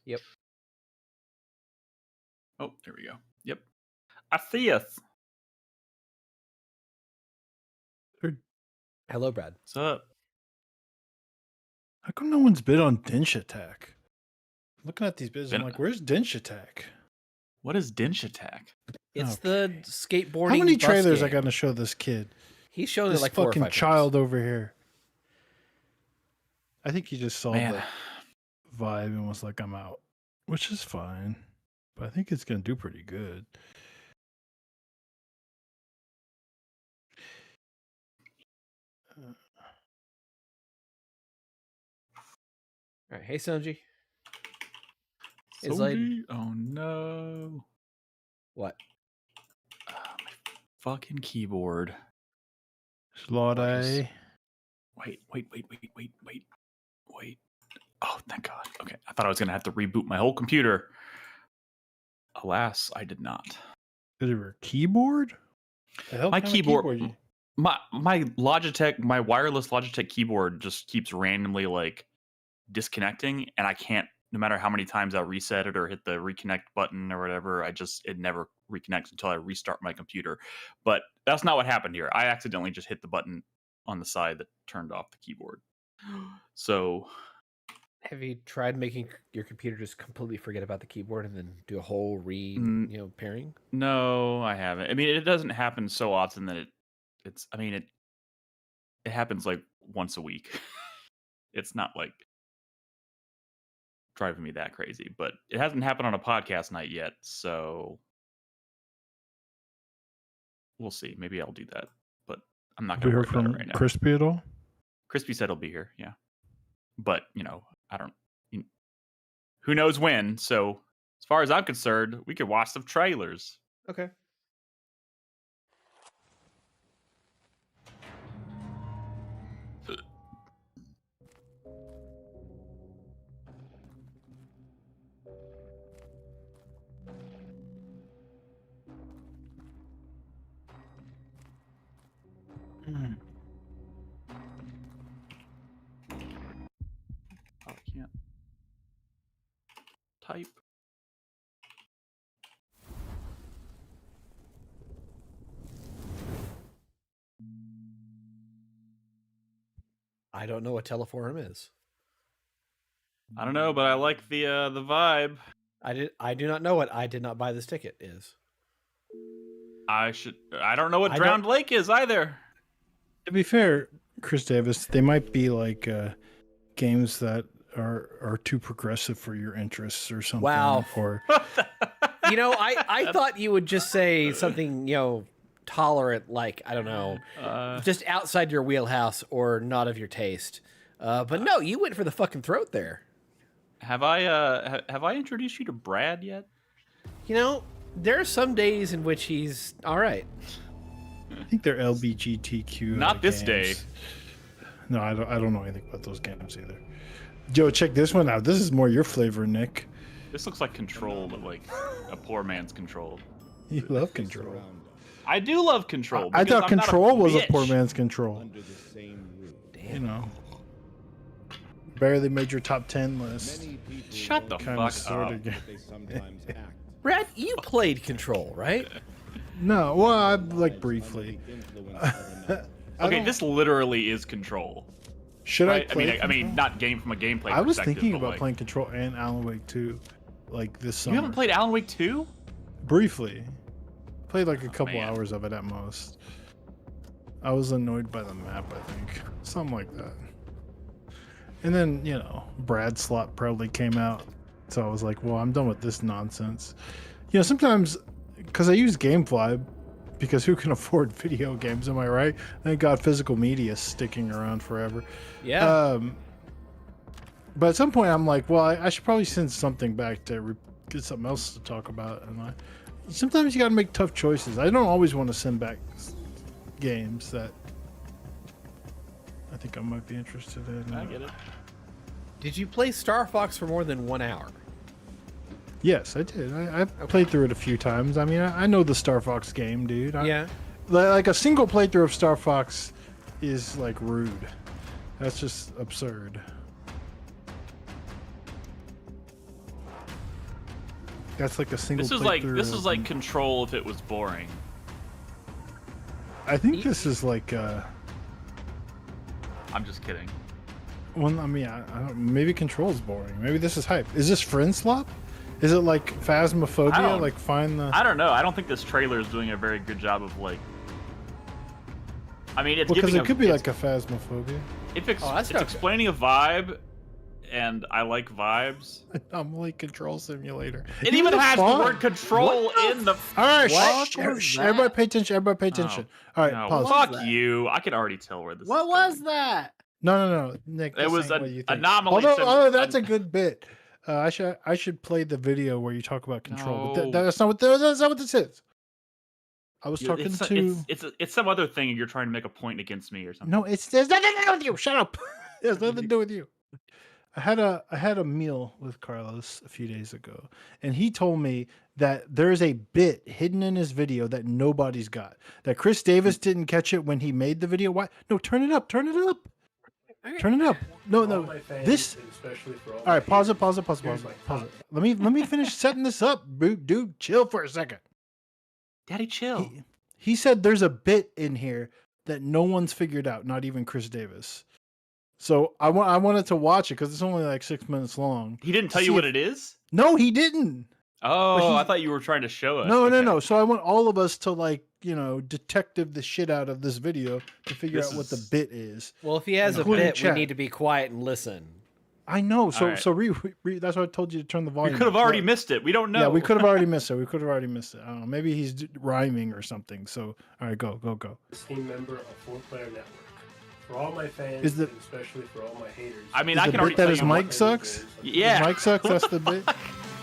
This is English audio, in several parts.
Yep. Oh, there we go. Yep. I see us. Hello, Brad. What's up? How come no one's bid on Dinch Attack? Looking at these bids, I'm Been- like, where's Dinch Attack? What is Dinch Attack? It's the skateboarding. How many bus trailers I game. got to show this kid? He's shown This it like 4 or fucking 5 child over here. I think he just saw Man. the vibe and was like, I'm out. Which is fine. But I think it's going to do pretty good. All right. Hey, Sonji. It's Sony? Oh no. What? My fucking keyboard. Slaughter. Wait. Oh, thank God. Okay. I thought I was going to have to reboot my whole computer. Alas, I did not. Is it your keyboard? The hell My kind of keyboard, you- my Logitech, my wireless Logitech keyboard just keeps randomly like disconnecting, and I can't, no matter how many times I reset it or hit the reconnect button or whatever, it never reconnects until I restart my computer. But that's not what happened here. I accidentally just hit the button on the side that turned off the keyboard. So Have you tried making your computer just completely forget about the keyboard and then do a whole pairing? no, I haven't. I mean, it doesn't happen so often that it happens like once a week. It's not like driving me that crazy, but it hasn't happened on a podcast night yet, so we'll see. Maybe I'll do that, but I'm not We going to worry heard about from it right now. Crispy at all? Crispy said he'll be here, yeah, but who knows when? So as far as I'm concerned, we could watch some trailers. Okay. I can't type. I don't know what Teleforum is. I don't know, but I like the vibe. I do not know what I did not buy this ticket is. I don't know what Drowned Lake is either. To be fair, Chris Davis, they might be like games that are too progressive for your interests or something. Wow. Or I thought you would just say something, tolerant, like, I don't know, just outside your wheelhouse or not of your taste. But no, you went for the fucking throat there. Have I introduced you to Brad yet? There are some days in which he's all right. I think they're LBGTQ. Not this games. day. No, I don't know anything about those games either. Joe, check this one out. This is more your flavor, Nick. This looks like Control, but like a poor man's Control. You love Control. I do love Control. I because thought I'm not Control was a bitch. poor man's Control. Barely made your top 10 list. Shut the Kind fuck of sort up. of game. Brad, you played Control, right? No, well, I like briefly. Okay, this literally is Control. Should Right? I play? I mean, not game from a gameplay. I was perspective, thinking but, about like, playing Control and Alan Wake 2, like this summer. You haven't played Alan Wake 2? Briefly. Played like a couple man. hours of it at most. I was annoyed by the map, I think. Something like that. And then, Brad Slot probably came out. So I was like, well, I'm done with this nonsense. Sometimes, because I use Gamefly, because who can afford video games, am I right? Thank God physical media is sticking around forever. Yeah. But at some point, I'm like, well, I should probably send something back to get something else to talk about. And sometimes you got to make tough choices. I don't always want to send back games that I think I might be interested in. I get it. Did you play Star Fox for more than 1 hour? Yes, I did. I played through it a few times. I mean, I know the Star Fox game, dude. Yeah. Like a single playthrough of Star Fox is like rude. That's just absurd. That's like a single. This is like Control if it was boring. I think this is like. I'm just kidding. Well, I mean, I don't. Maybe Control's boring. Maybe this is hype. Is this friend swap? Is it like Phasmophobia? Like find the. I don't know. I don't think this trailer is doing a very good job of like. I mean, it's because it could be like a Phasmophobia. If it's explaining a vibe, and I like vibes. I'm like Control Simulator. It even has the word control in the. All right, shh, everybody pay attention. Everybody pay attention. All right, pause. Fuck you. I could already tell where this. What was that? No, Nick. It was an anomaly. Although that's a good bit. I should play the video where you talk about Control. No. But that's not what this is. I was talking to. It's some other thing, and you're trying to make a point against me or something. No, there's nothing to do with you. Shut up. There's nothing to do with you. I had a meal with Carlos a few days ago, and he told me that there's a bit hidden in his video that nobody's got. That Chris Davis didn't catch it when he made the video. Why? No, turn it up. Turn it up. Turn it up. No. This. All right, pause it. Let me finish setting this up, dude. Chill for a second. Daddy, chill. He said there's a bit in here that no one's figured out, not even Chris Davis. So I wanted to watch it because it's only like 6 minutes long. He didn't tell you what it is? No, he didn't. Oh, I thought you were trying to show us. No. So I want all of us to like, detective the shit out of this video to figure out what the bit is. Well, if he has a bit, we need to be quiet and listen. I know. So right. so that's why I told you to turn the volume. We could have already missed it. We don't know. Yeah, we could have already missed it. I don't know. Maybe he's rhyming or something. So all right, go. Team member of 4Player Network. For all my fans, and especially for all my haters. I mean, I can already tell that his mic sucks. Yeah, his mic sucks. That's the bit.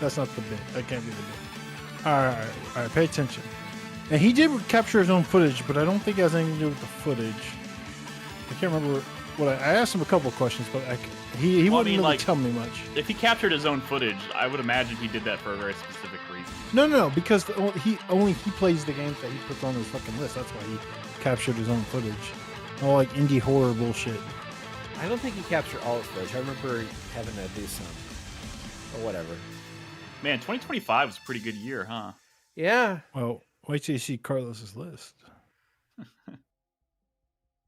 That's not the bit. That can't be the bit. All right. Pay attention. And he did capture his own footage, but I don't think it has anything to do with the footage. I can't remember what I asked him a couple of questions, but he wouldn't really tell me much. If he captured his own footage, I would imagine he did that for a very specific reason. No, because he plays the games that he puts on his fucking list. That's why he captured his own footage. All like indie horror bullshit. I don't think he captured all his footage. I remember having to do some. Or whatever. Man, 2025 was a pretty good year, huh? Yeah. Well, wait till you see Carlos's list.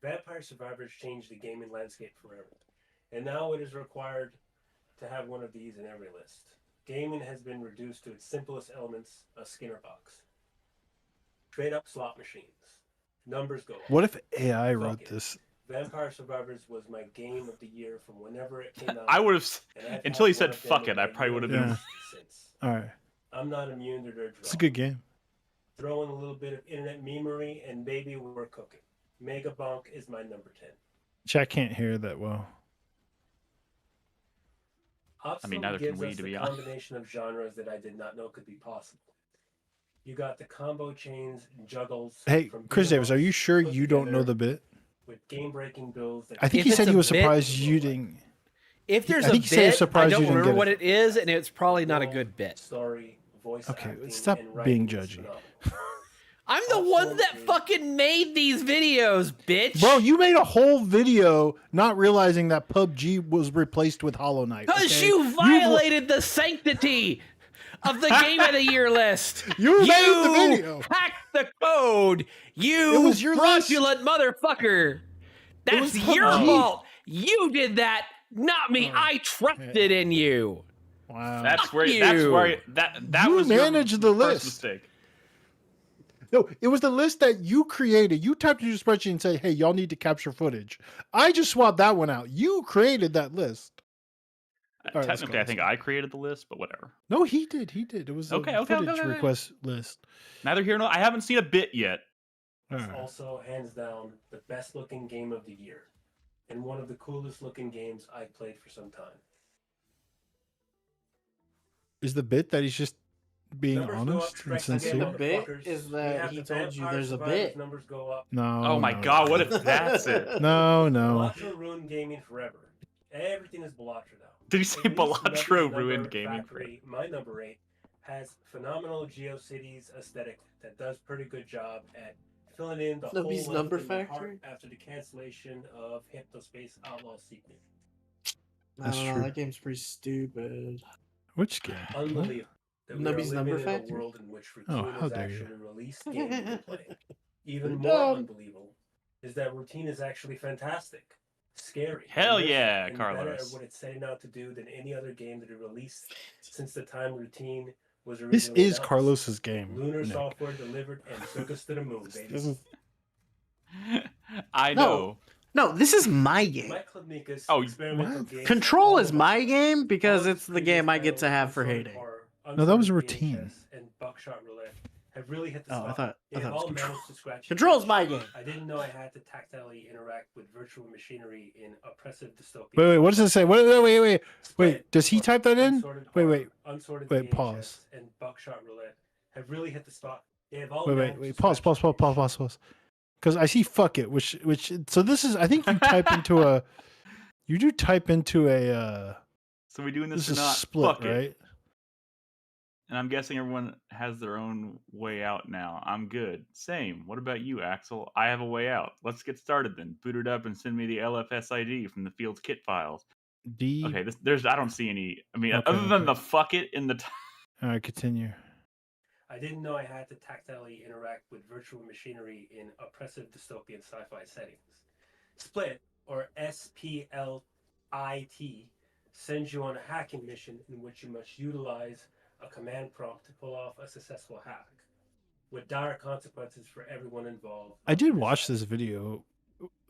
Vampire Survivors changed the gaming landscape forever. And now it is required to have one of these in every list. Gaming has been reduced to its simplest elements, a Skinner box. Straight up slot machines. Numbers go up. What if AI wrote this? Vampire Survivors was my game of the year from whenever it came out. I would have, until he said fuck it, I probably would have been. All right. I'm not immune to their draw. It's a good game. Throw in a little bit of internet memery and maybe we're cooking. Mega Bonk is my number 10. Chat can't hear that well. I mean, neither can we, to be honest. Combination of genres that I did not know could be possible. You got the combo chains and juggles. Hey, Chris Davis, are you sure you don't know the bit? With game-breaking builds. I think he said he was surprised you didn't. If there's a bit, I don't remember what it is, and it's probably not a good bit. Story, voice acting, stop being judgy. I'm the one that fucking made these videos, bitch. Bro, you made a whole video not realizing that PUBG was replaced with Hollow Knight. Because you violated the sanctity of the Game of the Year list. You made the video. Hacked the code. You was your fraudulent motherfucker. That's your fault. You did that, not me. I trusted in you. Wow. That was you managed the list. Mistake. No, it was the list that you created. You typed in your spreadsheet and say, hey, y'all need to capture footage. I just swapped that one out. You created that list. Right, technically, I think I created the list, but whatever. No, he did. It was a footage request list. Neither here nor I haven't seen a bit yet. It's also, hands down, the best looking game of the year. And one of the coolest looking games I've played for some time. Is the bit that he's just being honest and sincere? The bit is that he told you there's a bit. Numbers go up. No. Oh my god, what if that's it? No. Balatro ruined gaming forever. Everything is Balatro now. Did you say Balatro ruined gaming forever? My number 8 has phenomenal GeoCities aesthetic that does pretty good job at filling in the whole number factory after the cancellation of Hypnospace Outlaw sequel. That's true. That game's pretty stupid. Which game? Unbelievable. that we are Nubby's living Number in Factory. a world in which Oh, routine how is dare you. actually a released game you can play. Even You're more dumb. unbelievable is that routine is actually fantastic, scary, Hell immersive, yeah, and better at Carlos. what it's setting out to do than any other game that it released since the time routine was originally This is announced. Carlos's game. Lunar Nick. software delivered and took us to the moon, baby. This is I No. know. No, this is my game. My Club Mika's Oh, experimental what? games Control are is all my about game because all of it's his the game I get previous to have for titles, hating. Horror, No, that was Unsolved routine. VHS, and Buckshot Roulette have really hit the Oh, I spot. thought They it have was all Control. managed to scratch. Control's my game. I didn't know I had to tactilely interact with virtual machinery in oppressive dystopia. Wait, what does it say? Wait. Split, Does he type that in? Unsorted Wait, Horror, wait. Unsorted Wait, VHS, pause. and Buckshot Roulette have really hit the spot. They have all Wait, managed to pause. scratch the itch. Because I see fuck it, which so this is I think you type into a you do type into a So we doing this this or is not? split, Fuck it. right? And I'm guessing everyone has their own way out now. I'm good. Same. What about you, Axel? I have a way out. Let's get started then. Boot it up and send me the LFSID from the Fields kit files. D. Okay, there's I don't see any. I mean, Okay, other than okay. the fuck it in the. All right, continue. I didn't know I had to tactilely interact with virtual machinery in oppressive dystopian sci-fi settings. Split, or SPLIT, sends you on a hacking mission in which you must utilize a command prompt to pull off a successful hack, with dire consequences for everyone involved. I did watch this video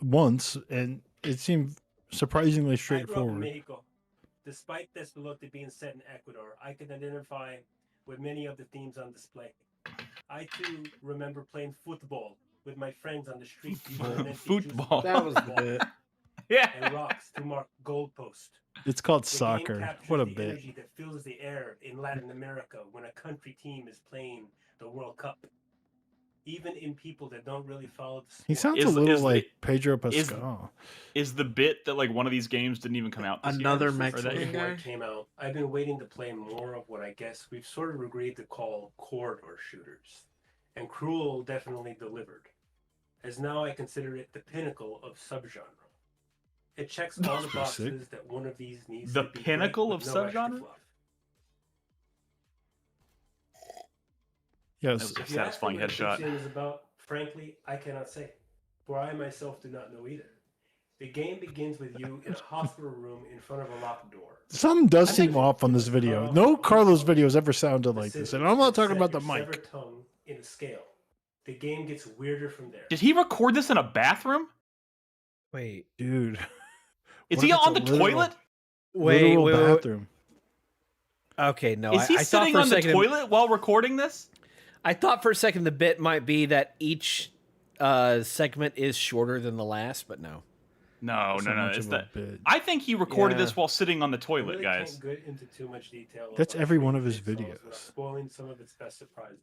once, and it seemed surprisingly I grew up in straightforward. Mexico. Despite this look being set in Ecuador, I can identify with many of the themes on display. I too remember playing football with my friends on the street. using an empty juice Football. That was the ball bit. Yeah. and rocks to mark goalpost. It's called The game soccer. captures What a the bit. energy that fills the air in Latin America when a country team is playing the World Cup. Even in people that don't really follow the sport. He sounds Is- a little is the- like Pedro is- Pascal. Is the bit that like one of these games didn't even come out this Another year? Since Or that Mexican year? before guy? it came out, I've been waiting to play more of what I guess we've sort of agreed to call corridor shooters. And Cruel definitely delivered, as now I consider it the pinnacle of subgenre. It checks all the pretty sick. boxes that one of these needs The to be great pinnacle with of no extra subgenre? fluff. Yes. That was a If you ask me satisfying what headshot. Fiction is about, frankly, I cannot say, for I myself do not know either. The game begins with you in a hospital room in front of a locked door. Something does I seem think off on this it's video. cut No off Carlos from videos ever sounded the like this, scissors and I'm not that talking set about the your mic. severed tongue in a scale. The game gets weirder from there. Did he record this in a bathroom? Wait, Dude. Is What he if it's on a the literal- toilet? literal wait. bathroom? Okay, no. Is he I thought sitting for a on the second. toilet while recording this? I thought for a second the bit might be that each segment is shorter than the last, but no. No, That's no, not no. much It's of a that. bit. I think he recorded Yeah. this while sitting on the I toilet, really guys. can't go into too much detail. That's about every Shane one of his Jigsaws without videos. Spoiling some of its best surprises.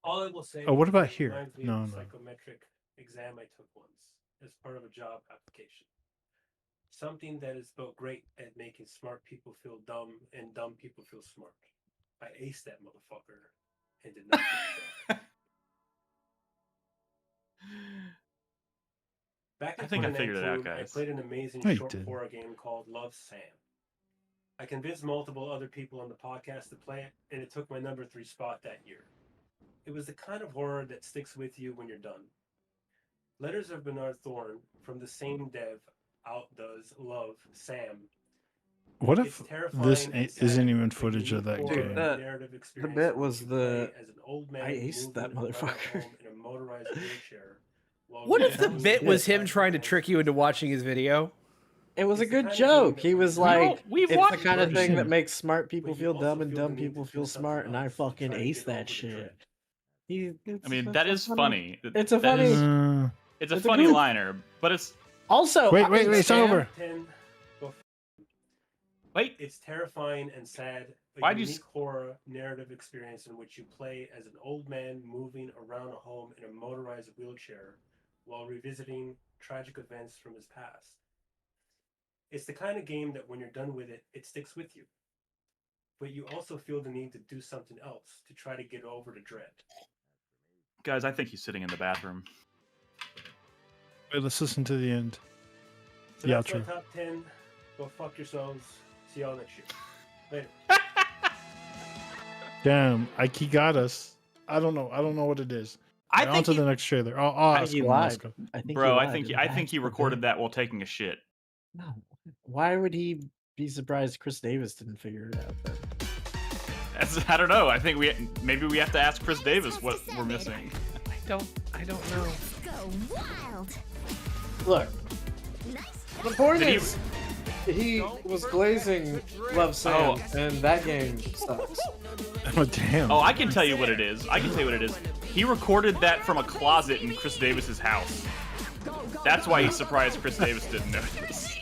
All I will say. Oh, what is about it here? reminds me No, of the no. psychometric exam I took once as part of a job application. Something that is both great at making smart people feel dumb and dumb people feel smart. I aced that motherfucker and did not get the job. Back in I think I figured it out, 2019, guys. I played an amazing No, you short didn't. horror game called Love Sam. I convinced multiple other people on the podcast to play it, and it took my number 3 spot that year. It was the kind of horror that sticks with you when you're done. Letters of Bernard Thorne from the same dev outdoes Love Sam. What It's if terrifying this and ain't, sad, isn't even but footage of that unique Dude, game? that- narrative experience bit in was which you the- play as an old man I aced that moving around a motherfucker. home in a motorized wheelchair while What if the reading bit was him tragic trying to events trick you into of watching his video? It was a It's the good kind of joke. game He that was we know- like, we've it's the watched kind of it. thing that makes smart people But you feel also dumb and feel the dumb need people to feel do something smart, and I else to fucking try to aced get that over the shit. dread. I mean, that is funny. It's a That funny- is- Uh, it's a It's a funny good- liner, but it's Also, Wait, I wait, mean, it's not Sam- over. 10, go wait. It's terrifying and sad. A Why'd you unique horror narrative experience in which you play as an old man moving around a home in a motorized wheelchair while revisiting tragic events from his past. It's the kind of game that when you're done with it, it sticks with you. But you also feel the need to do something else to try to get over the dread. Guys, I think he's sitting in the bathroom. Wait, let's listen to the end. So The that's my outro. top 10. Go fuck yourselves. See y'all next year. Later. Damn, Ike got us. I don't know. I don't know what it is. I On think to he, the next trailer. I'll I ask think he him. I'll lied. ask him. I think bro, he I lied. think he recorded that while taking a shit. No. Why would he be surprised Chris Davis didn't figure it out then? I don't know. I think maybe we have to ask Chris Davis what we're missing. I don't know. Go wild. Look, the point Did he- is, he was glazing Love Sam, and that game sucks. Oh damn. Oh, I can tell you what it is. He recorded that from a closet in Chris Davis's house. That's why he's surprised Chris Davis didn't notice.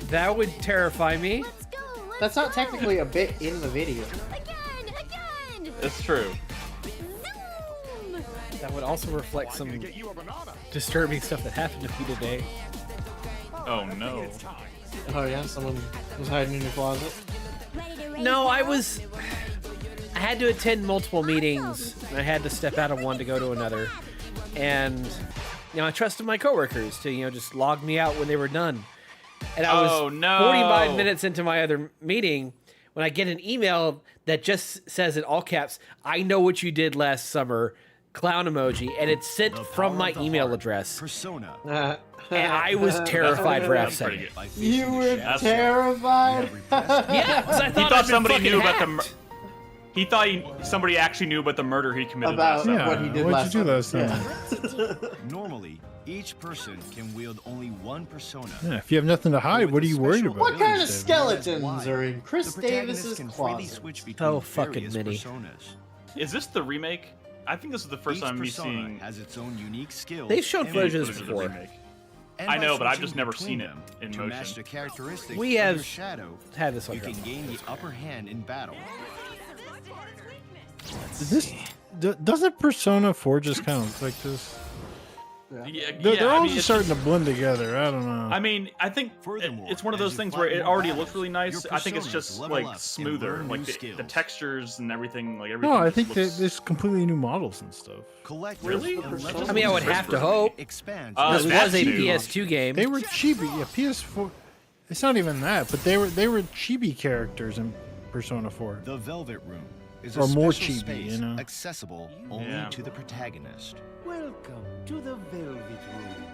That would terrify me. Let's go. That's not technically a bit in the video. Again. That's true. Zoom. That would also reflect some disturbing stuff that happened to me today. Oh no. Oh yeah, someone was hiding in your closet. No, I had to attend multiple meetings. And I had to step out of one to go to another. And, I trusted my coworkers to, just log me out when they were done. And I was 45 minutes into my other meeting when I get an email that just says in all caps, "I know what you did last summer," clown emoji, and it's sent from my email address. Persona. And I was terrified for half a That's pretty second. good. You were That's- terrified. Yeah, 'cause I He thought thought I'd been somebody fucking knew about the. hacked. He thought somebody actually knew about the murder he committed About last summer. Yeah, what he did what'd last you do summer. last time? Normally, each person can wield only one persona. Yeah, if you have nothing to hide, what are you worried about? What kind of David? skeletons are in Chris The protagonist Davis's can freely closet? switch between fucking various many. personas. Is this the remake? I think this is the first Each time me persona seeing. has its own unique skills. They've shown and footage of this footage of the before. remake. And I by know, but I've switching just never between seen it them in to motion. match the characteristics We of have your shadow. Had this one. You can gain the upper hand in battle. Doesn't Persona 4 just kind of look like this? Yeah, They're I all mean, just it's starting to blend together. I don't know. I mean, I think Furthermore, it's one of as those you things fight where it more already battles, looks really nice. your I think it's personas just level like up and smoother, learn like new the skills. textures and everything, like everything. No, I just think looks... there's completely new models and stuff. Collect Really? and That level just I mean, I would looks have to crisper. hope. Expands Uh, This your was a that's new. PS2 game. They were chibi. Yeah, PS4. It's not even that, but they were chibi characters in Persona 4. The Velvet Room is Or a more special chibi, space you know? accessible only Yeah. to the protagonist. Welcome to the Velvet Room.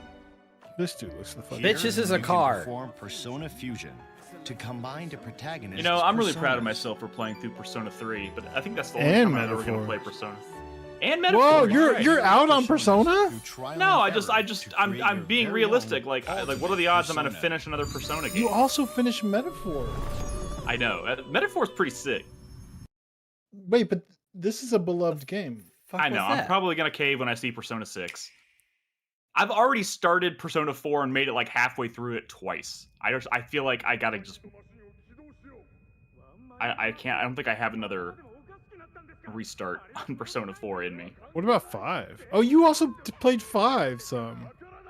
This dude looks the fuck. Bitch, this is a you can car. Perform Persona Fusion to combine the protagonist. You know, I'm really proud of myself for playing through Persona 3, but I think that's the only And time I'm ever going to Metaphor. play Persona. And Metaphor. Whoa, right. you're out on Persona? No, I'm being realistic. Like what are the odds I'm going to finish another Persona game? You also finished Metaphor. I know. Metaphor's pretty sick. Wait, but this is a beloved game. Fuck I know. was I'm that? probably going to cave when I see Persona 6. I've already started Persona 4 and made it like halfway through it twice. I feel like I got to just I can't. I don't think I have another restart on Persona 4 in me. What about 5? Oh, you also played 5 some.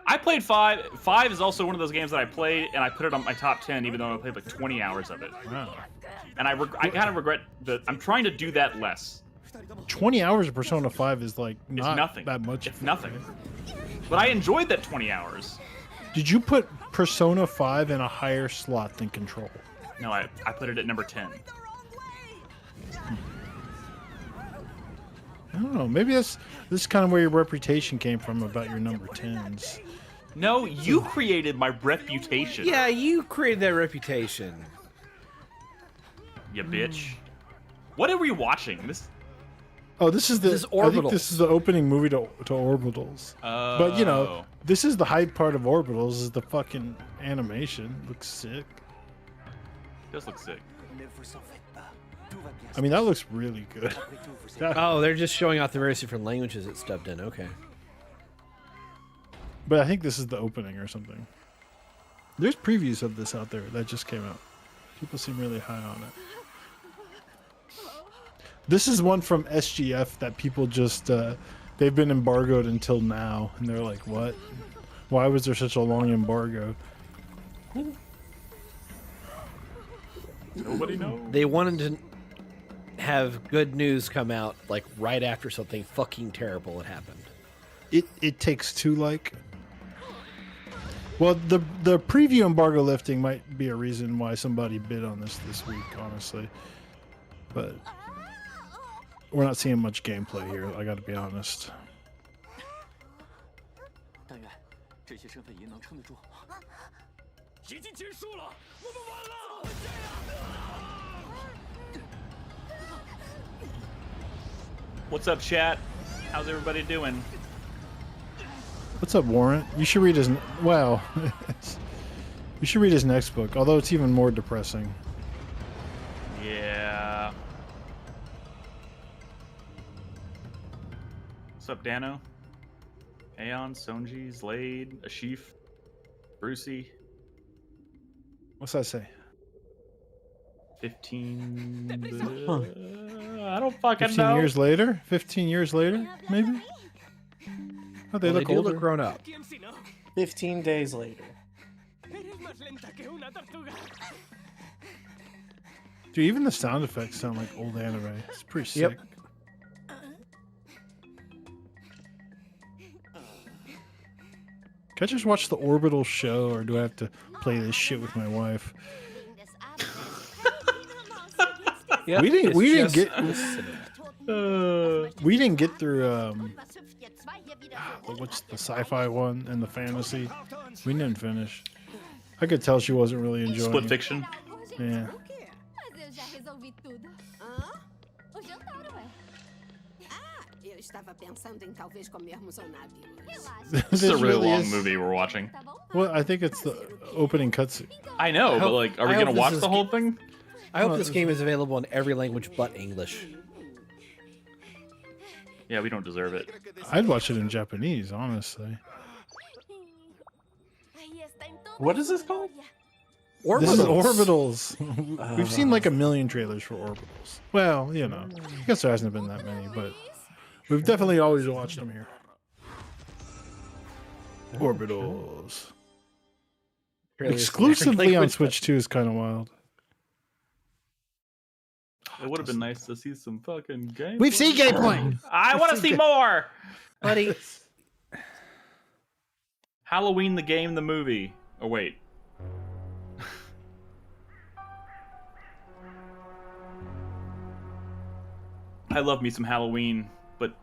I played 5. 5 is also one of those games that I played and I put it on my top 10 even though I played like 20 hours of it. Wow. And I kind of regret that. I'm trying to do that less. 20 hours of Persona 5 is like not nothing. that much. It's nothing. But I enjoyed that 20 hours. Did you put Persona 5 in a higher slot than Control? No, I put it at number 10. I don't know. Maybe this is kind of where your reputation came from about your number 10s. No, you created my reputation. Yeah, you created that reputation. You bitch. What are we watching? This. Oh, this is the. This is I think this Orbitals. is the opening movie to Orbitals. But you know, this is the hype part of Orbitals. Is the fucking animation looks sick. It does look sick. I mean, that looks really good. Oh, they're just showing off the various different languages it's dubbed in. Okay. But I think this is the opening or something. There's previews of this out there that just came out. People seem really high on it. This is one from SGF that people just they've been embargoed until now, and they're like, "What? Why was there such a long embargo?" Nobody knows. They wanted to have good news come out like right after something fucking terrible had happened. It takes two, like. Well, the preview embargo lifting might be a reason why somebody bid on this week, honestly. But we're not seeing much gameplay here. I got to be honest. What's up, chat? How's everybody doing? What's up, Warrant? You should read his. Wow. You should read his next book, although it's even more depressing. Yeah. What's up, Dano? Aeon, Sonji, Slade, Ashif, Brucey. What's that say? 15. I don't fucking 15 know. years later? 15 years later, maybe? Oh, they Well, look they do older. look grown up. 15 days later. Dude, even the sound effects sound like old anime. It's pretty sick. Yep. Can I just watch the Orbital show, or do I have to play this shit with my wife? Yep, We didn't- it's we didn't just get- listening. We didn't get through what's the sci-fi one and the fantasy. We didn't finish. I could tell she wasn't really enjoying Split it. fiction. Yeah. Mas eu já resolvi tudo. O jantar, ué. Eu estava pensando em talvez comermos um navio. Relaxa. This is a This really really long is- movie we're watching. Tá bom? Well, I think it's the opening cutscene. I know, I but hope- like, are we I hope gonna this watch is the whole g- thing? I hope this game is available in every language but English. Yeah, we don't deserve it. I'd watch it in Japanese, honestly. Aí está em todo What is this called? This is Orbitals. Orbitals. We've seen like a million trailers for Orbitals. Well, you know, I guess there hasn't been that many, but we've definitely always watched them here. Orbitals. Trailers in every Exclusively on language Switch 2 is kind of wild. It would have been nice to see some fucking game. We've seen gameplay! I want to see more. but- Buddy, Halloween the game, the movie. Oh wait. I love me some Halloween, but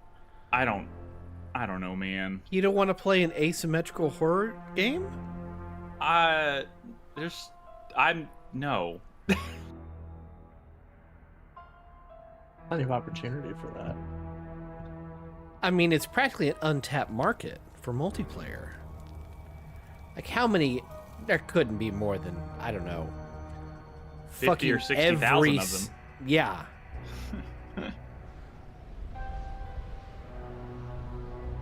I don't know, man. you don't want to play an asymmetrical horror game? No. Plenty of opportunity for that. I mean, it's practically an untapped market for multiplayer. Like, how many? There couldn't be more than, I don't know, 50 or 60,000 of them. Yeah.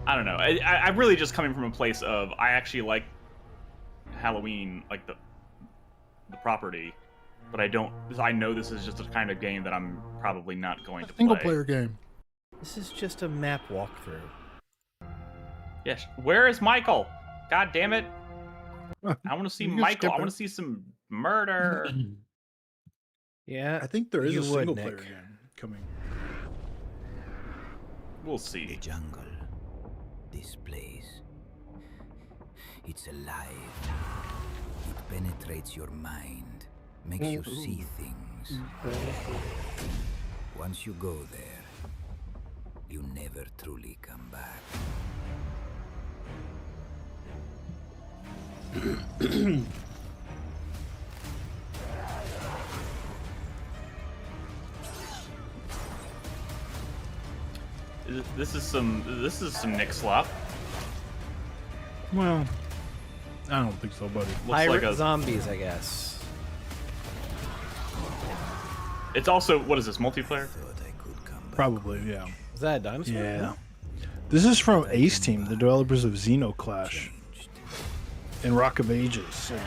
I don't know. I'm really just coming from a place of I actually like Halloween, like the property, but I don't. I know this is just a kind of game that I'm probably not going to play. Single player game. This is just a map walkthrough. Yes. Where is Michael? God damn it! I want to see You can Michael. skip I it. want to see some murder. Yeah. I think there is You a would, single Nick. player game coming. We'll see. Jungle. This place. It's alive. It penetrates your mind, makes you see things. Once you go there, you never truly come back. This is some Nick slop. Well, I don't think so, buddy. Looks Pirate like a. zombies, I guess. It's also what is this multiplayer? Thought I could come back. Probably, yeah. Is that a dinosaur? Yeah. This is from Ace Team, the developers of Xenoclash and Rock of Ages and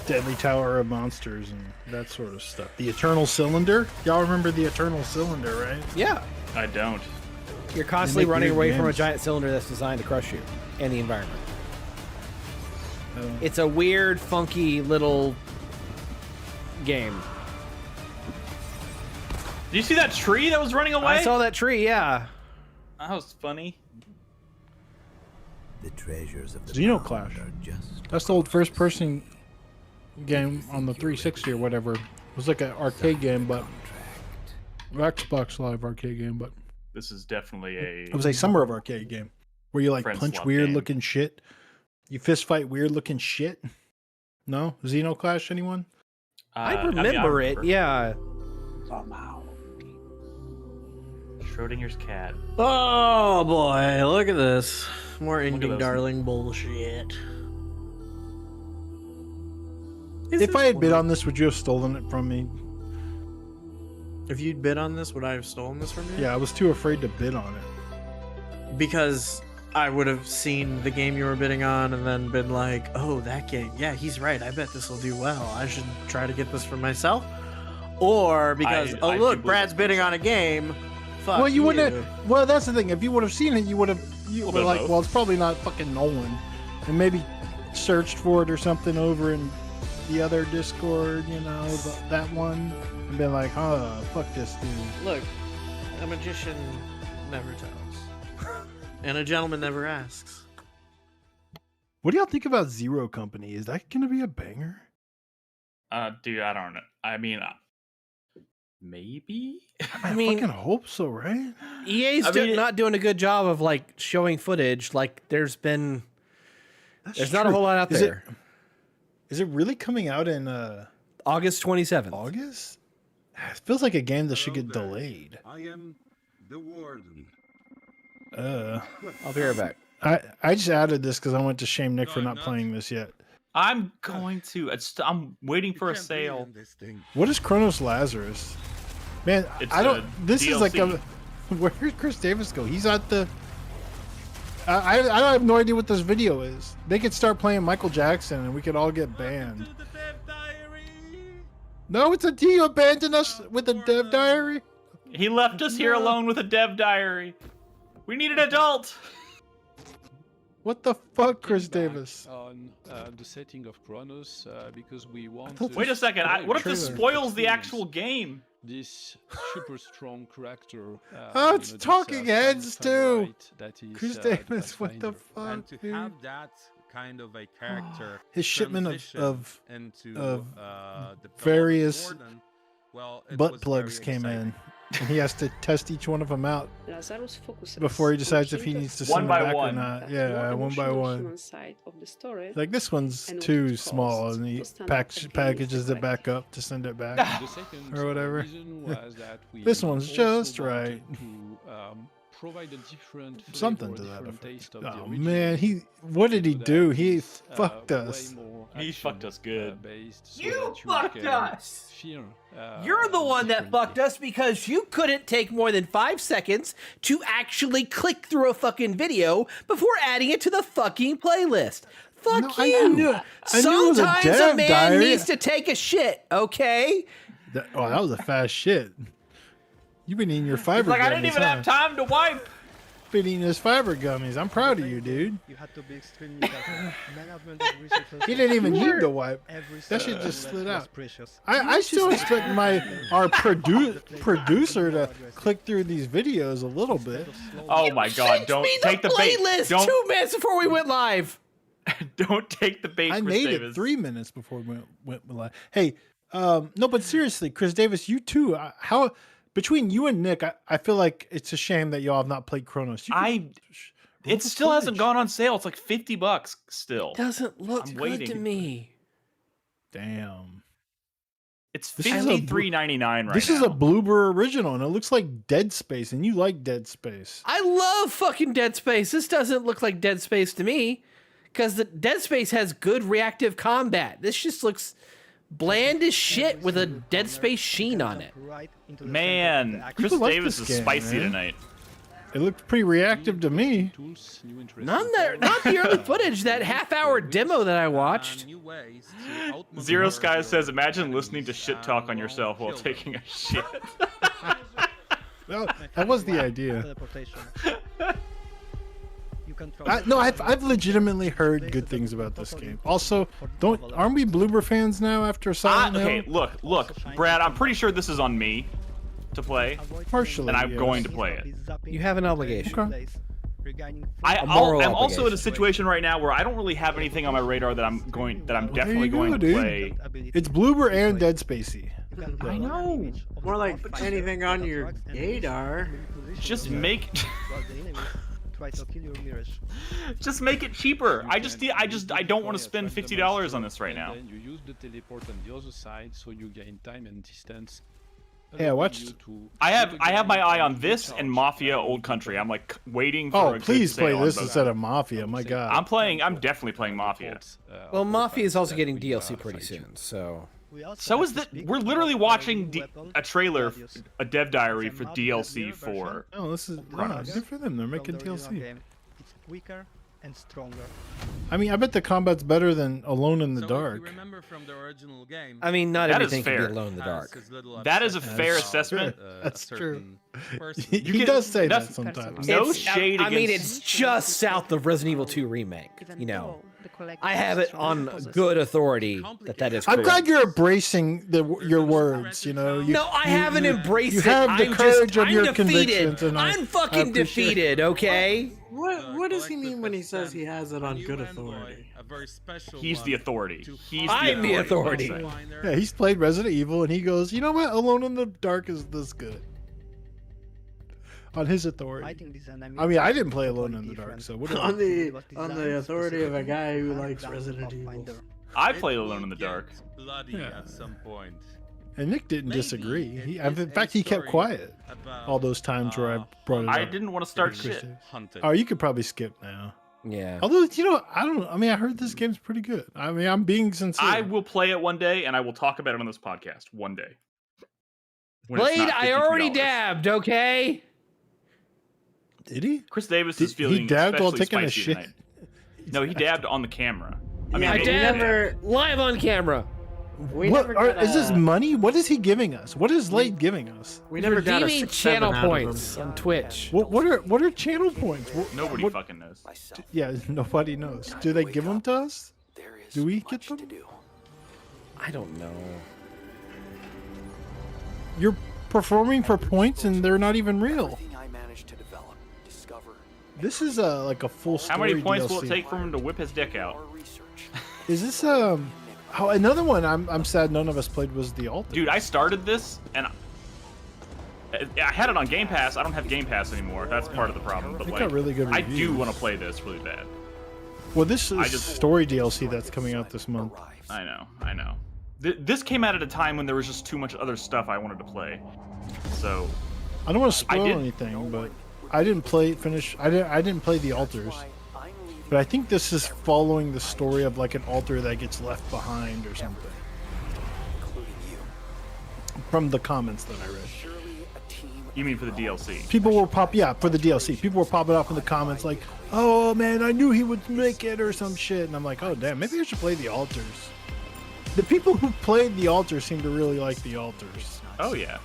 Deadly Tower of Monsters and that sort of stuff. The Eternal Cylinder? Y'all remember the Eternal Cylinder, right? Yeah. I don't. You're constantly make running weird away from a games. giant cylinder that's designed to crush you and the environment. Oh. It's a weird, funky little game. Did you see that tree that was running away? I saw that tree, yeah. That was funny. The treasures of the Xenoclash. ground are just That's the old first person game on the 360 or whatever. It was like an arcade game, but Xbox Live arcade game, but This is definitely a. it was a Summer of Arcade game where you like Friends punch swap weird game. looking shit. You fist fight weird looking shit. No? Xenoclash, anyone? I mean, remember it. Yeah. Somehow. Schrodinger's cat. Oh boy, look at this. More at ending those. darling bullshit. If I had bid on this, would you have stolen it from me? If you'd bid on this, would I have stolen this from you? Yeah, I was too afraid to bid on it. Because I would have seen the game you were bidding on and then been like, oh, that game. Yeah, he's right. I bet this will do well. I should try to get this for myself. Or because, I look, do Brad's believe bidding on a game. Fuck Well, you wouldn't have. Well, that's the thing. If you would have seen it, you would have. You Little were bit of like, both. well, it's probably not fucking Nolan. And maybe searched for it or something over in the other Discord, you know, that one. And been like, oh, fuck this dude. Look, a magician never tells. And a gentleman never asks. What do y'all think about Zero Company? Is that going to be a banger? Dude, I don't know. I mean, maybe. I mean, fucking hope so, right? EA's not doing a good job of like showing footage. Like, there's not a whole lot out there. Is it really coming out in August 27th. August? It feels like a game that should get delayed. I am the warden. I'll be right back. I just added this because I went to shame Nick for not playing this yet. I'm going to. I'm waiting for a sale. What is Chronos Lazarus? Man, It's I don't. a This is like DLC. Where did Chris Davis go? He's at the. I have no idea what this video is. They could start playing Michael Jackson and we could all get banned. No, it's a D. You abandoned us with a dev diary. He left us here alone with a dev diary. We need an adult. What the fuck, Chris Davis? On the setting of Chronos because we want. Wait a second. What if this spoils the actual game? This super strong character. Oh, it's Talking Heads too. That is, Chris Davis, what the Pathfinder. fuck, And to dude? have that kind of a character His shipment transition of into of the various warden, well, it butt was plugs very came exciting. in, and he has to test each one of them out before he decides if he needs to send them One by back or one. not. Yeah, one by one. Like this one's too small, and he packages it back up to send it back The second or whatever. reason was that we This one's also just right. wanted to, provide a different Something flavor, to that different effect. taste of the Oh original man, what did he so that do? He it's, fucked way us. more He fucked us good. based so You that fucked can us. feel, You're the one that different fucked us because you couldn't take more than 5 seconds to actually click through a fucking video before adding it to the fucking playlist. Fuck No, I you. knew it was a Sometimes a dev man diary. needs to take a shit, okay? That was a fast shit. You've been eating your fiber Like gummies. I didn't even have time to wipe. Been eating his fiber gummies. I'm proud of you, dude. You had to be extremely careful. Management of resources. He didn't even need to wipe. Every That shit second just slid was out. precious. I still expect our producer to click through these videos a little bit. Oh my god! Don't Sent me take the bait. playlist Don't 2 minutes before we went live. don't take the bait. I Chris made Davis. it 3 minutes before we went live. Hey, no, but seriously, Chris Davis, you too. How between you and Nick, I feel like it's a shame that y'all have not played Chronos. It still hasn't gone on sale. It's like $50 still. Doesn't look I'm good waiting. to me. Damn. It's This is a $53.99 right This now. is a Bloober original, and it looks like Dead Space, and you like Dead Space. I love fucking Dead Space. This doesn't look like Dead Space to me because the Dead Space has good reactive combat. This just looks bland as shit with a Dead Space sheen on it. Man, Chris People like Davis this is game, spicy man. tonight. It looked pretty reactive to me. Not the early footage, that half-hour demo that I watched. Zero Sky says, "Imagine listening to shit talk on yourself while taking a shit." Well, that was the idea. Teleportation. You can I've legitimately heard good things about this game. Also, aren't we Bloober fans now after Silent Hill? Okay, look, Brad. I'm pretty sure this is on me to play, Partially, and I'm yes. going to play it. You have an obligation. Okay. I'm moral also in a obligation. situation right now where I don't really have anything on my radar that I'm definitely There you going go, to dude. play. It's Bloober and Dead Spacey. I know. More like anything on your gaydar. Just make. Try to kill your mirage. Just make it cheaper. I don't want to spend $50 on this right now. Then you use the teleport on the other side, so you gain time and distance. Yeah, watch. I have my eye on this and Mafia Old Country. I'm like waiting for. Oh, please play this instead of Mafia. My God. I'm definitely playing Mafia. Well, Mafia is also getting DLC pretty soon, so. So is that we're literally watching a trailer, a dev diary for DLC for. Oh, this is good for them. They're making DLC. It's quicker and stronger. I mean, I bet the combat's better than Alone in the Dark. Remember from the original game. I mean, not that everything is can fair. be Alone in the Dark. That is a fair assessment. That's true. He does say that sometimes. No shade I mean, against- it's just south of Resident Evil 2 remake. You know, I have it on good authority that is correct. I'm glad you're embracing your words. You know. No, I haven't embraced you it. have the courage of I'm your defeated. convictions, and I'm fucking defeated. Okay. What does he mean when he says he has it on good authority? He's the authority. I'm the authority. Yeah, he's played Resident Evil, and he goes, you know what? Alone in the Dark is this good. On his authority. I mean, I didn't play Alone in the Dark, so what? On the authority of a guy who likes Resident Evil. I played Alone in the Dark. Bloody at some point. And Nick didn't disagree. In fact, he kept quiet all those times where I brought it up. I didn't want to start shit. Oh, you could probably skip now. Yeah. Although, you know, I mean, I heard this game's pretty good. I mean, I'm being sincere. I will play it one day, and I will talk about it on this podcast one day. Blade, I already dabbed, okay? Did he? Chris Davis is feeling he dabbed while especially taking a spicy shit? tonight. No, he dabbed on the camera. I mean, I dabbed live on camera. Is this money? What is he giving us? What is Lade giving us? We never got a redeeming 6-7 channel out of points him. on Twitch. What are channel points? Nobody fucking knows. Yeah, nobody knows. Do they give them to us? Do we get them? I don't know. You're performing for points, and they're not even real. This is like a full story. How many points DLC. will it take for him to whip his dick out? Is this Oh, another one I'm sad none of us played was The Altar. Dude, I started this and I had it on Game Pass. I don't have Game Pass anymore. That's part of the problem. But It like, got really good I reviews. do want to play this really bad. Well, this is story DLC that's coming out this month. I know. This came out at a time when there was just too much other stuff I wanted to play. So I don't want to spoil anything, but I didn't play The Altars. But I think this is following the story of like an altar that gets left behind or something. From the comments that I read. You mean for the DLC? People were for the DLC. People were popping up in the comments like, "Oh man, I knew he would make it" or some shit. And I'm like, "Oh damn, maybe I should play The Altars." The people who played The Altars seem to really like The Altars. Oh yeah.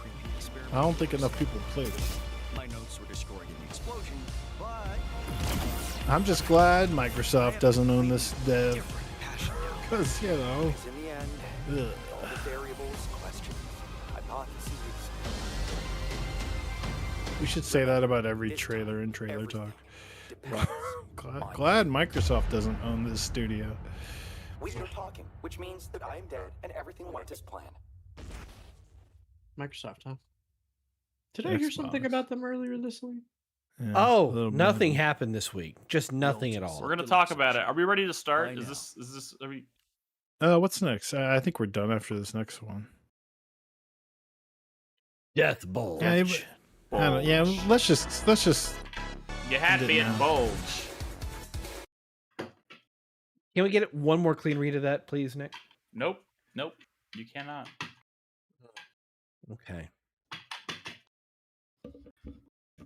I don't think enough people played it. My notes were destroyed in the explosion, but I'm just glad Microsoft doesn't own this dev. Because, you know. in the end, all the variables, questions, hypotheses. We should say that about every trailer and trailer talk. Glad Microsoft doesn't own this studio. We start talking, which means that I am dead and everything went as planned. Microsoft, huh? Did I hear something about them earlier this week? Yeah, Oh, nothing happened this week. Just nothing at all. We're gonna talk about it. Are we ready to start? Is this? Are we? What's next? I think we're done after this next one. Death Bulge. Let's just. You had me at bulge. Can we get one more clean read of that, please, Nick? Nope. You cannot. Okay.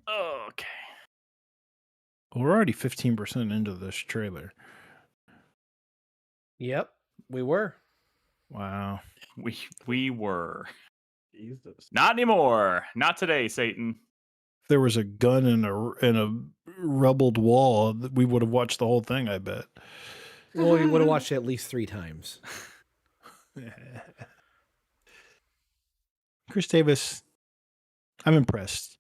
Okay. Well, we're already 15% into this trailer. Yep, we were. Wow. We were. Jesus. Not anymore. Not today, Satan. If there was a gun in a rubbled wall, we would have watched the whole thing, I bet. Well, we would have watched it at least 3 times. Chris Davis, I'm impressed.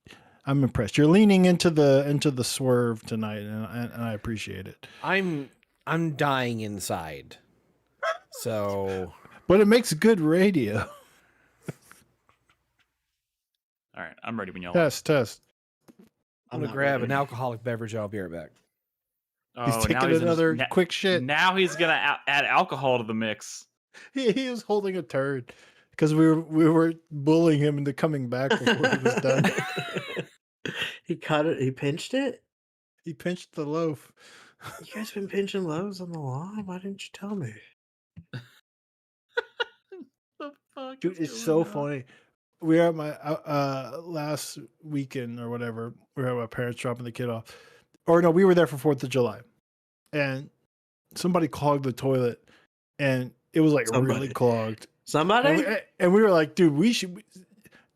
You're leaning into the swerve tonight, and I appreciate it. I'm dying inside. So, but it makes good radio. All right, I'm ready when y'all Test. I'm gonna grab an alcoholic beverage. I'll be right back. are. He's taking another quick shit. Now he's gonna add alcohol to the mix. He was holding a turd because we were bullying him into coming back before he was done. He cut it. He pinched it. He pinched the loaf. You guys been pinching loaves on the lawn? Why didn't you tell me? The fuck, Dude, it's so funny. We were at my last weekend or whatever. We were at my parents dropping the kid off. Or no, we were there for 4th of July. And somebody clogged the toilet. And it was like really clogged. Somebody? And we were like, dude, we should...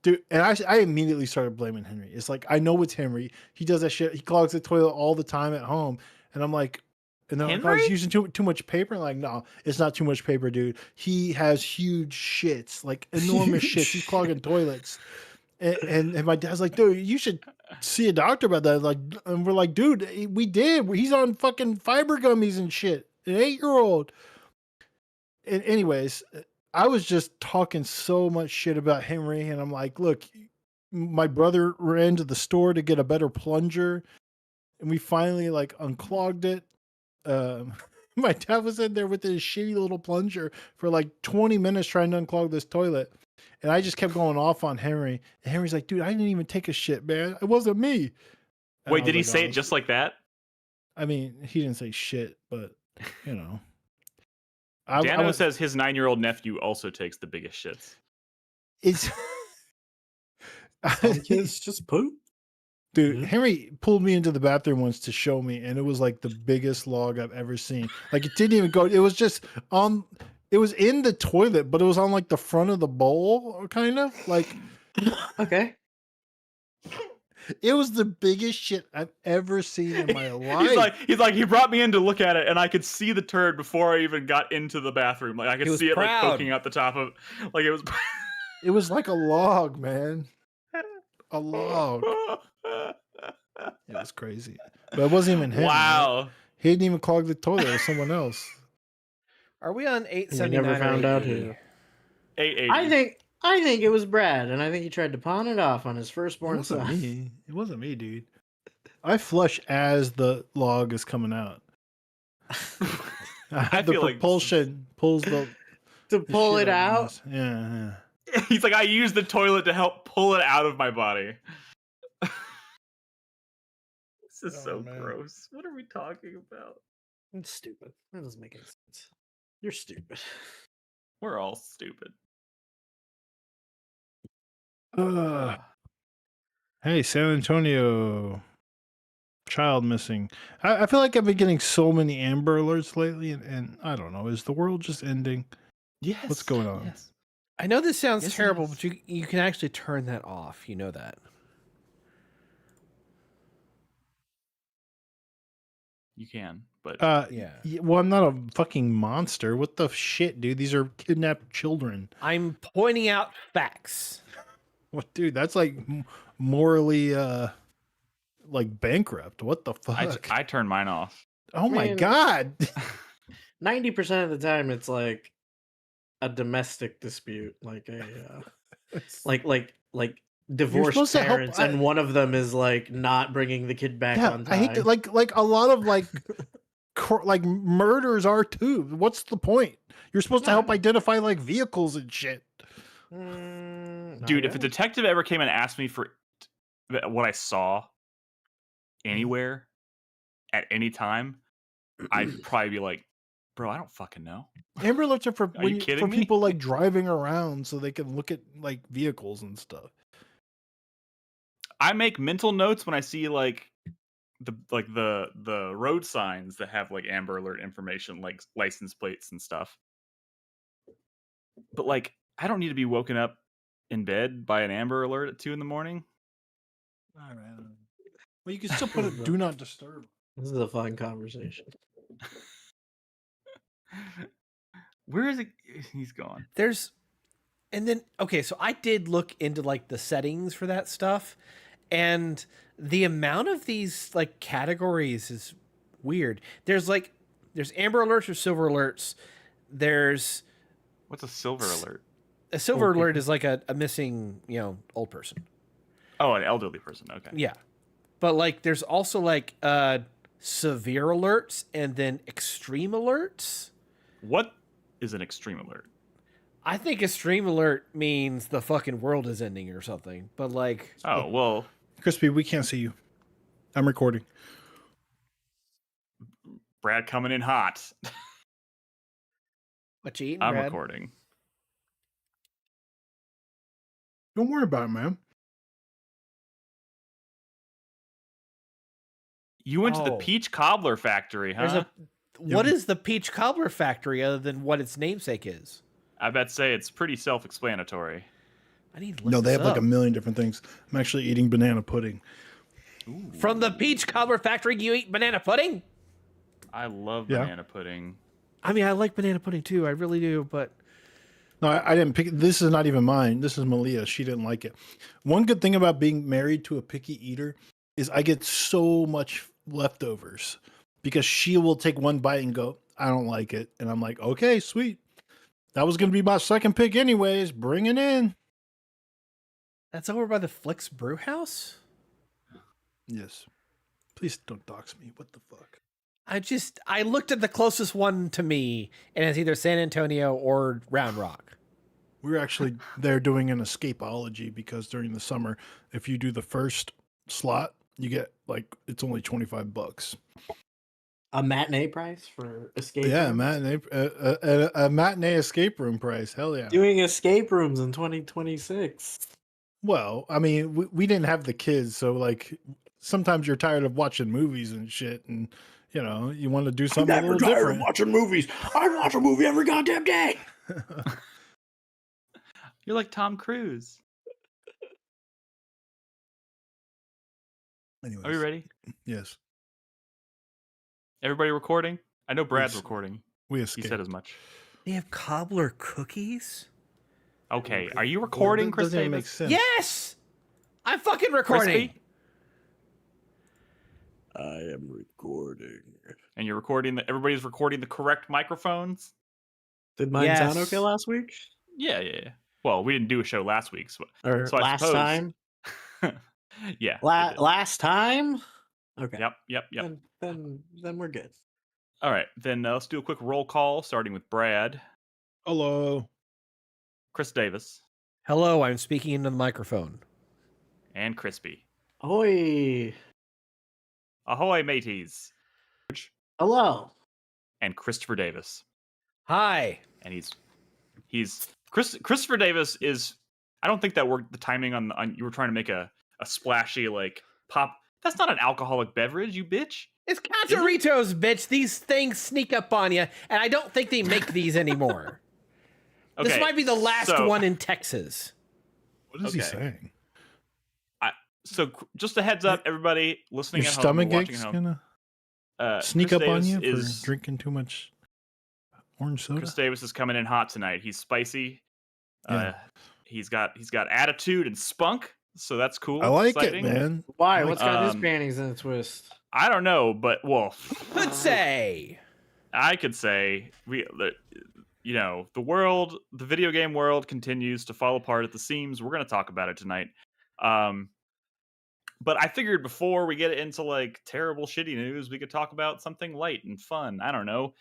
Dude, and I immediately started blaming Henry. It's like, I know it's Henry. He does that shit. He clogs the toilet all the time at home. And I'm like... And then I was using too much paper. And like, no, it's not too much paper, dude. He has huge shits, like enormous shits. He's clogging toilets. And my dad's like, dude, you should see a doctor about that. Like, and we're like, dude, we did. He's on fucking fiber gummies and shit. An 8-year-old. And anyways, I was just talking so much shit about Henry. And I'm like, look, my brother ran to the store to get a better plunger. And we finally like unclogged it. My dad was in there with his shitty little plunger for like 20 minutes trying to unclog this toilet. And I just kept going off on Henry. And Henry's like, dude, I didn't even take a shit, man. It wasn't me. And Wait, did he say it just like that? I mean, he didn't say shit, but, you know. Dano says his 9-year-old nephew also takes the biggest shits. It's... Kids just poop. Dude, Henry pulled me into the bathroom once to show me, and it was like the biggest log I've ever seen. Like, it didn't even go, it was just on, it was in the toilet, but it was on like the front of the bowl, kind of like. Okay. It was the biggest shit I've ever seen in my life. He's like, he brought me in to look at it, and I could see the turd before I even got into the bathroom. Like, I could see it like poking out the top of, like it was. It was like a log, man. A log. It was crazy. But it wasn't even him. Wow. Man. He didn't even clog the toilet. It was someone else. Are we on 879? We never found out who. 880. I think it was Brad, and I think he tried to pawn it off on his firstborn son. It wasn't me, dude. I flush as the log is coming out. I the feel propulsion pulls the to pull it out. Yeah. He's like, I used the toilet to help pull it out of my body. This is so gross. What are we talking about? It's stupid. That doesn't make any sense. You're stupid. We're all stupid. Hey, San Antonio. Child missing. I feel like I've been getting so many Amber Alerts lately, and I don't know. Is the world just ending? Yes. What's going on? Yes. I know this sounds terrible, but you can actually turn that off. You know that. You can, but yeah. Well, I'm not a fucking monster. What the shit, dude? These are kidnapped children. I'm pointing out facts. What, dude? That's like morally, like bankrupt. What the fuck? I turn mine off. Oh my god! 90% of the time, it's like a domestic dispute, like a like divorced parents, and one of them is like not bringing the kid back on time. I hate that. Like a lot of like like murders are too. What's the point? You're supposed to help identify like vehicles and shit. Dude, if a detective ever came and asked me for what I saw anywhere at any time, I'd probably be like, bro, I don't fucking know. Amber Alerts are for me? people like driving around so they can look at like vehicles and stuff. I make mental notes when I see like the road signs that have like Amber Alert information, like license plates and stuff. But like, I don't need to be woken up in bed by an Amber Alert at 2 a.m. All right. Well, you can still put it do not disturb. This is a fun conversation. Where is it? He's gone. And then, okay, so I did look into like the settings for that stuff, and the amount of these like categories is weird. There's Amber Alerts or Silver Alerts. What's a Silver Alert? A Silver Alert is like a missing, old person. Oh, an elderly person. Okay. Yeah. But like there's also like severe alerts and then extreme alerts. What is an extreme alert? I think extreme alert means the fucking world is ending or something. But like, oh well, Crispy, we can't see you. I'm recording. Brad coming in hot. What you eating, I'm Brad? recording. Don't worry about it, man. You went to the Peach Cobbler Factory, huh? What is the Peach Cobbler Factory other than what its namesake is? I bet say it's pretty self-explanatory. I need to look No, they this have like up. a million different things. I'm actually eating banana pudding. Ooh. From the Peach Cobbler Factory, you eat banana pudding? I love banana pudding. I mean, I like banana pudding too. I really do, but... No, I didn't pick. This is not even mine. This is Malia. She didn't like it. One good thing about being married to a picky eater is I get so much leftovers because she will take one bite and go, I don't like it. And I'm like, okay, sweet. That was going to be my second pick anyways. Bring it in. That's over by the Flicks Brew House? Yes. Please don't dox me. What the fuck? I looked at the closest one to me, and it's either San Antonio or Round Rock. We were actually there doing an escapology because during the summer, if you do the first slot, you get like, it's only $25. A matinee price for escape room? Yeah, a matinee escape room price. Hell yeah. Doing escape rooms in 2026. Well, I mean, we didn't have the kids, so like sometimes you're tired of watching movies and shit, and you know you want to do something a little different. Watching movies. I watch a movie every goddamn day. You're like Tom Cruise. Anyways, Are we ready? Yes. Everybody recording? I know Brad's recording. We He escaped. said as much. They have cobbler cookies? Okay, are you recording, Chris Doesn't even make Davis? sense. Yes! I'm fucking recording. Crispy? I am recording. And you're recording everybody's recording the correct microphones? Did mine sound okay last week? Yeah. Well, we didn't do a show last week, so I last suppose... time? Yeah. Last time? Okay. Yep. Then we're good. All right, then let's do a quick roll call, starting with Brad. Hello. Chris Davis. Hello, I'm speaking into the microphone. And Crispy. Ahoy. Ahoy, mateys. Hello. And Christopher Davis. Hi. And Christopher Davis is, I don't think that worked, the timing on you were trying to make a splashy, like, pop. That's not an alcoholic beverage, you bitch. It's Cachorritos, bitch. These things sneak up on you, and I don't think they make these anymore. Okay, this might be the last one in Texas. What is he saying? So just a heads up, everybody listening Your at home, stomach watching aches at home. gonna sneak Chris up on Davis you for drinking too much orange soda? Chris Davis is coming in hot tonight. He's spicy. Yeah. He's got attitude and spunk, so that's cool. I like exciting. it, man. Why? What's got his panties in a twist? I don't know, but well, I could say the video game world continues to fall apart at the seams. We're going to talk about it tonight. But I figured before we get into like terrible shitty news, we could talk about something light and fun. I don't know.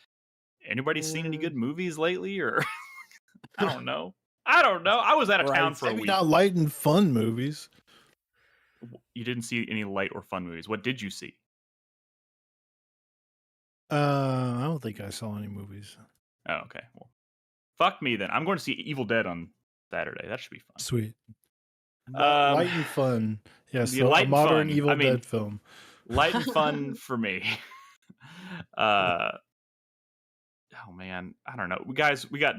Anybody seen any good movies lately, or I don't know. I was out of town for a week. Not light and fun movies. You didn't see any light or fun movies. What did you see? I don't think I saw any movies. Oh, okay. Well, fuck me then. I'm going to see Evil Dead on Saturday. That should be fun. Sweet. Light and fun. Yes, so a modern Evil Dead film. Light and fun for me. Oh man, I don't know. We got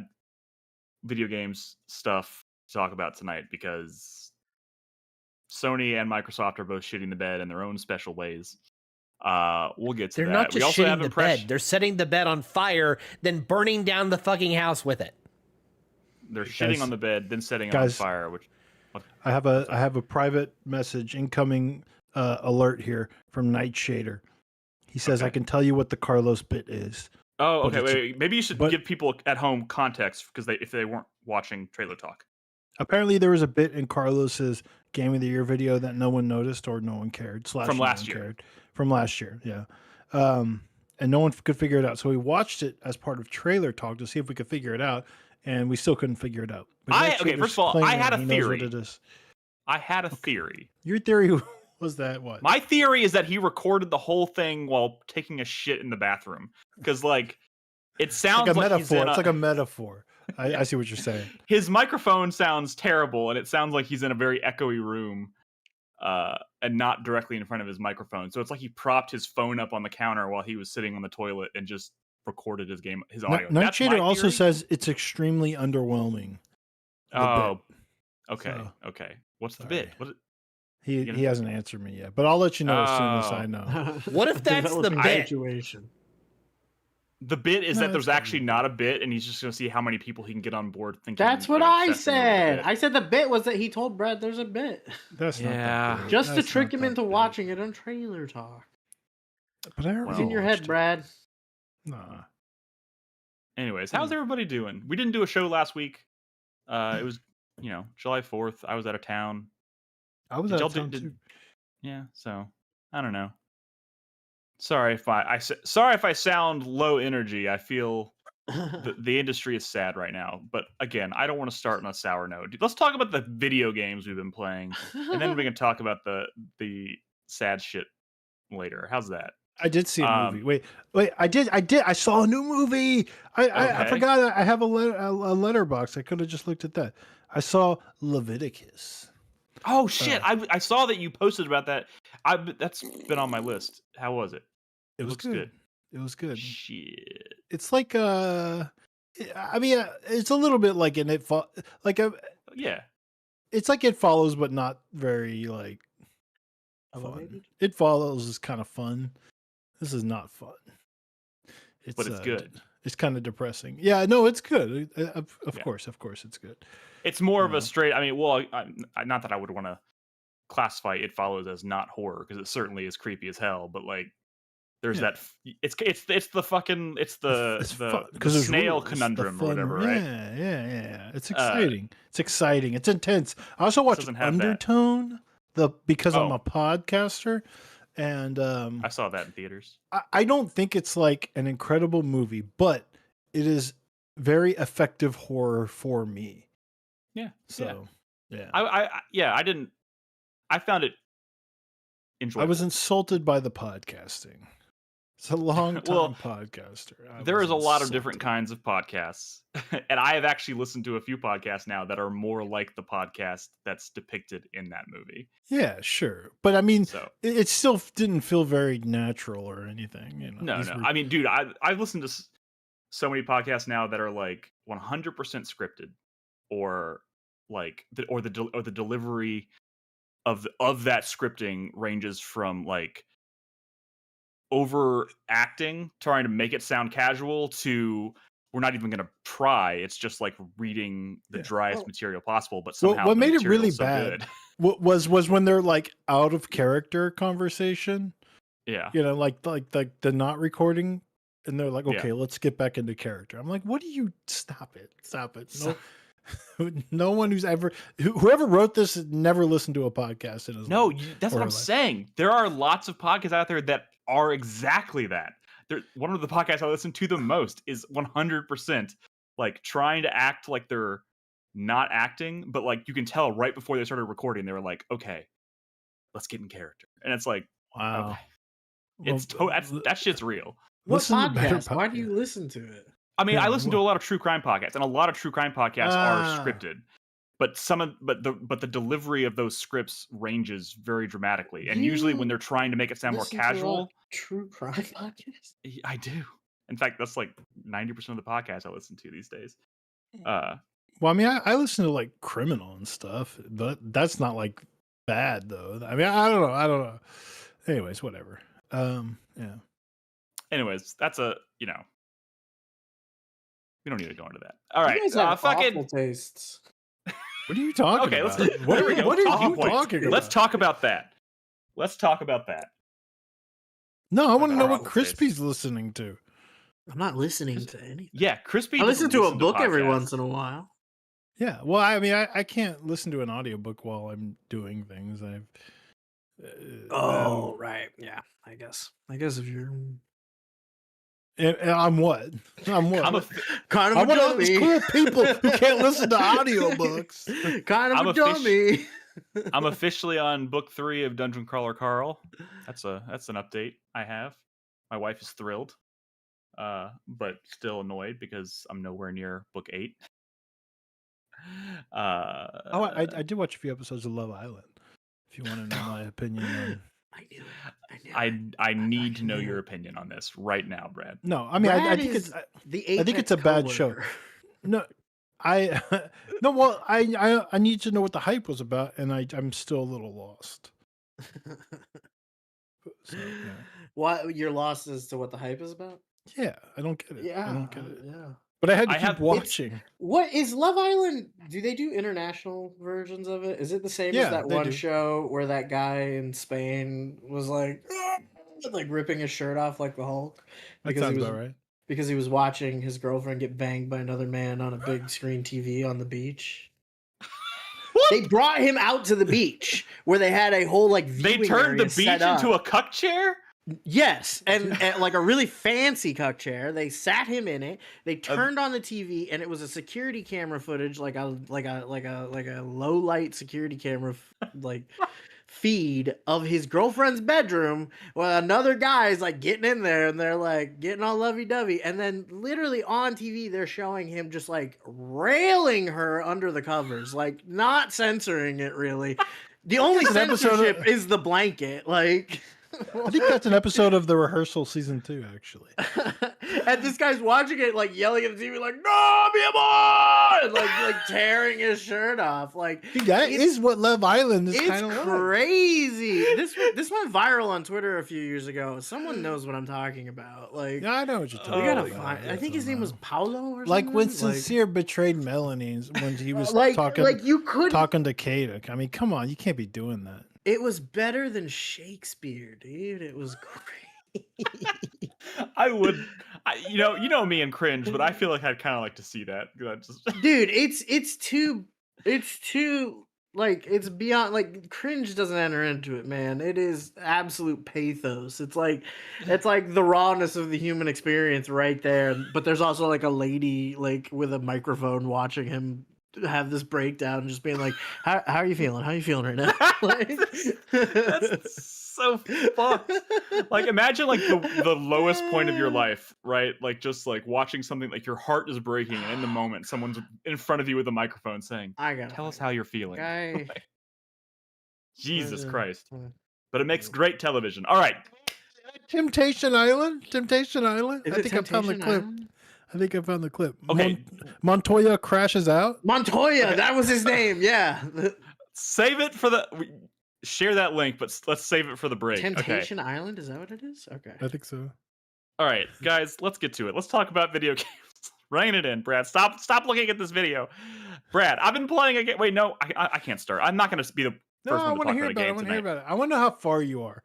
video games stuff to talk about tonight because Sony and Microsoft are both shitting the bed in their own special ways. We'll get to that. They're not just shitting the bed. They're setting the bed on fire, then burning down the fucking house with it. They're shitting on the bed, then setting it on fire. Which I have a private message incoming alert here from Nightshader. He says, I can tell you what the Carlos bit is. Oh, okay. Wait. Maybe you should give people at home context because if they weren't watching Trailer Talk. Apparently, there was a bit in Carlos's Game of the Year video that no one noticed or no one cared. From no last one year. cared. From last year, yeah. And no one could figure it out. So we watched it as part of trailer talk to see if we could figure it out, and we still couldn't figure it out. But Okay, first of all, I had a theory. It is. I had a theory. Your theory was that what? My theory is that he recorded the whole thing while taking a shit in the bathroom. Because, like, it sounds like a like metaphor. He's in it's like a metaphor. I see what you're saying. His microphone sounds terrible, and it sounds like he's in a very echoey room. And not directly in front of his microphone. So it's like he propped his phone up on the counter while he was sitting on the toilet and just recorded his audio. Nightshade also says it's extremely underwhelming. Oh, okay. So, okay. What's the bit? What? He hasn't answered me yet, but I'll let you know as soon as I know. What if that's the bit? Situation. The bit is that there's actually not a bit, and he's just going to see how many people he can get on board thinking. That's what I said. I said the bit was that he told Brad there's a bit. That's not that bit. Just to trick him into watching it on trailer talk. But I already It's in your head, Brad. Nah. Anyways, how's everybody doing? We didn't do a show last week. It was, July 4th. I was out of town. I was out of town too. Yeah, so I don't know. Sorry if I sound low energy. I feel the industry is sad right now. But again, I don't want to start on a sour note. Let's talk about the video games we've been playing, and then we can talk about the sad shit later. How's that? I did see a movie. Wait! I did. I saw a new movie. I forgot. I have a letterbox. I could have just looked at that. I saw Leviticus. Oh shit! I saw that you posted about that. That's been on my list. How was it? It looks good. It was good. Shit. It's like I mean, it's a little bit like yeah. It's like It Follows, but not very like fun. It Follows is kind of fun. This is not fun. But it's good. It's kind of depressing. Yeah, no, it's good. Of course, it's good. It's more of a straight. I mean, well, not that I would want to classify It Follows as not horror, because it certainly is creepy as hell. But like, there's that. It's the snail conundrum or whatever, right? Yeah. It's exciting. It's exciting. It's intense. I also watched Undertone because I'm a podcaster. And I saw that in theaters. I don't think it's like an incredible movie, but it is very effective horror for me. Yeah. So yeah. I found it enjoyable. I was insulted by the podcasting. It's a long time podcaster. There is a lot of different kinds of podcasts. And I have actually listened to a few podcasts now that are more like the podcast that's depicted in that movie. Yeah, sure. But I mean, it still didn't feel very natural or anything. No. I mean, dude, I've listened to so many podcasts now that are like 100% scripted, or like the delivery of that scripting ranges from like overacting, trying to make it sound casual, to we're not even going to try. It's just like reading the driest material possible, but somehow what made it really bad was when they're like out of character conversation. Yeah, like the not recording, and they're like, okay, let's get back into character. I'm like, what do you? Stop it! No one whoever wrote this never listened to a podcast. That's what I'm saying. There are lots of podcasts out there that are exactly that. One of the podcasts I listen to the most is 100% like trying to act like they're not acting, but like you can tell right before they started recording, they were like, okay, let's get in character. And it's like, wow. Okay. That shit's real. What podcast? Why do you listen to it? I mean, I listen to a lot of true crime podcasts, and a lot of true crime podcasts are scripted. But the delivery of those scripts ranges very dramatically, and usually when they're trying to make it sound more casual. True crime podcasts? I do. In fact, that's like 90% of the podcasts I listen to these days. Well, I mean, I listen to like criminal and stuff, but that's not like bad though. I mean, I don't know. Anyways, whatever. Yeah. Anyways, that's we don't need to go into that. All right. You guys have awful tastes. What are you talking about? What are you talking about? Let's talk about that. No, I want to know what Crispy's listening to. I'm not listening to anything. Yeah, Crispy. I listen to a book every once in a while. Yeah. Well, I mean, I can't listen to an audiobook while I'm doing things. Right. Yeah. I guess if you're And I'm what? I'm what? I'm a kind of I'm a one of dummy. those cool people who can't listen to audiobooks. Kind of I'm a dummy. I'm officially on book 3 of Dungeon Crawler Carl. That's an update I have. My wife is thrilled, but still annoyed because I'm nowhere near book 8. I did watch a few episodes of Love Island. If you want to know my opinion on, I need to know your opinion on this right now, Brad. no, I mean I think it's I think it's a bad show. No, no. Well, I need to know what the hype was about, and I'm still a little lost. So, yeah. What you're lost as to what the hype is about? Yeah, I don't get it. Yeah, I don't get it. Yeah. But I had to keep watching. What is Love Island? Do they do international versions of it? Is it the same as that one show where that guy in Spain was like ripping his shirt off like the Hulk That sounds about right. because he was watching his girlfriend get banged by another man on a big screen TV on the beach? They brought him out to the beach where they had a whole viewing They turned the area beach set up. into a cuck chair? Yes, and like a really fancy cuck chair. They sat him in it. They turned on the TV, and it was a security camera footage, like a low light security camera feed of his girlfriend's bedroom, while another guy is getting in there, and they're getting all lovey dovey, and then literally on TV they're showing him just railing her under the covers, not censoring it really. The only censorship is the blanket, I think that's an episode of The Rehearsal season 2, actually. And this guy's watching it, yelling at the TV, "No, mi amor!" and tearing his shirt off. That is what Love Island is kind of like. It's crazy. This went viral on Twitter a few years ago. Someone knows what I'm talking about. Yeah, I know what you're talking we gotta about. find. I think his name was Paulo or something. When Sincere betrayed Melanie when he was talking to Kate. I mean, come on, you can't be doing that. It was better than Shakespeare, dude. It was great. You know me and cringe, but I feel like I'd kind of like to see that. Dude, it's too it's beyond cringe doesn't enter into it, man. It is absolute pathos. It's like the rawness of the human experience right there. But there's also a lady with a microphone watching him have this breakdown and just being how are you feeling? How are you feeling right now? That's so fucked. Imagine the lowest point of your life, right? Just watching something your heart is breaking, and in the moment someone's in front of you with a microphone saying, "Tell us how you're feeling." Jesus Christ. But it makes great television. All right. Temptation Island. I think I found the clip. Island? I think I found the clip. Okay. Montoya crashes out. Montoya, that was his name. Yeah. Save it for share that link, but let's save it for the break. Temptation Island, is that what it is? Okay. I think so. All right, guys, let's get to it. Let's talk about video games. Rein it in, Brad. Stop looking at this video. Brad, I've been playing a game. Wait, no, I can't start. I'm not going to be the first one to talk about a game tonight. I want to know how far you are.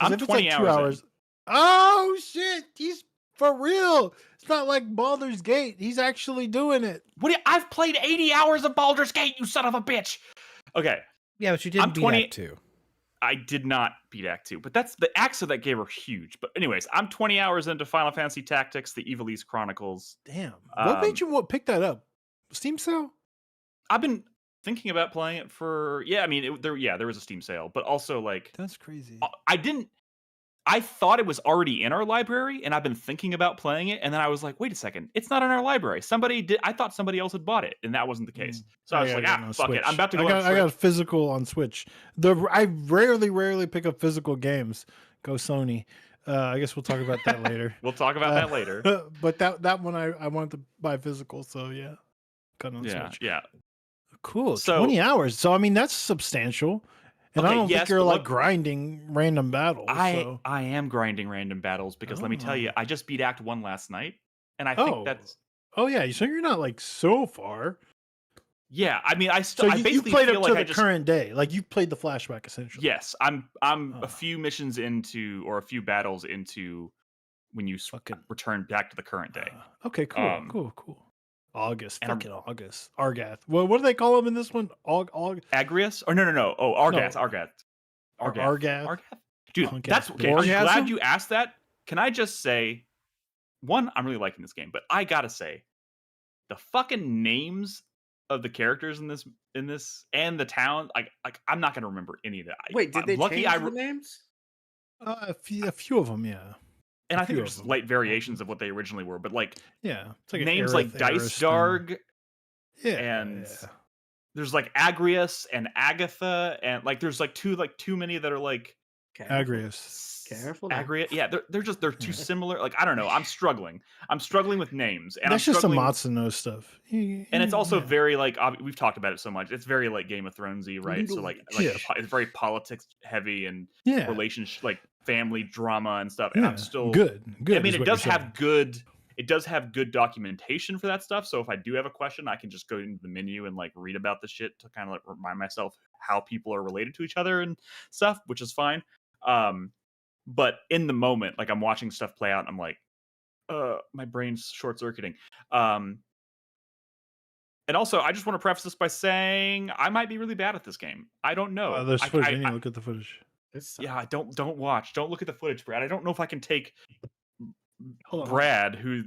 I'm 20 hours. Oh, shit. He's for real. It's not like Baldur's Gate. He's actually doing it. I've played 80 hours of Baldur's Gate, you son of a bitch. Okay. Yeah, but you didn't beat Act 2. I did not beat Act 2, but the acts of that game are huge. But anyways, I'm 20 hours into Final Fantasy Tactics, the Evilise Chronicles. Damn. What made you pick that up? Steam sale? I've been thinking about playing it for... Yeah, I mean, there was a Steam sale, but also That's crazy. I thought it was already in our library, and I've been thinking about playing it, and then I was like, wait a second, it's not in our library. I thought somebody else had bought it, and that wasn't the case. So I was like, fuck it. I'm about to go I got a physical on Switch. I rarely pick up physical games. Go Sony. I guess we'll talk about that later. We'll talk about that later. But that one I wanted to buy physical, so yeah. Got on Switch. Yeah. Cool. So, 20 hours. So, I mean, that's substantial. And I don't think you're grinding random battles. I am grinding random battles because let me tell you, I just beat Act 1 last night, and I think that's... Oh yeah, so you're not so far. Yeah, I mean, I basically you played feel up to the current day. You've played the flashback essentially. Yes, I'm a few missions into, or a few battles into, when you return back to the current day. Okay, cool, cool. August, And fucking August. Argath. What do they call him in this one? Agrius? Or no. Oh, Argath. Argath. Dude, that's okay. Orgasm? I'm glad you asked that. Can I just say, one, I'm really liking this game, but I gotta say, the fucking names of the characters in this and the town, like I'm not gonna remember any of that. Wait, did they change the names? A few of them, yeah. And I think they're just light variations of what they originally were, but like, yeah, it's like names like Dice Darg, and there's like Agrius and Agatha, and like there's like too many that are like Agrius. Careful. Agrius. Yeah, they're too similar. Like I don't know. I'm struggling with names, and that's just some Matsuno stuff. And it's also very like we've talked about it so much. It's very like Game of Thronesy, right? So like it's very politics heavy and relationship, like family drama and stuff. And I'm still good. I mean, it does have good documentation for that stuff. So if I do have a question, I can just go into the menu and like read about the shit to kind of like remind myself how people are related to each other and stuff, which is fine. But in the moment, like I'm watching stuff play out, and I'm like, my brain's short-circuiting. And also, I just want to preface this by saying I might be really bad at this game. I don't know. There's footage. Look at the footage. Yeah, don't watch. Don't look at the footage, Brad. I don't know if I can take Brad, who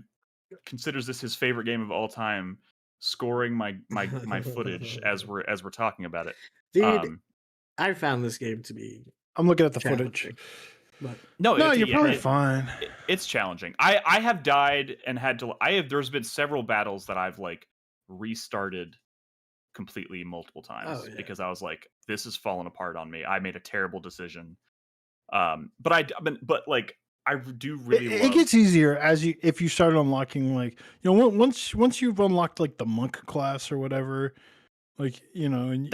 considers this his favorite game of all time, scoring my footage as we're talking about it. Dude, I found this game to be. I'm looking at the footage. But no, you're probably fine. It's challenging. I have died and had to. There's been several battles that I've like restarted completely multiple times because I was like, this is falling apart on me. I made a terrible decision. But like I do really. It gets easier if you start unlocking like once you've unlocked like the monk class or whatever, like and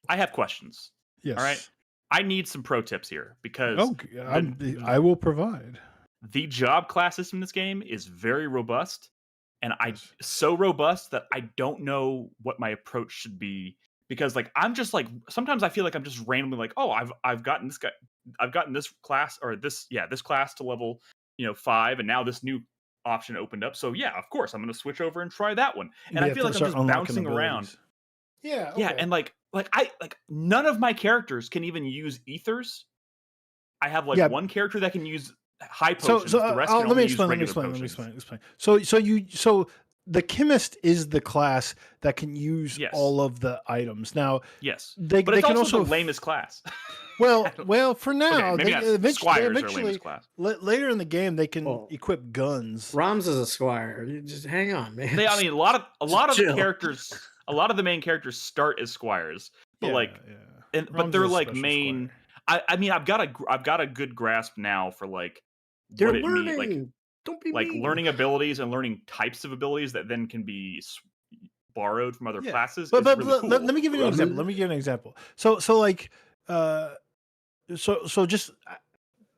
I have questions. Yes. All right. I need some pro tips here because I will provide. The job class system in this game is very robust, and so robust that I don't know what my approach should be because like I'm just like sometimes I feel like I'm just randomly like, oh, I've gotten this guy, I've gotten this class or this class to level 5, and now this new option opened up, so yeah, of course I'm going to switch over and try that one, and I feel like I'm just bouncing around. Yeah, okay. Yeah, and like none of my characters can even use ethers. I have one character that can use high potions. The rest can only use regular potions. Let me explain. So the chemist is the class that can use all of the items. Now, but it's can also the lamest class. Well, for now, eventually later in the game they can equip guns. Rom's is a squire. You just hang on, man. I mean, a lot of the characters. A lot of the main characters start as squires, but but they're like main. I mean, I've got a good grasp now for like they're learning. Like, don't be like mean. Learning abilities and learning types of abilities that then can be borrowed from other classes. But really cool. let me give you an example. So just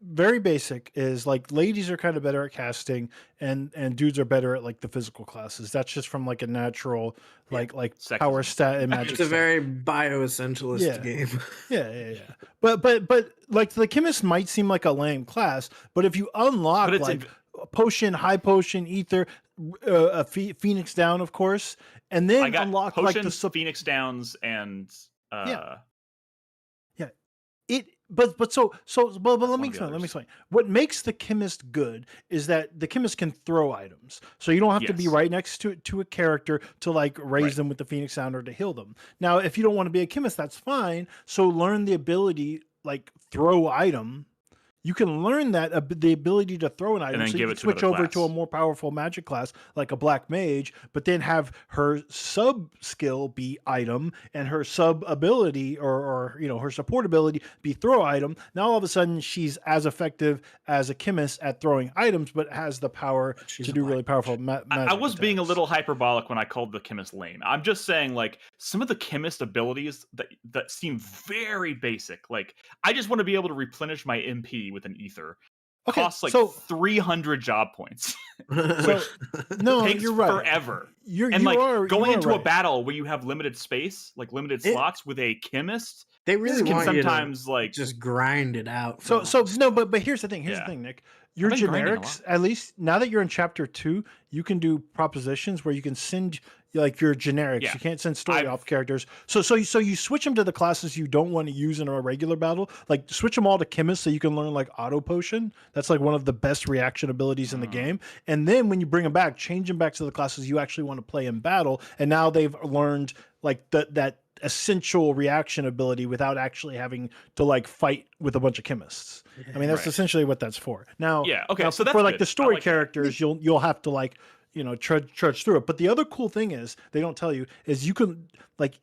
very basic is like ladies are kind of better at casting and dudes are better at like the physical classes. That's just from like a natural like power stat and magic. It's a very bioessentialist game. Yeah. But like the chemist might seem like a lame class, but if you unlock potion, high potion, ether, a Phoenix down, of course, and then I got unlock potions, like the Phoenix downs and But let me explain. What makes the chemist good is that the chemist can throw items, so you don't have to be right next to a character to like raise them with the Phoenix Sound or to heal them. Now, if you don't want to be a chemist, that's fine. So learn the ability like throw item. You can learn that the ability to throw an item, so you can switch over to a more powerful magic class like a black mage, but then have her sub skill be item and her sub ability or her support ability be throw item. Now all of a sudden she's as effective as a chemist at throwing items, but has the power to do really powerful magic. I was being a little hyperbolic when I called the chemist lame. I'm just saying like some of the chemist abilities that seem very basic. Like I just want to be able to replenish my MP with an ether. Costs like 300 job points. Takes you're right. Forever. Going into a battle where you have limited space, like limited slots with a chemist, They really can want sometimes you to like just grind it out. So no, but here's the thing. Here's the thing, Nick. Your I've been grinding a generics, lot. at least now that you're in chapter 2, you can do propositions where you can send like your generics. Yeah. You can't send story off characters. So you switch them to the classes you don't want to use in a regular battle. Like switch them all to chemist so you can learn like auto potion. That's like one of the best reaction abilities in the game. And then when you bring them back, change them back to the classes you actually want to play in battle. And now they've learned like that essential reaction ability without actually having to like fight with a bunch of chemists. I mean, that's essentially what that's for. Now, okay, now, so that's for like good. the story like characters, you'll have to like trudge through it. But the other cool thing is they don't tell you is you can like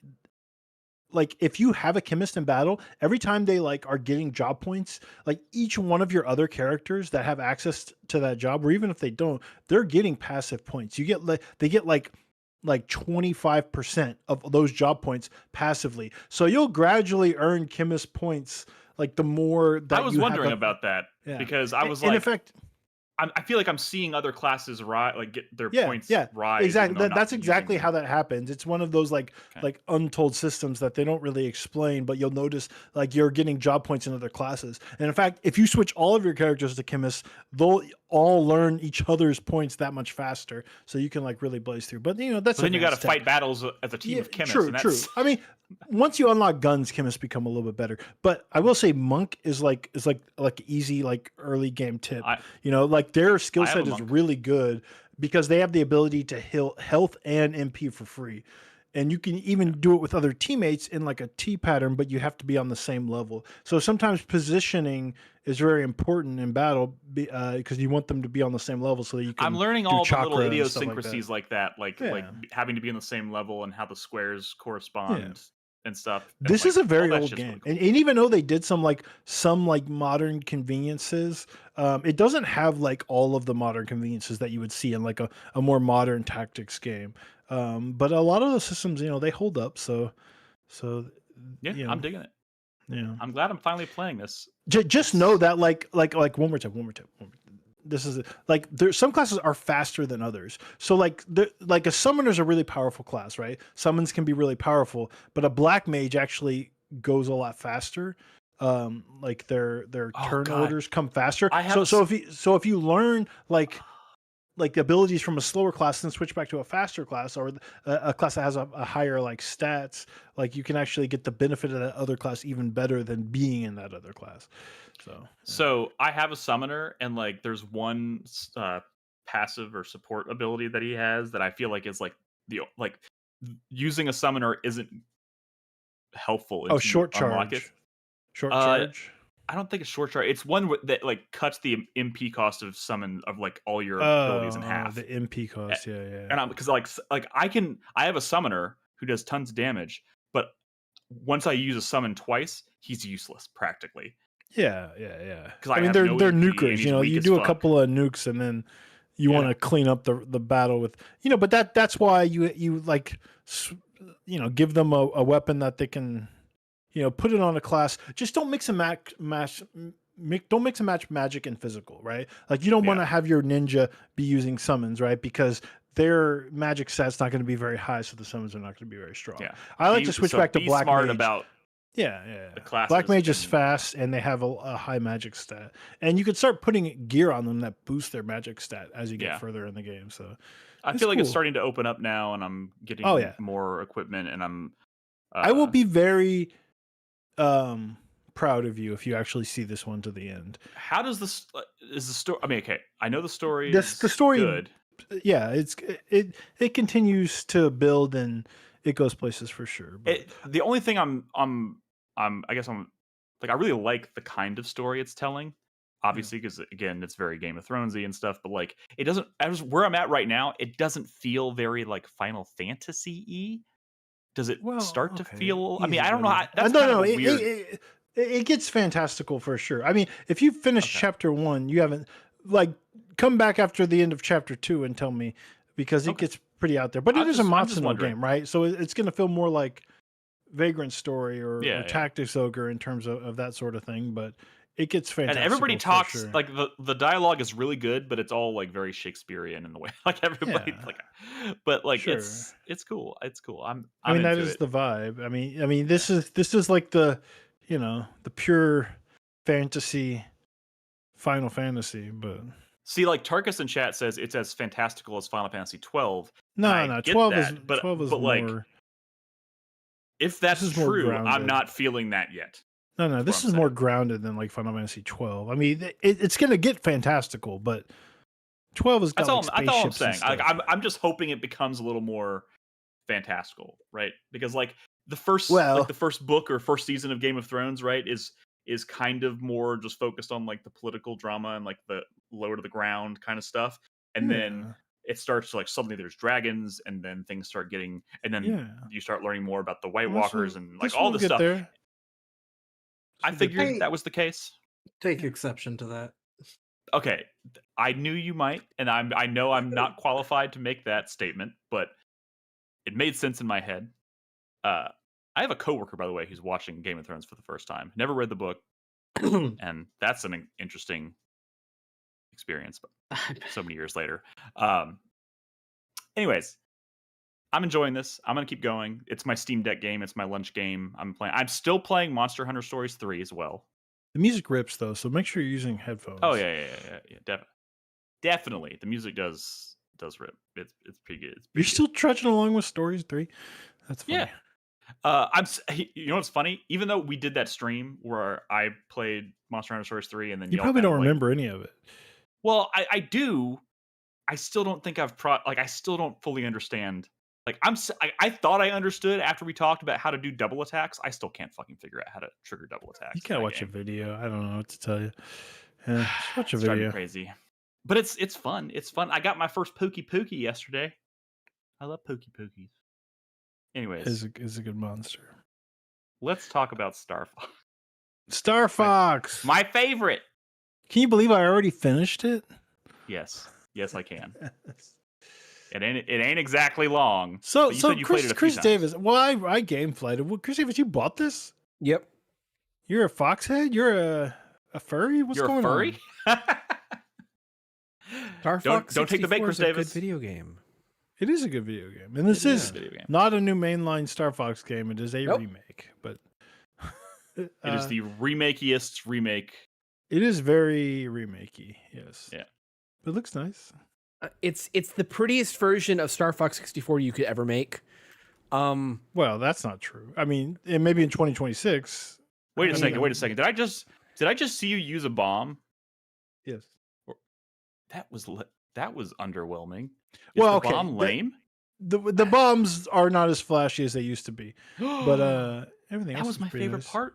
if you have a chemist in battle, every time they like are getting job points, like each one of your other characters that have access to that job, or even if they don't, they're getting passive points. You get they get like 25% of those job points passively. So you'll gradually earn chemist points like the more that I was wondering about that because I was in effect, I feel like I'm seeing other classes rise, like get their points rise. Exactly. That's exactly how that happens. It's one of those like untold systems that they don't really explain, but you'll notice like you're getting job points in other classes. And in fact, if you switch all of your characters to chemists, they'll all learn each other's points that much faster. So you can like really blaze through. But that's then you got to fight battles as a team of chemists. True. I mean, once you unlock guns, chemists become a little bit better. But I will say monk is like easy like early game tip. Like their skill set is really good because they have the ability to heal health and MP for free. And you can even do it with other teammates in like a T pattern, but you have to be on the same level. So sometimes positioning is very important in battle because you want them to be on the same level so that you can. I'm learning all the little chakra idiosyncrasies like that, like having to be on the same level and how the squares correspond and stuff. This is a very old game, really cool. and even though they did some modern conveniences, it doesn't have like all of the modern conveniences that you would see in like a more modern tactics game. But a lot of the systems, they hold up. So yeah, I'm digging it. Yeah, I'm glad I'm finally playing this. Just know that like one more tip. This is like some classes are faster than others. So like a summoner is a really powerful class, right? Summons can be really powerful, but a black mage actually goes a lot faster. Like their turn orders come faster. So if you learn like abilities from a slower class and switch back to a faster class or a class that has a higher like stats, like you can actually get the benefit of that other class even better than being in that other class. So I have a summoner and like there's one passive or support ability that he has that I feel like is like using a summoner isn't helpful. Short charge. Short charge. I don't think it's short charge. It's one that like cuts the MP cost of summon of like all your abilities in half. The MP cost, yeah. And because like I have a summoner who does tons of damage, but once I use a summon twice, he's useless practically. Yeah. Because I mean, they're nukers. You do a couple of nukes and then you want to clean up the battle with But that's why you like give them a weapon that they can. Put it on a class. Just don't mix and match. Don't mix and match magic and physical, right? Like you don't want to have your ninja be using summons, right? Because their magic set's not going to be very high, so the summons are not going to be very strong. Yeah, I like to switch back to black mage. The black mage is fast and they have a high magic stat, and you can start putting gear on them that boost their magic stat as you get further in the game. So I feel like it's starting to open up now, and I'm getting more equipment, and I'm. I will be very. Proud of you if you actually see this one to the end. How does is the story? I mean, okay, I know the story. The story, good. Yeah, it continues to build and it goes places for sure. But the only thing I guess I'm like I really like the kind of story it's telling. Obviously, because again, it's very Game of Thronesy and stuff. But like, it doesn't. Where I'm at right now, it doesn't feel very like Final Fantasy-y. Does it start to feel? I mean, I don't know. That's weird. It gets fantastical for sure. I mean, if you finish chapter 1, you haven't come back after the end of chapter 2 and tell me because it gets pretty out there. But it is a Matsuno game, right? So it's going to feel more like Vagrant Story or Tactics Ogre in terms of that sort of thing. But it gets fantastic. And everybody talks like the dialogue is really good, but it's all like very Shakespearean in the way. Like everybody, but like it's cool. It's cool. I mean, that is the vibe. I mean, this is like the, the pure fantasy, Final Fantasy. But see, like Tarkus in chat says it's as fantastical as Final Fantasy 12. No, 12 is but more. Like, if that's true, I'm not feeling that yet. No, this is more grounded than like Final Fantasy 12. I mean, it's gonna get fantastical, but 12 is. That's all I'm saying. Like, I'm just hoping it becomes a little more fantastical, right? Because like the first book or first season of Game of Thrones, right, is kind of more just focused on like the political drama and like the lower to the ground kind of stuff, and then it starts to like suddenly there's dragons, and then things start getting, and then you start learning more about the White Walkers and like all this stuff. There. I figured that was the case. Take exception to that. Okay, I knew you might, and I know I'm not qualified to make that statement, but it made sense in my head. I have a coworker, by the way, who's watching Game of Thrones for the first time. Never read the book, and that's an interesting experience. But so many years later. Anyways, I'm enjoying this. I'm gonna keep going. It's my Steam Deck game. It's my lunch game. I'm still playing Monster Hunter Stories 3 as well. The music rips though, so make sure you're using headphones. Oh yeah. Definitely. The music does rip. It's pretty good. You're still trudging along with Stories 3. That's funny. Yeah. You know what's funny? Even though we did that stream where I played Monster Hunter Stories 3, and then you probably don't remember any of it. Well, I do. I still don't think I still don't fully understand. Like I thought I understood after we talked about how to do double attacks. I still can't fucking figure out how to trigger double attacks. You gotta watch a video. I don't know what to tell you. Yeah, just watch a video. Crazy, but it's fun. It's fun. I got my first Pokey yesterday. I love Pokies. Anyways, is a good monster. Let's talk about Star Fox. Star Fox, my favorite. Can you believe I already finished it? Yes, I can. It ain't exactly long. So said you played it a few Chris times. Davis. Well, I gameflighted. Well, Chris Davis, you bought this? Yep. You're a foxhead? You're a furry? What's going on? Star Fox don't take the bait, Chris Davis. Good video game. It is a good video game, and this is not a new mainline Star Fox game. It is a remake, but it is the remakiest remake. It is very remakey. Yes. Yeah. It looks nice. It's the prettiest version of Star Fox 64 you could ever make. Well, that's not true. I mean, maybe in 2026. Wait a second. Did I just see you use a bomb? Yes. That was underwhelming. Is the bomb lame? The bombs are not as flashy as they used to be, but everything else was my favorite part.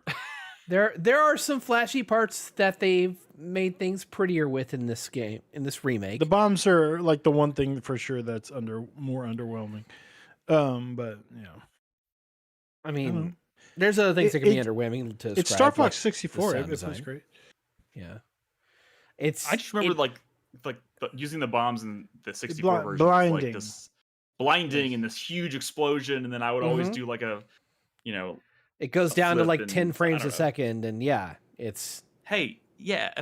There are some flashy parts that they've made things prettier with in this game, in this remake. The bombs are like the one thing for sure that's more underwhelming. But I mean, there's other things that can be underwhelming. It's Star Fox 64. It was great. Yeah, I just remember like using the bombs in the 64 version, blinding, like this blinding and this huge explosion, and then I would always do like a, it goes down to like 10 frames a second, and it's I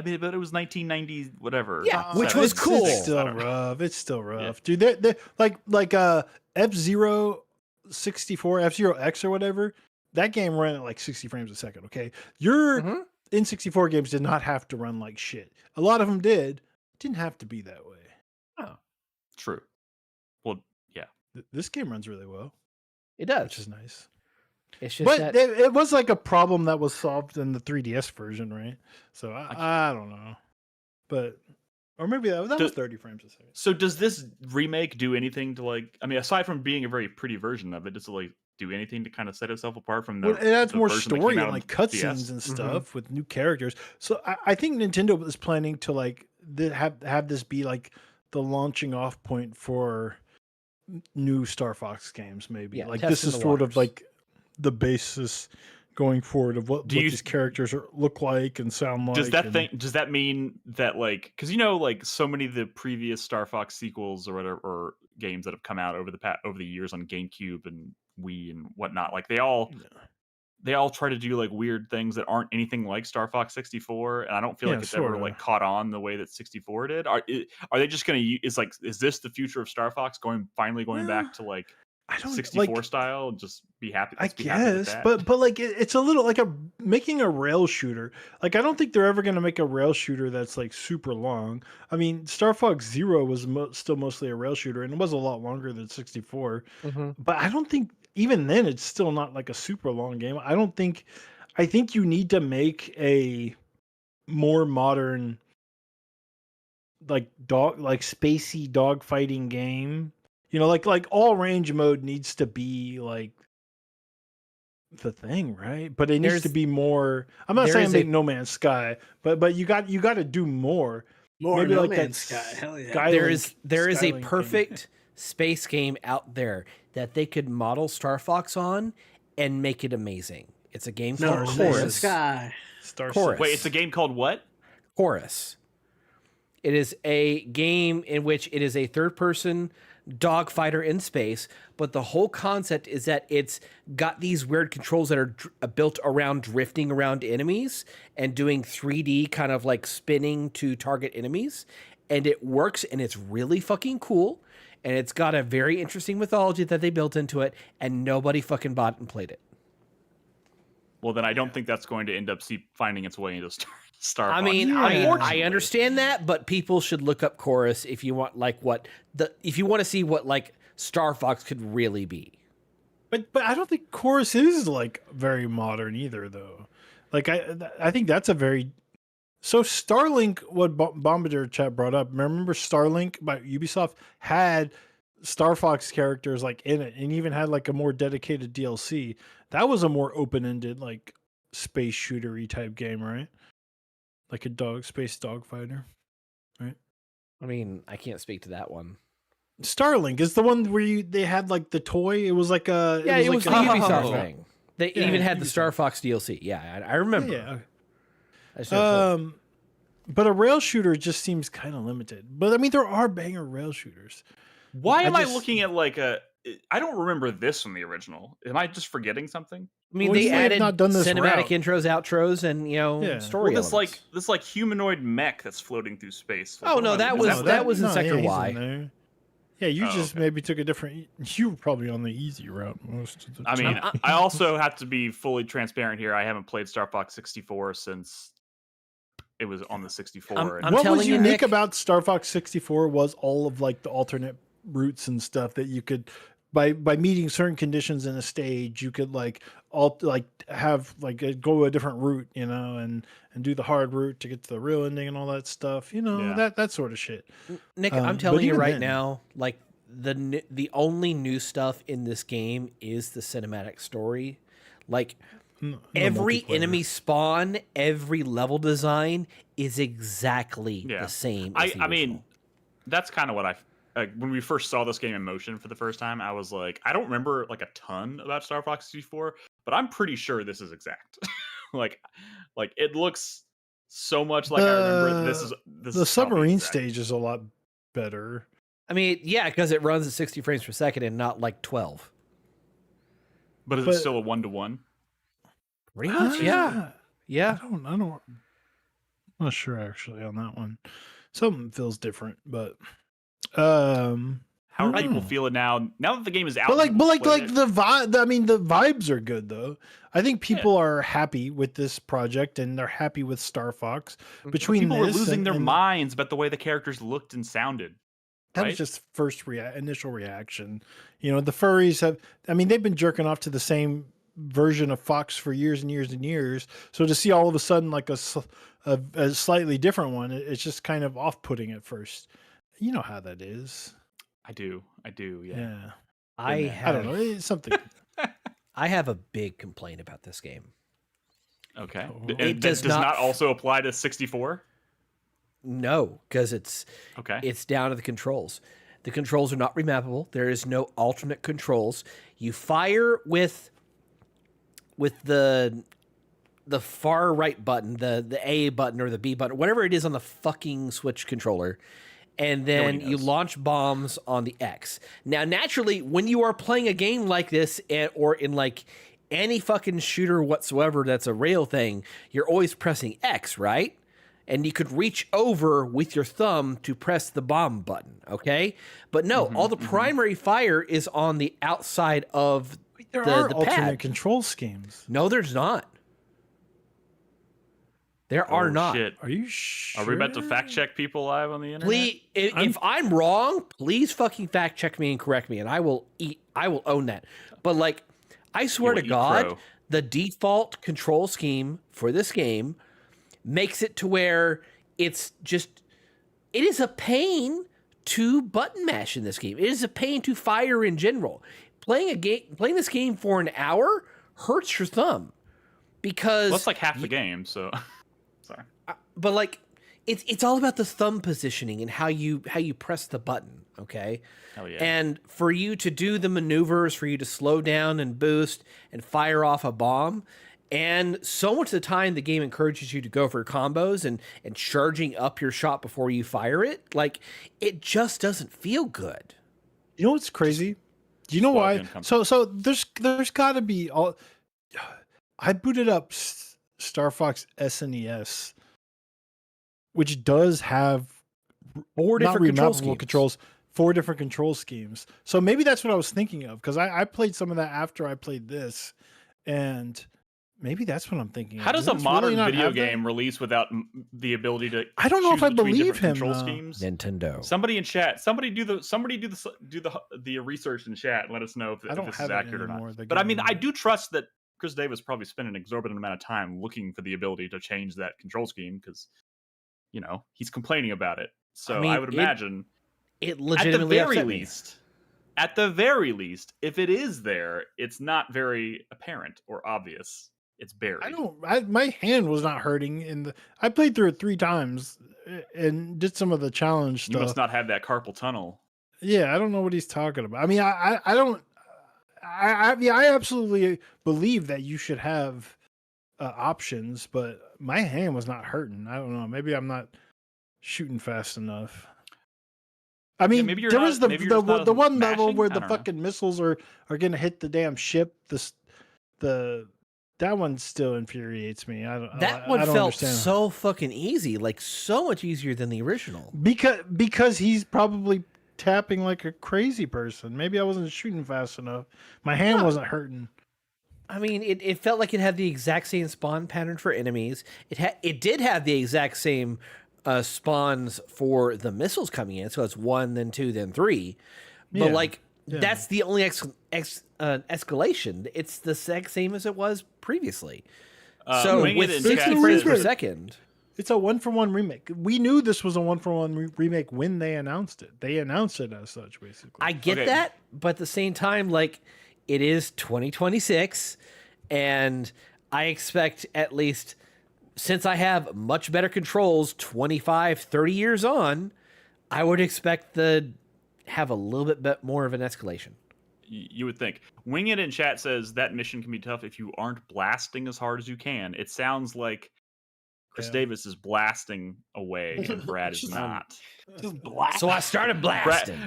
mean, but it was 1990 whatever. Yeah, which was cool. It's still rough. It's still rough, dude. They're like F-Zero 64, F-Zero X or whatever. That game ran at like 60 frames a second. Okay, your N64 games did not have to run like shit. A lot of them did. It didn't have to be that way. Oh, true. Well, yeah. This game runs really well. It does, which is nice. It's just but it was like a problem that was solved in the 3DS version, right? So I don't know, but or maybe that was 30 frames a second. So does this remake do anything to like? I mean, aside from being a very pretty version of it, does it like do anything to kind of set itself apart from the? Well, it adds more story and like cutscenes and stuff with new characters. So I think Nintendo was planning to like have this be like the launching off point for new Star Fox games. Maybe like this is sort of like the basis going forward of what these characters look like and sound like. Does that mean that like, because like so many of the previous Star Fox sequels or whatever or games that have come out over the years on GameCube and Wii and whatnot, like they all they all try to do like weird things that aren't anything like Star Fox 64, and I don't feel Yeah, like it's ever sorta. like caught on the way that 64 did. Are they just going to is this the future of Star Fox finally going back to like I don't 64 like. style and just be happy? I Let's be happy with guess, that. but like it's a little like making a rail shooter. Like I don't think they're ever gonna make a rail shooter that's like super long. I mean, Star Fox Zero was still mostly a rail shooter, and it was a lot longer than 64. But I don't think even then it's still not like a super long game. I don't think. I think you need to make a more modern, like spacey dogfighting game. You know, like all range mode needs to be like the thing, right? But it needs to be more. I'm not saying make No Man's Sky, but you got to do more. More Maybe No like Man's that Sky. Hell yeah. Skylink- There is a Skylink perfect space game out there that they could model Star Fox on and make it amazing. It's a game No called Man's Chorus. Sky. Chorus. Wait, it's a game called what? Chorus. It is a game in which it is a third-person dogfighter in space, but the whole concept is that it's got these weird controls that are built around drifting around enemies and doing 3D kind of like spinning to target enemies, and it works, and it's really fucking cool, and it's got a very interesting mythology that they built into it, and nobody fucking bought and played it. Well, then I don't think that's going to end up finding its way into Star Fox. I mean, Yeah. I understand that, but people should look up Chorus if you want if you want to see what like Star Fox could really be. But I don't think Chorus is like very modern either, though. Like I think that's a very so Starlink. What Bombardier chat brought up. Remember Starlink by Ubisoft had Star Fox characters like in it, and even had like a more dedicated DLC. That was a more open-ended like space shootery type game, right? Like a space dogfighter, right? I mean, I can't speak to that one. Starlink is the one where they had like the toy. It was like a it was like the a Ubisoft thing. They even had the Star Fox DLC. Yeah, I remember. Yeah. I just never played it. But a rail shooter just seems kind of limited. But I mean, there are banger rail shooters. Why am I looking at like a? I don't remember this from the original. Am I just forgetting something? I mean, Well, they you may have added not done this cinematic route. intros, outros, and Yeah. story. Well, this elements. like humanoid mech that's floating through space. Like, Oh, what no, am I that looking was- at? that was in Sector he's Y. there. Yeah, you Oh, just okay. maybe took a different. You were probably on the easy route most of the I time. mean, I also have to be fully transparent here. I haven't played Star Fox 64 since it was on the 64. I'm and what telling was you, unique Nick- about Star Fox 64 was all of like the alternate routes and stuff that you could by meeting certain conditions in a stage you could like have like go a different route, you know, and do the hard route to get to the real ending and all that stuff, you know. Yeah. that sort of shit. Nick, but I'm telling you even right then- now, like the only new stuff in this game is the cinematic story. Like No every multiplayer. enemy spawn, every level design is exactly Yeah. the same. As the I mean, original. that's kind of what when we first saw this game in motion for the first time, I was like, I don't remember like a ton about Star Fox 64, but I'm pretty sure this is exact. like it looks so much like I remember it. This is the probably submarine exact. stage is a lot better. I mean, yeah, because it runs at 60 frames per second and not like 12. But is But- it still a 1-to-1? Pretty much, yeah. Yeah. I'm not sure actually on that one. Something feels different, but How are I don't people know. feeling now that the game is out? But and people played it? the vibe. I mean, the vibes are good though. I think people are happy with this project and they're happy with Star Fox. Between people were this losing and- their and minds about the way the characters looked and sounded. that right? was just first initial reaction. You know, the furries have. I mean, they've been jerking off to the same version of Fox for years and years and years. So to see all of a sudden like a slightly different one, it's just kind of off-putting at first. You know how that is. I do. Yeah. Yeah. I I don't know. It's something. I have a big complaint about this game. Okay. Oh. And It that does does not not also apply to 64. No, because it's down to the controls. The controls are not remappable. There is no alternate controls. You fire with the far right button, the A button or the B button, whatever it is on the fucking Switch controller, and then you launch bombs on the X. Now, naturally, when you are playing a game like this, or in like any fucking shooter whatsoever that's a rail thing, you're always pressing X, right? And you could reach over with your thumb to press the bomb button, okay? But no, all the primary fire is on the outside of There the are alternate pad. control schemes. No, there's not. There are not. Shit. Are you sure? Are we about to fact check people live on the internet? Please, if I'm wrong, please fucking fact check me and correct me, and I will own that. But like, I swear to God, the default control scheme for this game makes it to where it is a pain to button mash in this game. It is a pain to fire in general. Playing this game for an hour hurts your thumb because that's like half the game. So, sorry, but like it's all about the thumb positioning and how you press the button. Okay. Hell yeah. And for you to do the maneuvers, for you to slow down and boost and fire off a bomb. And so much of the time, the game encourages you to go for combos and charging up your shot before you fire it. Like, it just doesn't feel good. You know what's crazy? Do you know why? So there's got to be all. I booted up Star Fox SNES, which does have 4 different controls. 4 different control schemes. So maybe that's what I was thinking of, because I played some of that after I played this, and maybe that's what I'm thinking. How does a modern video game release without the ability to? I don't know if I believe him. Control schemes? Nintendo. Somebody in chat. Somebody do the research in chat and let us know if this is accurate or not. But I mean, I do trust that Chris Davis probably spent an exorbitant amount of time looking for the ability to change that control scheme because, you know, he's complaining about it. So I mean, I would imagine it legitimately at the very least, if it is there, it's not very apparent or obvious. It's buried. My hand was not hurting I played through it 3 times and did some of the challenge stuff. You must not have that carpal tunnel. Yeah, I don't know what he's talking about. I mean, I absolutely believe that you should have options, but my hand was not hurting. I don't know. Maybe I'm not shooting fast enough. I mean, maybe there was the one level where the fucking missiles are going to hit the damn ship. That one still infuriates me. That one felt so fucking easy, like so much easier than the original. Because he's probably tapping like a crazy person. Maybe I wasn't shooting fast enough. My hand wasn't hurting. I mean, it felt like it had the exact same spawn pattern for enemies. It did have the exact same spawns for the missiles coming in. So it's 1, then 2, then 3. But that's the only escalation. It's the exact same as it was previously. So with 60 frames per second. It's a 1-for-1 remake. We knew this was a 1-for-1 remake when they announced it. They announced it as such, basically. I get that, but at the same time, like, it is 2026, and I expect at least, since I have much better controls 25, 30 years on, I would expect have a little bit more of an escalation. You would think. Wing It in chat says that mission can be tough if you aren't blasting as hard as you can. It sounds like Chris Davis is blasting away and Brad is not. So I started blasting.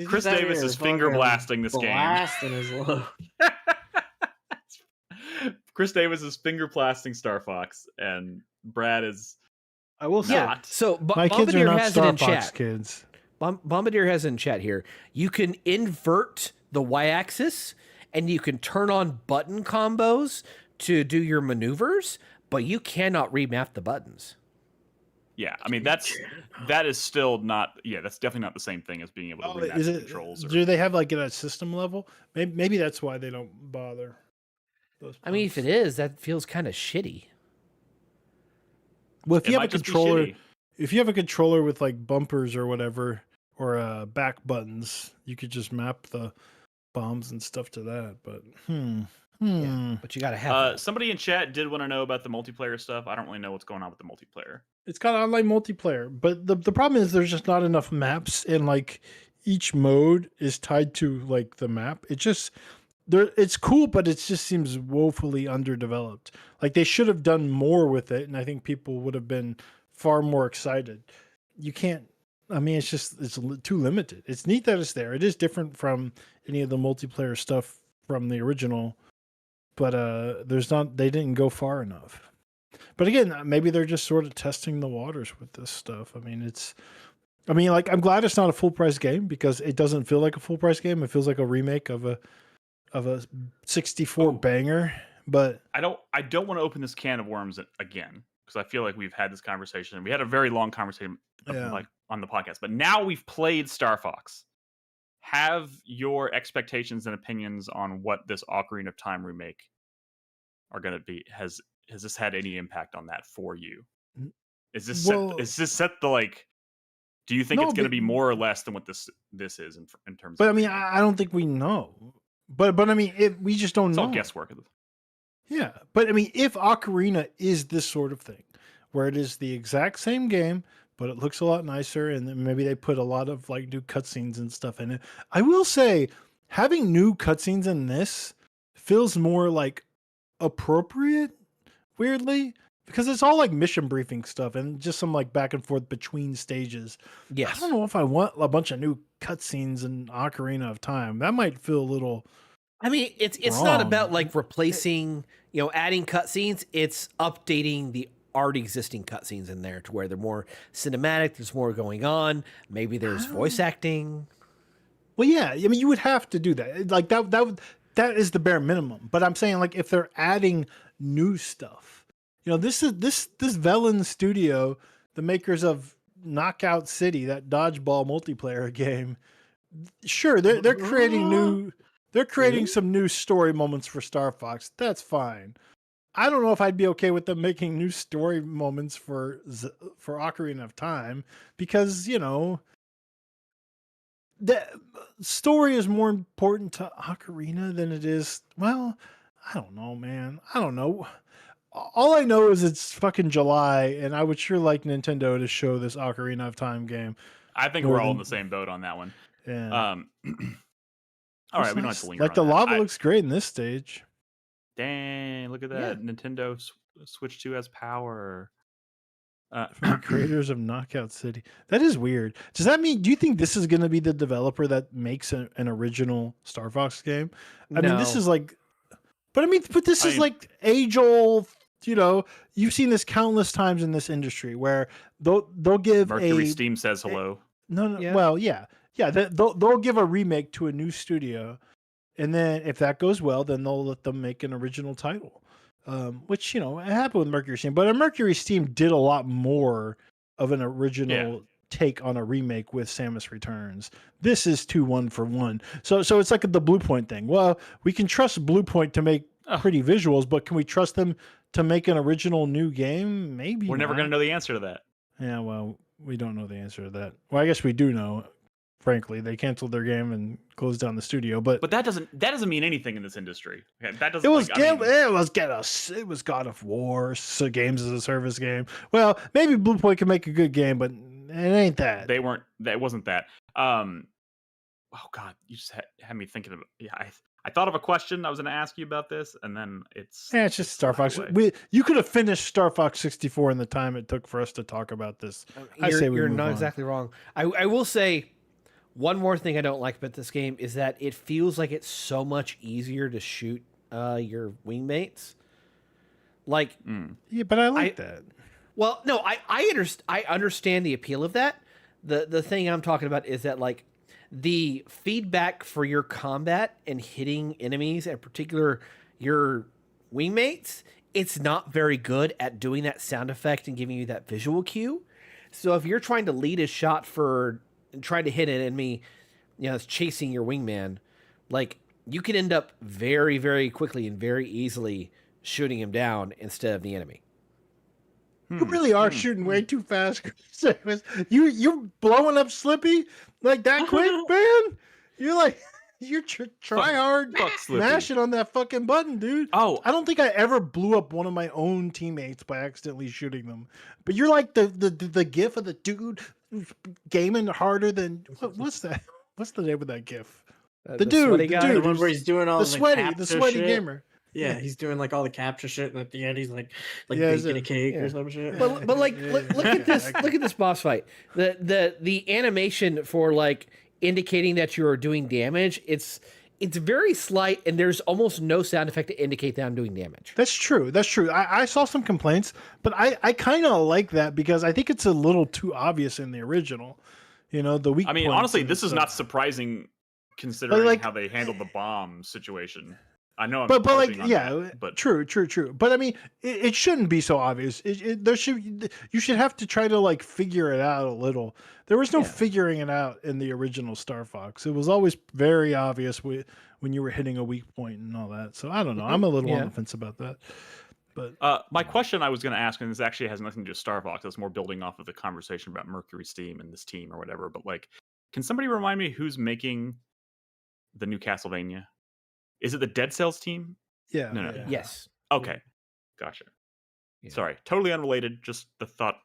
Chris Davis is finger blasting this game. Blasting his load. Chris Davis is finger blasting Star Fox, and Brad is. I will say. Yeah. So my kids are not Star Fox kids. Bombardier has in chat here. You can invert the y-axis, and you can turn on button combos to do your maneuvers, but you cannot remap the buttons. Yeah, I mean that is still not. Yeah, that's definitely not the same thing as being able to remap the controls. Do they have like at a system level? Maybe that's why they don't bother. I mean, if it is, that feels kind of shitty. Well, if you have a controller with like bumpers or whatever, or back buttons, you could just map the bombs and stuff to that. But Yeah, but you gotta have somebody in chat did want to know about the multiplayer stuff. I don't really know what's going on with the multiplayer. It's got online multiplayer, but the problem is there's just not enough maps, and like each mode is tied to like the map. It's cool, but it just seems woefully underdeveloped. Like they should have done more with it, and I think people would have been far more excited. You can't. I mean, it's too limited. It's neat that it's there. It is different from any of the multiplayer stuff from the original, but they didn't go far enough. But again, maybe they're just sort of testing the waters with this stuff. I mean, I'm glad it's not a full price game because it doesn't feel like a full price game. It feels like a remake of a 64 banger. But I don't want to open this can of worms again because I feel like we've had this conversation. We had a very long conversation like on the podcast, but now we've played Star Fox. Have your expectations and opinions on what this Ocarina of Time remake are going to be? Has this had any impact on that for you? Is this set the like? Do you think it's going to be more or less than what this is in terms? But of I mean, I don't think we know. But I mean, we just don't know. It's all guesswork. Yeah, but I mean, if Ocarina is this sort of thing, where it is the exact same game, but it looks a lot nicer, and then maybe they put a lot of like new cutscenes and stuff in it. I will say, having new cutscenes in this feels more like appropriate, weirdly, because it's all like mission briefing stuff and just some like back and forth between stages. Yes. I don't know if I want a bunch of new cutscenes in Ocarina of Time. That might feel a little. I mean, it's not about like replacing, adding cutscenes. It's updating the already existing cutscenes in there to where they're more cinematic. There's more going on. Maybe there's voice acting. Well, yeah. I mean, you would have to do that. Like that is the bare minimum. But I'm saying, like, if they're adding new stuff, this Velen studio, the makers of Knockout City, that dodgeball multiplayer game. Sure, they're creating new. They're creating some new story moments for Star Fox. That's fine. I don't know if I'd be okay with them making new story moments for Ocarina of Time because, the story is more important to Ocarina than it is. Well, I don't know, man. I don't know. All I know is it's fucking July, and I would sure like Nintendo to show this Ocarina of Time game. I think we're all in the same boat on that one. Yeah. All right, we don't have to linger. Like the lava looks great in this stage. Dang, look at that. Yeah. Nintendo Switch 2 has power. From the creators of Knockout City. That is weird. Does that mean, do you think this is going to be the developer that makes an original Star Fox game? I mean, this is like, but this is like age old, you've seen this countless times in this industry where they'll give Mercury Steam says hello. No. Yeah. Well, yeah. Yeah. They'll give a remake to a new studio. And then if that goes well, then they'll let them make an original title, which, it happened with Mercury Steam. But Mercury Steam did a lot more of an original take on a remake with Samus Returns. This is 2 1-for-1. So it's like the Blue Point thing. Well, we can trust Blue Point to make pretty visuals, but can we trust them to make an original new game? Maybe We're never going to know the answer to that. Yeah, well, we don't know the answer to that. Well, I guess we do know. Frankly, they canceled their game and closed down the studio, but that doesn't mean anything in this industry. Okay, that doesn't. It was God of War, so games as a service game. Well, maybe Blue Point can make a good game, but it ain't that. That wasn't that. Oh God, you just had me thinking of. Yeah, I thought of a question I was going to ask you about this, and then it's just Star Fox. You could have finished Star Fox 64 in the time it took for us to talk about this. You're not exactly wrong. I will say. One more thing I don't like about this game is that it feels like it's so much easier to shoot your wingmates. Like, yeah, but I like that. Well, no, I understand the appeal of that. The thing I'm talking about is that like the feedback for your combat and hitting enemies, in particular your wingmates, it's not very good at doing that sound effect and giving you that visual cue. So if you're trying to lead a shot and trying to hit an enemy, it's chasing your wingman, like you can end up very, very quickly and very easily shooting him down instead of the enemy. You really are shooting way too fast. You're blowing up Slippy like that quick, man. You're try hard mashing on that fucking button, dude. Oh, I don't think I ever blew up one of my own teammates by accidentally shooting them. But you're like the gif of the dude gaming harder than what's that? What's the name of that gif? The dude, the one where he's doing all the sweaty gamer. Yeah, he's doing like all the capture shit, and at the end he's like baking a cake or some shit. But like, look at this! Look at this boss fight. The animation for like indicating that you're doing damage. It's it's very slight, and there's almost no sound effect to indicate that I'm doing damage. That's true. That's true. I saw some complaints, but I kind of like that because I think it's a little too obvious in the original. You know, the weak. I mean, points honestly, and this is stuff. not surprising considering like- how they handled the bomb situation. I know, but like harping on yeah, that, but true. But I mean, it shouldn't be so obvious. You should have to try to like figure it out a little. There was no figuring it out in the original Star Fox. It was always very obvious when you were hitting a weak point and all that. So I don't know. I'm a little on the fence about that. But my question I was going to ask, and this actually has nothing to do with Star Fox. It's more building off of the conversation about Mercury Steam and this team or whatever. But like, can somebody remind me who's making the new Castlevania? Is it the Dead Cells team? Yeah. No. Yeah. Yes. Okay. Gotcha. Yeah. Sorry. Totally unrelated. Just the thought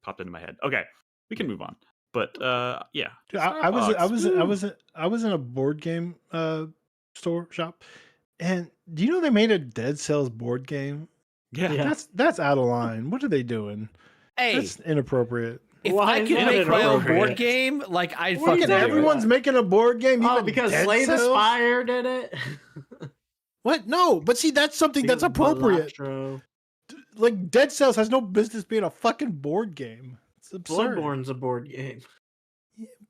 popped into my head. Okay. We can move on. But yeah. Dude, I was in a board game store shop, and do you know they made a Dead Cells board game? Yeah. That's out of line. What are they doing? Hey, That's inappropriate. if Why I is could that make my own inappropriate? board game, like I'd What are you fucking do it. Everyone's making a board game. Oh, even because Dead Slay the Cells? Spire did it. What? No, but see, that's something that's appropriate. Balatro. Like Dead Cells has no business being a fucking board game. It's absurd. Bloodborne's a board game.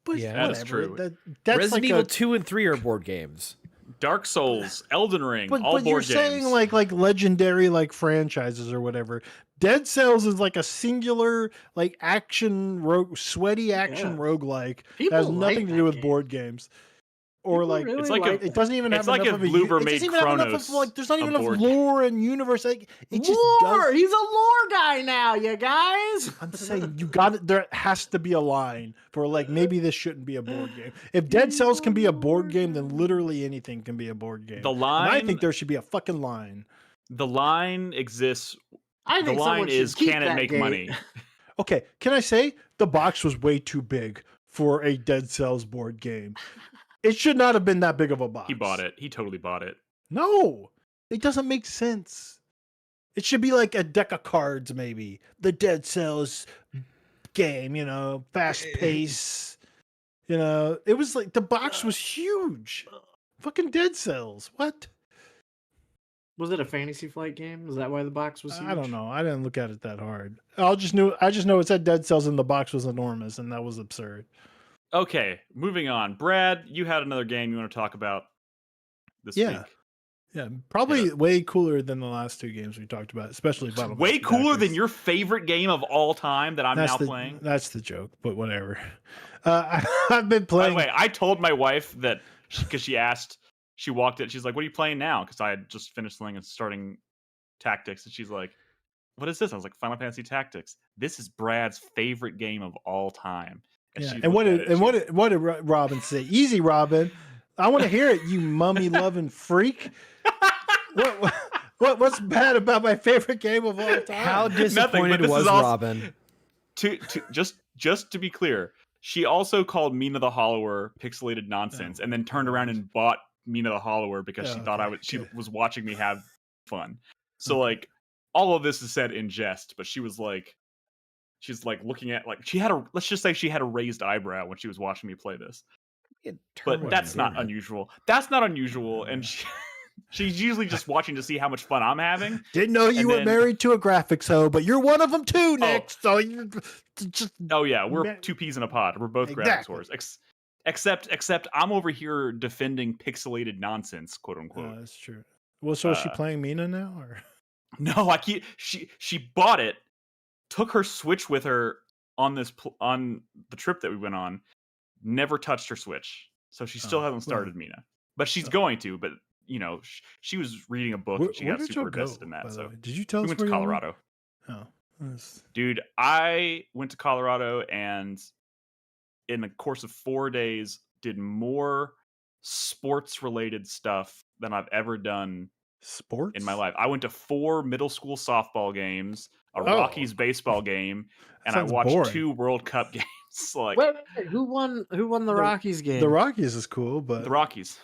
But Yeah, that's true. That's Resident like Evil a, 2 and 3 are board games. Dark Souls, Elden Ring, but, all but board you're games. saying like legendary like franchises or whatever. Dead Cells is like a singular like action sweaty action roguelike that People has like nothing to that do with game. board games. Or People like really It's like it doesn't even have it's like enough if of a Bloober it made doesn't even have enough Chronos of like there's not even a enough board lore and universe. Like it just Lore! does. He's a lore guy now, you guys. I'm saying you got it. There has to be a line for like maybe this shouldn't be a board game. If Dead Cells can be a board game, then literally anything can be a board game. The And line I think there should be a fucking line. The line exists. I The think line someone should is, keep can it that make game. money? Okay, can I say the box was way too big for a Dead Cells board game? It should not have been that big of a box. He bought it. He totally bought it. No, it doesn't make sense. It should be like a deck of cards, maybe. The Dead Cells game, you know, fast pace. You know, it was like the box was huge. Fucking Dead Cells. What? Was it a Fantasy Flight game? Is that why the box was huge? I don't know. I didn't look at it that hard. I just know it said Dead Cells and the box was enormous, and that was absurd. Okay, moving on. Brad, you had another game you want to talk about this week. Yeah, probably way cooler than the last two games we talked about, especially Battle. Way cooler than your favorite game of all time that I'm now playing. That's the joke, but whatever. I've been playing. By the way, I told my wife that because she asked, she walked in, she's like, "What are you playing now?" Because I had just finished playing and starting Tactics, and she's like, "What is this?" I was like, "Final Fantasy Tactics. This is Brad's favorite game of all time." And what did Robin say? Easy, Robin. I want to hear it, you mummy loving freak. What's bad about my favorite game of all time? How disappointed was Robin? Just to be clear, she also called Mina the Hollower pixelated nonsense, and then turned around and bought Mina the Hollower because she thought she was watching me have fun. So like all of this is said in jest, but she's like looking at let's just say she had a raised eyebrow when she was watching me play this. But that's not unusual. That's not unusual, and she's usually just watching to see how much fun I'm having. Didn't know you were married to a graphics hoe, but you're one of them too, Nick. So you just we're two peas in a pod. We're both graphics whores. Except I'm over here defending pixelated nonsense, quote unquote. That's true. Well, so is she playing Mina now, or no? She bought it, took her Switch with her on the trip that we went on. Never touched her Switch, so she still hasn't started Mina. But she's going to. But you know, she was reading a book. And she got super invested in that. So did you tell us we went to Colorado? Dude, I went to Colorado, and in the course of 4 days, did more sports-related stuff than I've ever done in my life. I went to 4 middle school softball games, a Rockies baseball game, and I watched 2 World Cup games. Like, wait, who won the Rockies game? The Rockies is cool, but the Rockies.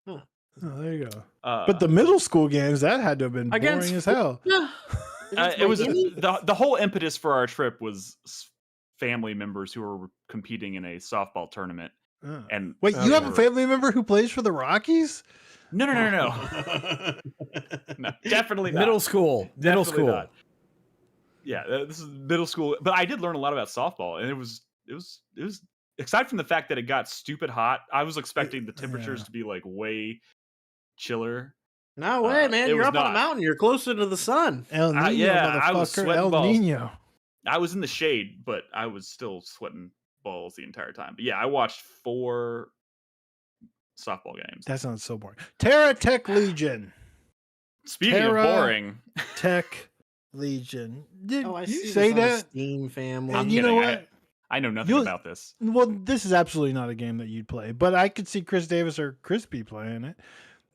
Oh, there you go. But the middle school games, that had to have been boring as hell. It was the whole impetus for our trip was family members who were competing in a softball tournament, And wait, you have a family member who plays for the Rockies? No. No, definitely not. Middle school. Not. Yeah, this is middle school. But I did learn a lot about softball, and it was aside from the fact that it got stupid hot, I was expecting the temperatures to be like way chiller. No way, man! You're up on a mountain. You're closer to the sun. El Nino, motherfucker. I was sweating El balls. Nino. I was in the shade, but I was still sweating balls the entire time. But yeah, I watched 4 softball games. That sounds so boring. Terra Tech Legion. Speaking of boring, Tech Legion. Did I you see say this on the that? Steam family. I'm you kidding. know what? I know nothing about this. Well, this is absolutely not a game that you'd play, but I could see Chris Davis or Crispy playing it.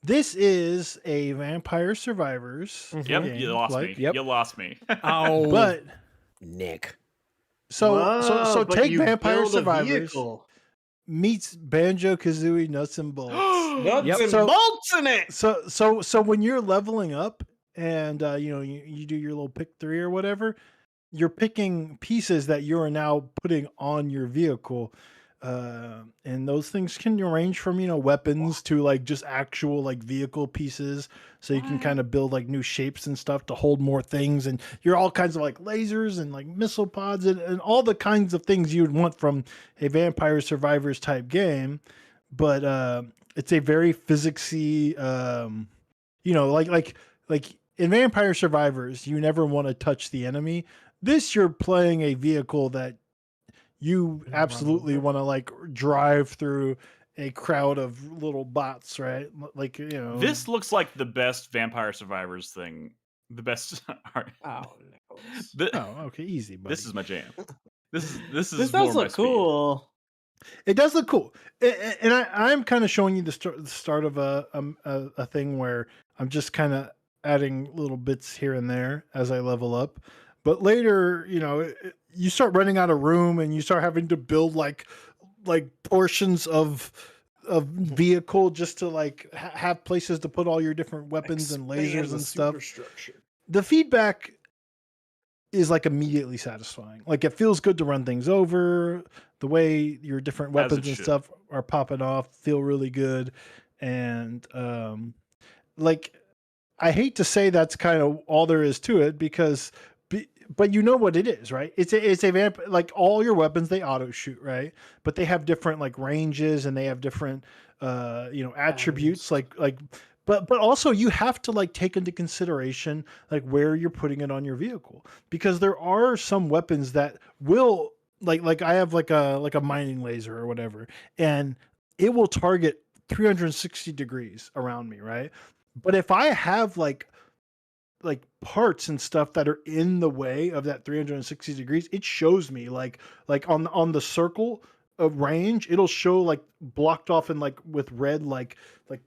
This is a Vampire Survivors. Yep, game. you lost me. Yep. You lost me. Oh, but Nick. So but take you Vampire build a Survivors vehicle. meets Banjo Kazooie Nuts and Bolts. Nuts and bolts in it. So when you're leveling up and you do your little pick 3 or whatever, you're picking pieces that you are now putting on your vehicle. And those things can range from, weapons to like just actual like vehicle pieces. So you can kind of build like new shapes and stuff to hold more things. And you're all kinds of like lasers and like missile pods and all the kinds of things you would want from a Vampire Survivors type game. But it's a very physicsy, like in Vampire Survivors, you never want to touch the enemy. This, you're playing a vehicle that you absolutely want to like drive through a crowd of little bots, right? Like, This looks like the best Vampire Survivors thing. The best. Okay, easy, buddy. This is my jam. This is This more does my look cool. It does look cool, and I'm kind of showing you the start of a thing where I'm just kind of adding little bits here and there as I level up. But later, you start running out of room and you start having to build like portions of vehicle just to like have places to put all your different weapons and lasers and stuff. The feedback is like immediately satisfying. Like it feels good to run things over. The way your different weapons and stuff are popping off feel really good. And like I hate to say that's kind of all there is to it but you know what it is, right? It's a vamp, like all your weapons, they auto shoot, right? But they have different like ranges and they have different attributes but also you have to like take into consideration like where you're putting it on your vehicle, because there are some weapons that will like I have like a mining laser or whatever, and it will target 360 degrees around me, right? But if I have like parts and stuff that are in the way of that 360 degrees, it shows me like on the circle of range, it'll show like blocked off in like with red like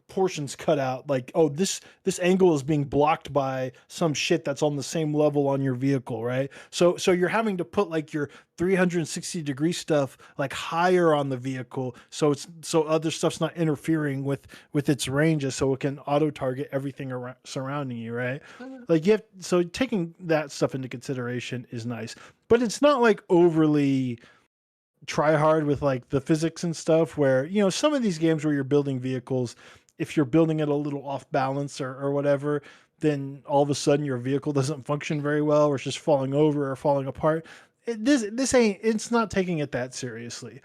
portions cut out, like, oh, this angle is being blocked by some shit that's on the same level on your vehicle, right? So you're having to put like your 360 degree stuff like higher on the vehicle, so other stuff's not interfering with its ranges, so it can auto target everything around surrounding you, right? Like so taking that stuff into consideration is nice, but it's not like overly try hard with like the physics and stuff where, some of these games where you're building vehicles, if you're building it a little off balance or whatever, then all of a sudden your vehicle doesn't function very well, or it's just falling over or falling apart. It's not taking it that seriously.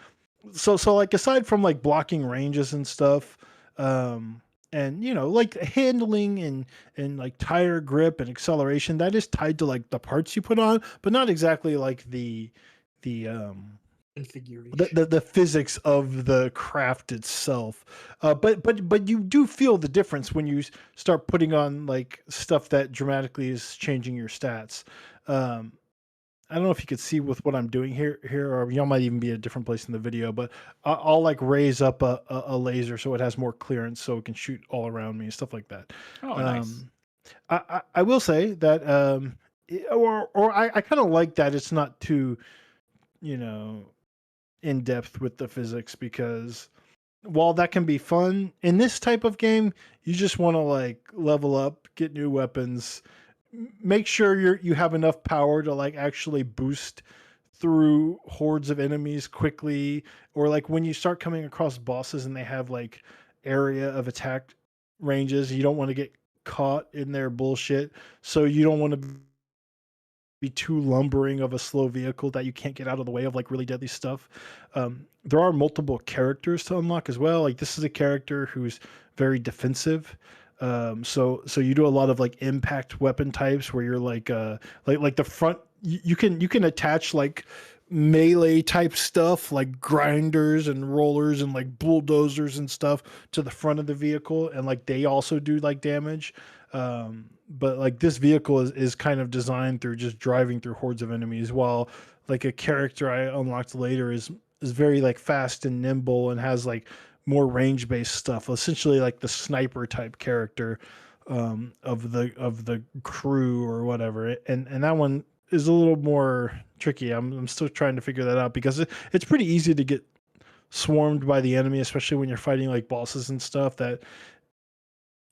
So like aside from like blocking ranges and stuff, and like handling and like tire grip and acceleration, that is tied to like the parts you put on, but not exactly like the configuration, the physics of the craft itself. But you do feel the difference when you start putting on like stuff that dramatically is changing your stats. I don't know if you could see with what I'm doing here, or y'all might even be at a different place in the video, but I'll like raise up a laser so it has more clearance, so it can shoot all around me and stuff like that. Oh, nice. I will say that, I kind of like that it's not too, in depth with the physics, because while that can be fun in this type of game, you just want to like level up, get new weapons, make sure you have enough power to like actually boost through hordes of enemies quickly, or like when you start coming across bosses and they have like area of attack ranges, you don't want to get caught in their bullshit. So you don't want to be too lumbering of a slow vehicle that you can't get out of the way of like really deadly stuff. There are multiple characters to unlock as well. Like this is a character who's very defensive. So you do a lot of like impact weapon types where you're like the front. You can attach like melee type stuff like grinders and rollers and like bulldozers and stuff to the front of the vehicle, and like they also do like damage. But like this vehicle is kind of designed through just driving through hordes of enemies, while like a character I unlocked later is very like fast and nimble and has like more range based stuff, essentially like the sniper type character of the crew or whatever. And that one is a little more tricky. I'm still trying to figure that out because it's pretty easy to get swarmed by the enemy, especially when you're fighting like bosses and stuff. That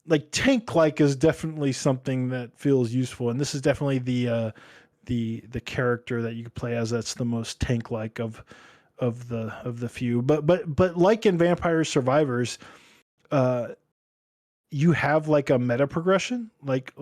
like tank like is definitely something that feels useful, and this is definitely the character that you can play as that's the most tank like of the few. But like in Vampire Survivors, you have like a meta progression, like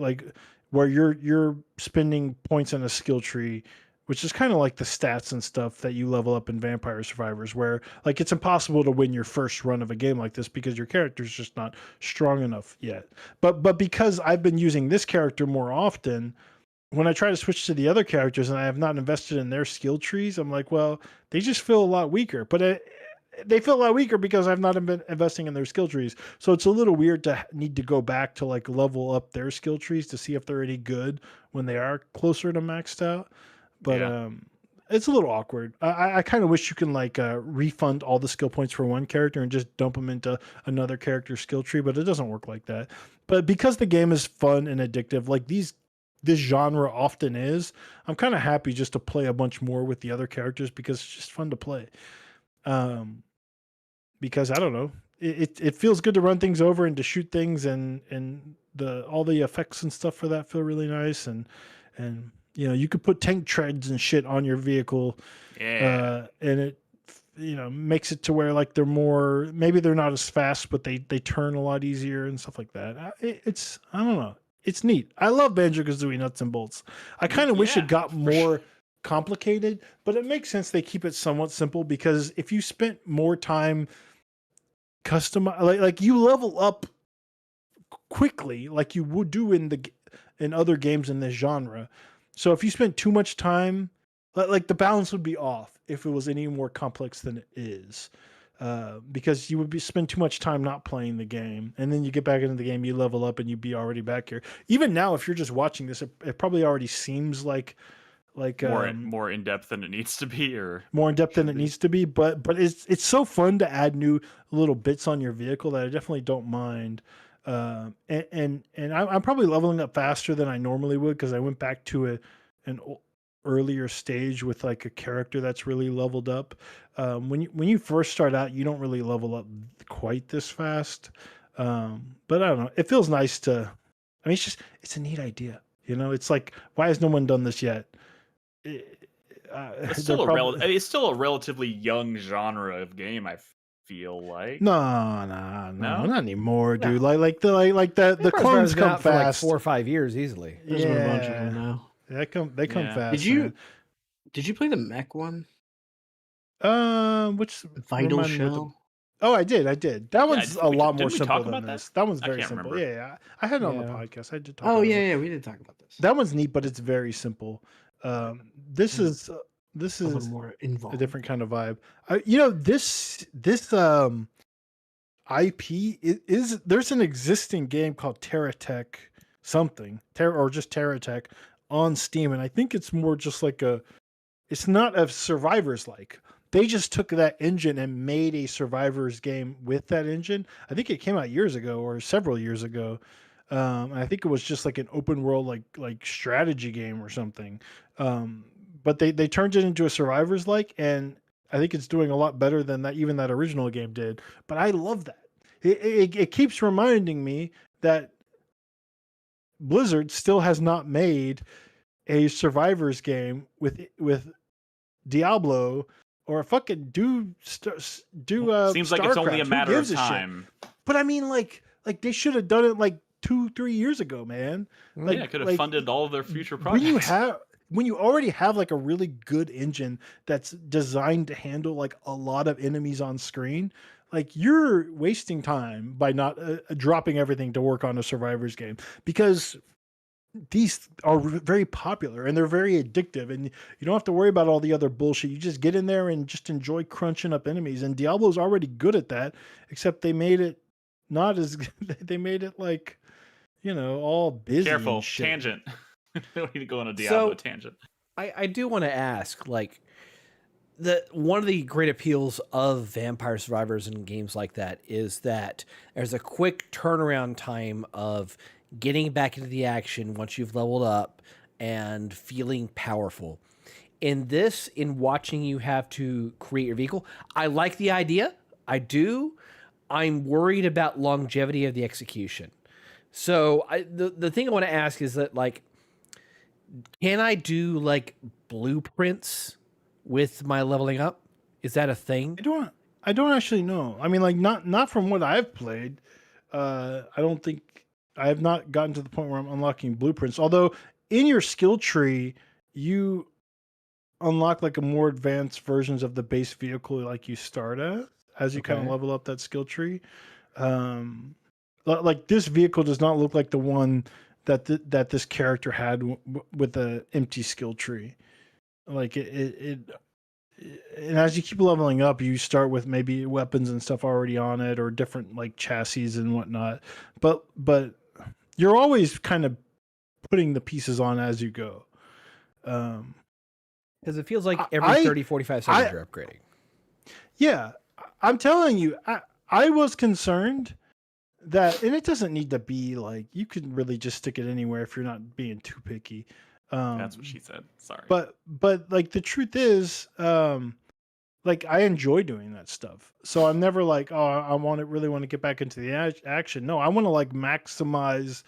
where you're spending points on a skill tree, which is kind of like the stats and stuff that you level up in Vampire Survivors, where like it's impossible to win your first run of a game like this because your character's just not strong enough yet. But because I've been using this character more often, when I try to switch to the other characters and I have not invested in their skill trees, I'm like, well, they just feel a lot weaker. But they feel a lot weaker because I've not been investing in their skill trees. So it's a little weird to need to go back to like level up their skill trees to see if they're any good when they are closer to maxed out. But it's a little awkward. I kind of wish you can like refund all the skill points for one character and just dump them into another character's skill tree, but it doesn't work like that. But because the game is fun and addictive, like this genre often is, I'm kind of happy just to play a bunch more with the other characters because it's just fun to play. Because I don't know, it feels good to run things over and to shoot things, and all the effects and stuff for that feel really nice, and you know, you could put tank treads and shit on your vehicle, and it makes it to where like maybe they're not as fast, but they turn a lot easier and stuff like that. I don't know. It's neat. I love Banjo-Kazooie nuts and bolts. I kind of wish it got more complicated, but it makes sense they keep it somewhat simple, because if you spent more time like you level up quickly like you would do in other games in this genre. So if you spent too much time, like the balance would be off if it was any more complex than it is. Because you would spend too much time not playing the game, and then you get back into the game, you level up, and you'd be already back here. Even now, if you're just watching this, it probably already seems like more in depth than it needs to be, or more in depth than it needs to be. But it's so fun to add new little bits on your vehicle that I definitely don't mind. And I'm probably leveling up faster than I normally would because I went back to an earlier stage with like a character that's really leveled up. When you first start out, you don't really level up quite this fast. But I don't know. It feels nice to. I mean, it's a neat idea. You know, it's like, why has no one done this yet? It's still a relatively young genre of game, I feel like. No, not anymore, dude. No. Like the clones come fast. For like 4 or 5 years easily. There's a bunch of them now. They come fast. Did you play the mech one? Which Vital Shell? Oh, I did. That one's a lot more simple than this. That one's very simple. Remember. Yeah. I had it on the podcast. I did talk about it. We did talk about this. That one's neat, but it's very simple. This is more involved. A different kind of vibe. This IP is there's an existing game called TerraTech or just TerraTech on Steam, and I think it's more just like it's not a Survivors like. They just took that engine and made a Survivors game with that engine. I think it came out years ago or several years ago. I think it was just like an open world like strategy game or something. But they turned it into a Survivors like, and I think it's doing a lot better than that original game did. But I love that. It keeps reminding me that Blizzard still has not made a Survivors game with Diablo or fucking do Seems like it's only StarCraft. a Who matter of gives a shit? time. But I mean, like they should have done it like 2-3 years ago, man. Like, Yeah, could have funded all of their future when projects. you already have like a really good engine that's designed to handle like a lot of enemies on screen, like you're wasting time by not dropping everything to work on a survivors game, because these are very popular and they're very addictive, and you don't have to worry about all the other bullshit. You just get in there and just enjoy crunching up enemies. And Diablo's already good at that, except they made it not as good. They made it like, all busy. Careful, and shit. tangent. We need to go on a Diablo tangent. I do want to ask, like, one of the great appeals of Vampire Survivors and games like that is that there's a quick turnaround time of getting back into the action once you've leveled up and feeling powerful. In watching you have to create your vehicle, I like the idea. I do. I'm worried about longevity of the execution. So the thing I want to ask is that, like, can I do like blueprints with my leveling up? Is that a thing? I don't actually know. I mean, like not from what I've played. I don't think I have not gotten to the point where I'm unlocking blueprints. Although in your skill tree, you unlock like a more advanced versions of the base vehicle, like you start as you kind of level up that skill tree. Like this vehicle does not look like the one that this character had with a empty skill tree. Like it and as you keep leveling up, you start with maybe weapons and stuff already on it, or different like chassis and whatnot. But you're always kind of putting the pieces on as you go. Because it feels like every 30, 45 seconds you're upgrading. Yeah, I'm telling you, I was concerned that, and it doesn't need to be like, you can really just stick it anywhere if you're not being too picky. That's what she said. Sorry. But like the truth is, like I enjoy doing that stuff. So I'm never like, oh, I really want to get back into the action. No, I want to like maximize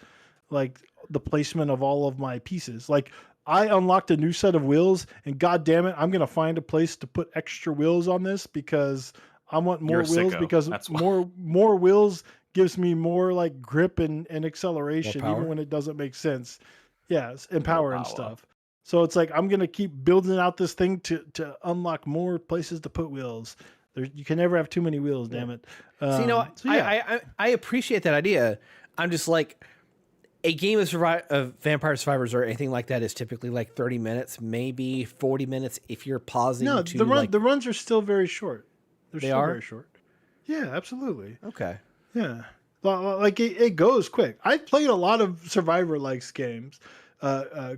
like the placement of all of my pieces. Like I unlocked a new set of wheels, and god damn it, I'm gonna find a place to put extra wheels on this because I want more wheels, because more wheels gives me more like grip and acceleration, even when it doesn't make sense. Yes, and power and stuff. So it's like I'm gonna keep building out this thing to unlock more places to put wheels. You can never have too many wheels, damn it. I appreciate that idea. I'm just like, a game of Vampire Survivors or anything like that is typically like 30 minutes, maybe 40 minutes if you're pausing. No, to the runs are still very short. They are very short. Yeah, absolutely. Okay. Yeah, like it goes quick. I played a lot of Survivor-like games,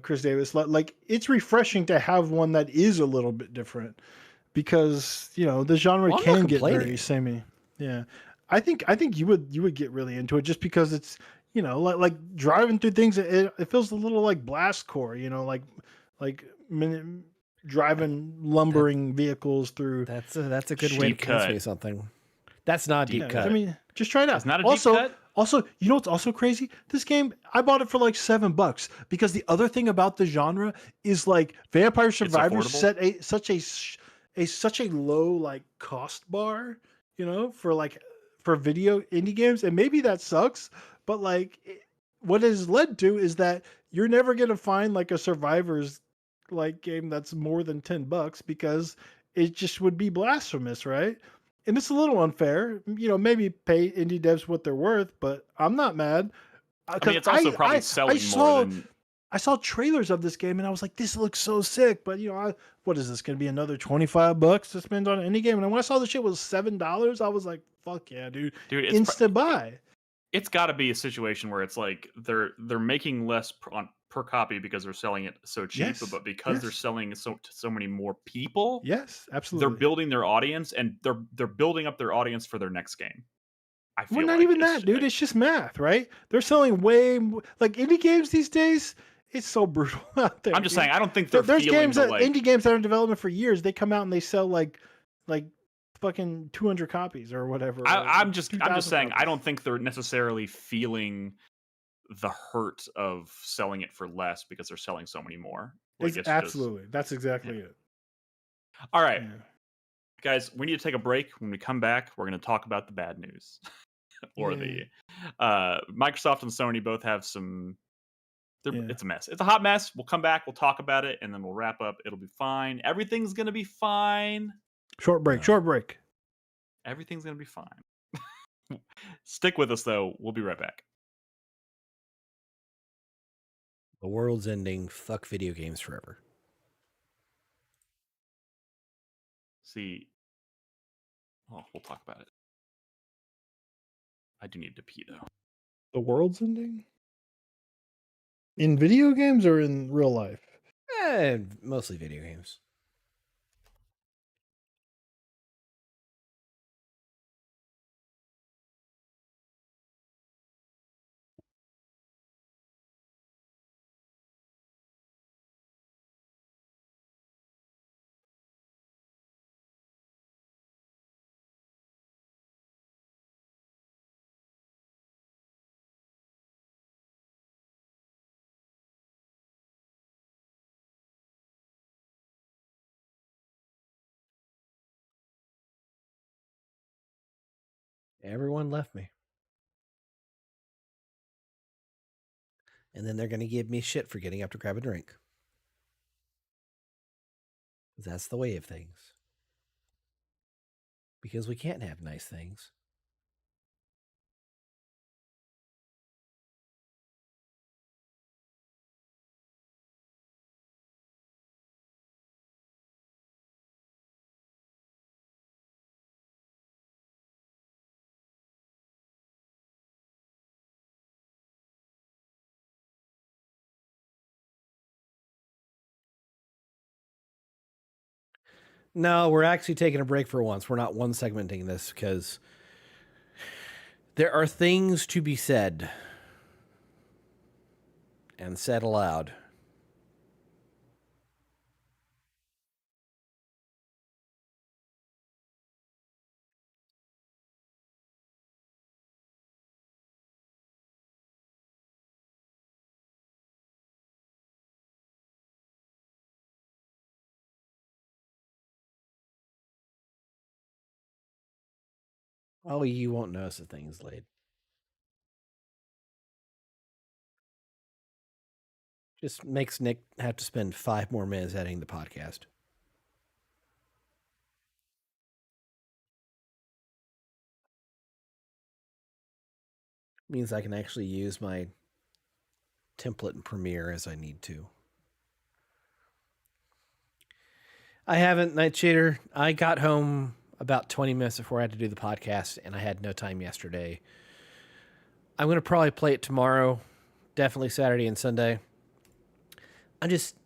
Chris Davis. Like it's refreshing to have one that is a little bit different, because the genre can get very samey. Yeah, I think you would get really into it just because it's like driving through things. It feels a little like Blast Core, like driving lumbering vehicles through. That's a good way to convince me of something. That's not a deep cut. I mean, just try it out. It's not a deep cut. Also, you know what's also crazy? This game, I bought it for like $7 because the other thing about the genre is like Vampire Survivors set such a low like cost bar, for video indie games, and maybe that sucks, but like what it has led to is that you're never gonna find like a Survivors like game that's more than $10 because it just would be blasphemous, right? And it's a little unfair, maybe pay indie devs what they're worth, but I'm not mad. I mean, it's also probably selling more than... I saw trailers of this game and I was like, this looks so sick, but what is this going to be, another $25 to spend on an indie game? And when I saw the shit was $7, I was like, fuck yeah, dude. It's instant buy. It's got to be a situation where it's like they're making less per copy because they're selling it so cheap, but because they're selling to so many more people, yes, absolutely, they're building their audience, and they're building up their audience for their next game. I feel not even that, dude. It's just math, right? They're selling way more, like indie games these days. It's so brutal out there. I'm just saying, I don't think there's games indie games that are in development for years. They come out and they sell like fucking 200 copies or whatever. I'm just saying, copies. I don't think they're necessarily feeling the hurt of selling it for less because they're selling so many more. Absolutely, that's exactly it. All right, guys, we need to take a break. When we come back, we're going to talk about the bad news. Or the Microsoft and Sony both have some. It's a mess. It's a hot mess. We'll come back. We'll talk about it, and then we'll wrap up. It'll be fine. Everything's going to be fine. Short break. Short break. Everything's going to be fine. Stick with us, though. We'll be right back. The world's ending. Fuck video games forever. See, well, we'll talk about it. I do need to pee, though. The world's ending? In video games or in real life? Mostly video games. Everyone left me. And then they're going to give me shit for getting up to grab a drink. That's the way of things. Because we can't have nice things. No, we're actually taking a break for once. We're not one segmenting this because there are things to be said and said aloud. Oh, you won't notice the things laid. Just makes Nick have to spend 5 more minutes editing the podcast. Means I can actually use my template in Premiere as I need to. I haven't, Night Cheater. I got home about 20 minutes before I had to do the podcast, and I had no time yesterday. I'm going to probably play it tomorrow, definitely Saturday and Sunday. I'm just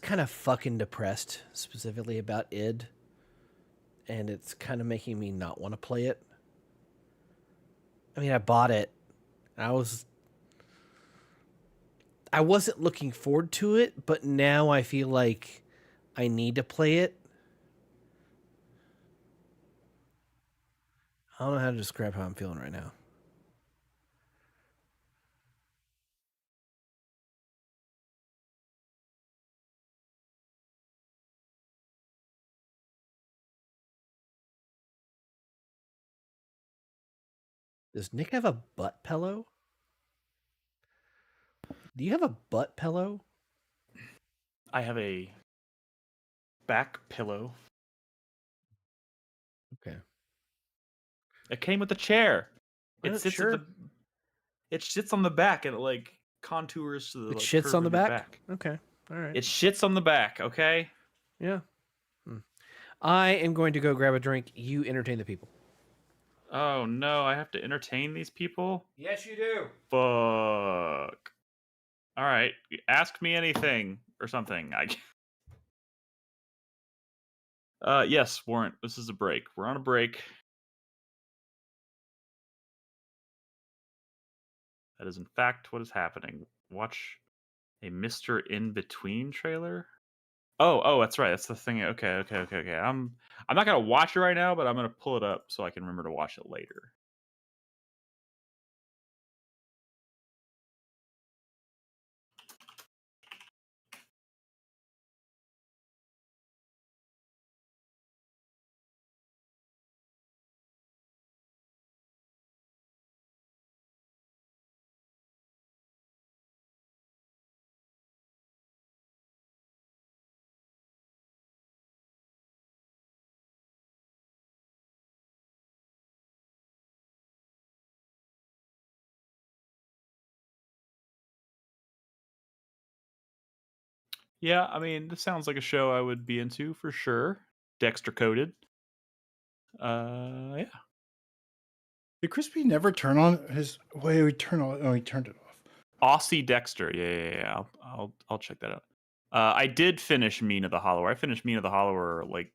kind of fucking depressed, specifically about id, and it's kind of making me not want to play it. I mean, I bought it. I wasn't looking forward to it, but now I feel like I need to play it. I don't know how to describe how I'm feeling right now. Does Nick have a butt pillow? Do you have a butt pillow? I have a back pillow. Okay. It came with the chair. It sits on the back and it like contours to the. It like, shits curve on the of your back? Okay. All right. It shits on the back. Okay. Yeah. I am going to go grab a drink. You entertain the people. Oh no! I have to entertain these people. Yes, you do. Fuck. All right. Ask me anything or something. Yes, Warrant. This is a break. We're on a break. That is in fact what is happening. Watch a Mr. In Between trailer. Oh, that's right. That's the thing. Okay. I'm not gonna watch it right now, but I'm gonna pull it up so I can remember to watch it later. Yeah, I mean, this sounds like a show I would be into for sure. Dexter coded. Yeah. Did Crispy never turn on his? Wait, he turned on. Oh, he turned it off. Aussie Dexter. Yeah. I'll check that out. I did finish Mean of the Hollower. I finished Mean of the Hollower like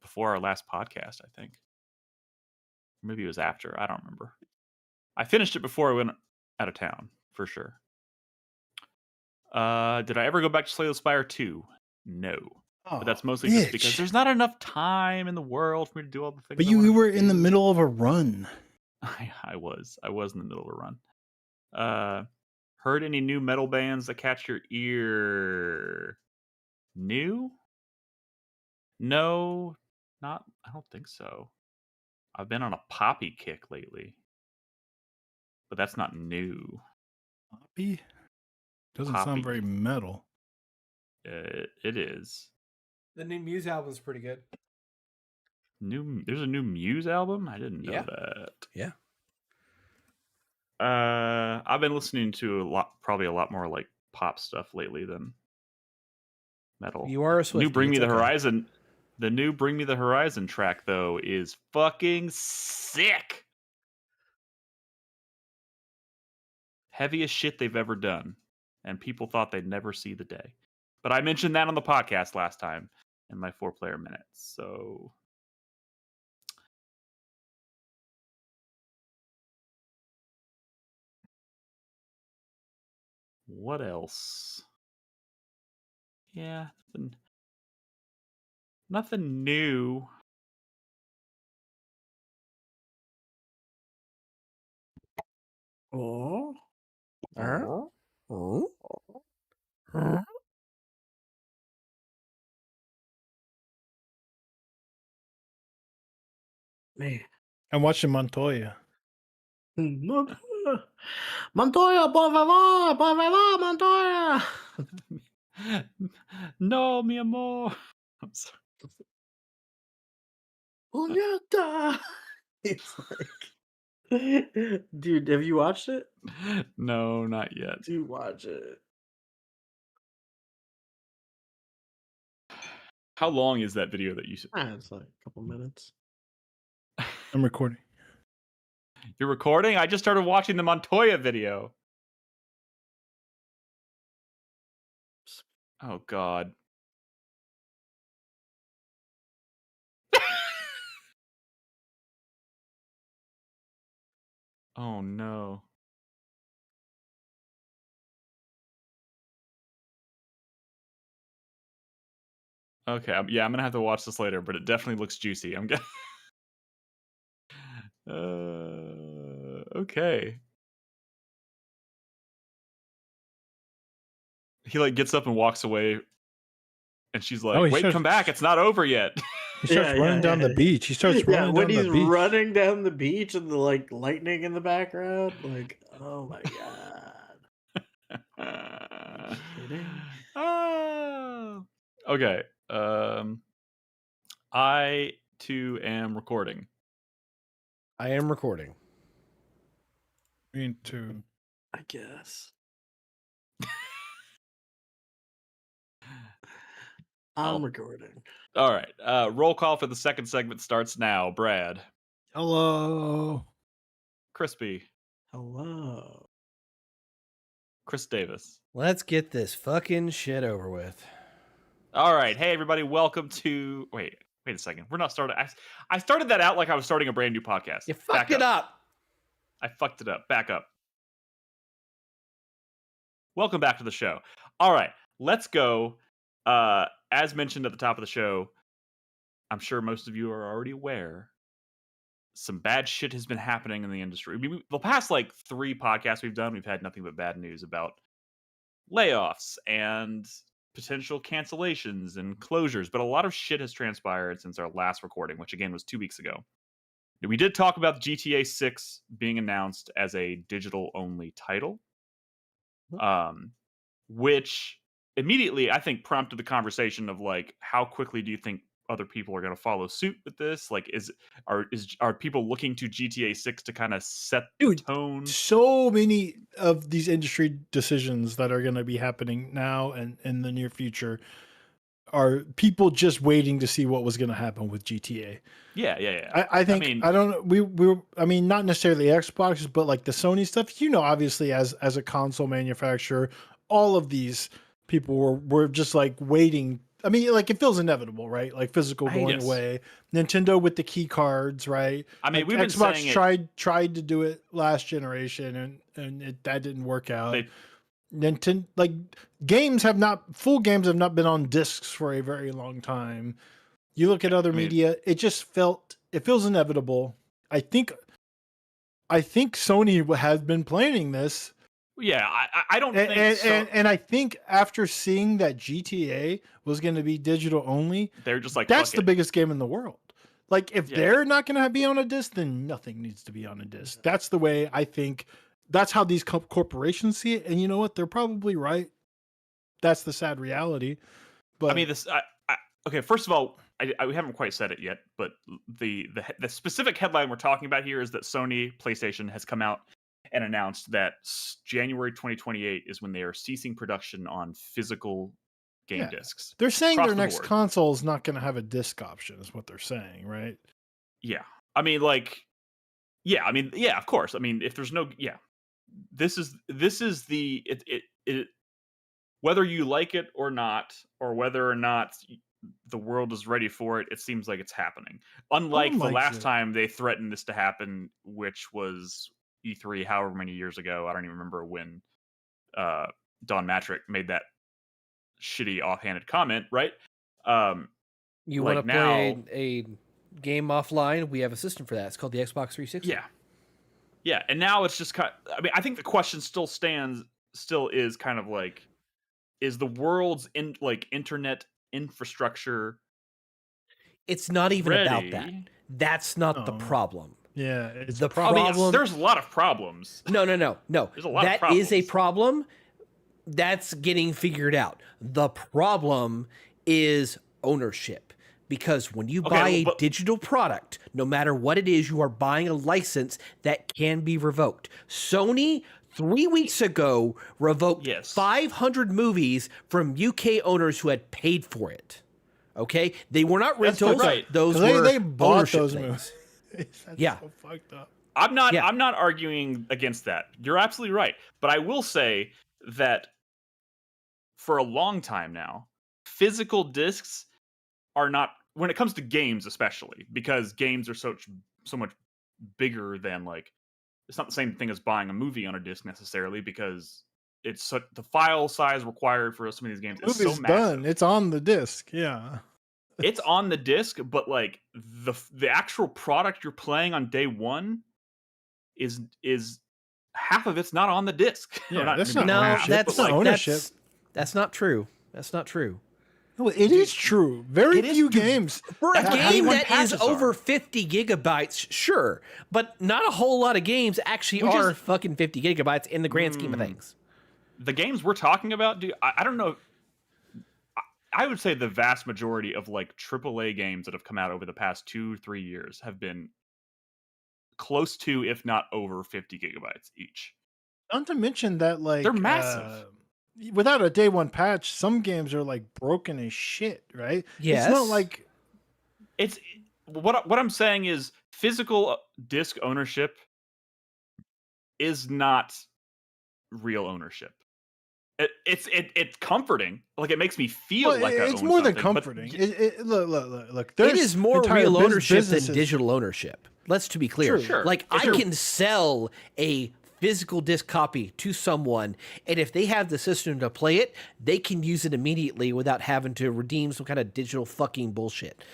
before our last podcast, I think. Maybe it was after. I don't remember. I finished it before I went out of town, for sure. Did I ever go back to Slay the Spire 2? No. But that's mostly just because there's not enough time in the world for me to do all the things. But you were in the middle of a run. I was in the middle of a run. Heard any new metal bands that catch your ear? New? No, I don't think so. I've been on a poppy kick lately. But that's not new. Poppy? Doesn't sound very metal. It is. The new Muse album's pretty good. There's a new Muse album? I didn't know that. Yeah. I've been listening to probably a lot more like pop stuff lately than metal. You are a Swiftie. New Bring Me the Horizon. The new Bring Me the Horizon track though is fucking sick. Heaviest shit they've ever done, and people thought they'd never see the day. But I mentioned that on the podcast last time in my 4-player minutes. So what else? Yeah, nothing new. Oh. Man. I'm watching Montoya. Montoya, por favor, Montoya. No, mi amor. I'm sorry. Puñeta. It's like, dude, have you watched it? No, not yet. Dude, watch it. How long is that video that you said? It's like a couple minutes. I'm recording. You're recording? I just started watching the Montoya video. Oh, God. Oh, no. Okay, I'm gonna have to watch this later, but it definitely looks juicy. I'm getting. Okay. He like gets up and walks away, and she's like, "Wait, come back! It's not over yet." He starts running down the beach. He starts running when down he's the beach. running down the beach and the like lightning in the background, like, oh my god. Okay. I too am recording. I am recording. Me too. I guess. I'm recording. All right. Roll call for the second segment starts now. Brad. Hello. Crispy. Hello. Chris Davis. Let's get this fucking shit over with. All right. Hey, everybody. Welcome to... Wait a second. We're not starting... I started that out like I was starting a brand new podcast. You fucked it up. I fucked it up. Back up. Welcome back to the show. All right. Let's go. As mentioned at the top of the show, I'm sure most of you are already aware, some bad shit has been happening in the industry. I mean, the past like 3 podcasts we've done, we've had nothing but bad news about layoffs and potential cancellations and closures. But a lot of shit has transpired since our last recording, which again was 2 weeks ago. We did talk about GTA 6 being announced as a digital-only title, which immediately, I think, prompted the conversation of like, how quickly do you think other people are going to follow suit with this? Like, are people looking to GTA 6 to kind of set the tone? So many of these industry decisions that are going to be happening now and in the near future are people just waiting to see what was going to happen with GTA. Yeah. I think I don't know. I mean, not necessarily Xbox, but like the Sony stuff. Obviously, as a console manufacturer, all of these people were just like waiting. I mean, like it feels inevitable, right? Like physical going away. Nintendo with the key cards, right? I mean, like we've been Xbox saying tried to do it last generation, and that didn't work out. Nintendo, like full games have not been on discs for a very long time. You look at other media, it feels inevitable. I think Sony has been planning this. Yeah, I don't think so. And I think after seeing that GTA was going to be digital only, they're just like, that's the biggest game in the world. Like, if they're not going to be on a disc, then nothing needs to be on a disc. That's the way I think. That's how these corporations see it. And you know what? They're probably right. That's the sad reality. But I mean, okay, first of all, we haven't quite said it yet, but the specific headline we're talking about here is that Sony PlayStation has come out and announced that January 2028 is when they are ceasing production on physical game discs. They're saying their next console is not going to have a disc option, is what they're saying, right? Yeah. I mean, of course. I mean, if there's no, this is the, whether you like it or not, or whether or not the world is ready for it, it seems like it's happening. Unlike the last time they threatened this to happen, which was E3 however many years ago. I don't even remember when Don Matrick made that shitty offhanded comment, right? You want to play a game offline? We have a system for that. It's called the Xbox 360. Yeah, and now it's just kind of, I mean, I think the question still is kind of like, is the world's internet infrastructure? It's not even about that. That's not the problem. Yeah, it's the problem. There's a lot of problems. No. There's a lot of problems. That is a problem. That's getting figured out. The problem is ownership. Because when you buy a digital product, no matter what it is, you are buying a license that can be revoked. Sony 3 weeks ago revoked 500 movies from UK owners who had paid for it. Okay, they were not rentals. Those were they bought those movies. That's so fucked up. I'm not arguing against that. You're absolutely right. But I will say that for a long time now, physical discs are not, when it comes to games especially, because games are so much bigger than it's not the same thing as buying a movie on a disc necessarily, because it's the file size required for some of these games is so massive. Done. It's on the disc. Yeah. It's on the disc, but the actual product you're playing on day one is half of it's not on the disc. Yeah, that's not ownership. That's not true. That's not true. No, it is true. Very few games. For a game that is over 50 gigabytes, sure. But not a whole lot of games actually are fucking 50 gigabytes in the grand scheme of things. The games we're talking about, dude, I don't know. I would say the vast majority of AAA games that have come out over the past 2-3 years have been close to, if not over 50 gigabytes each. Not to mention that they're massive. Without a day one patch, some games are broken as shit, right? Yes. It's not like it's what I'm saying is physical disc ownership is not real ownership. It's comforting. It makes me feel like it's more than comforting. Look. It is more real ownership than digital ownership. Let's to be clear. Sure. I can sell a physical disc copy to someone, and if they have the system to play it, they can use it immediately without having to redeem some kind of digital fucking bullshit.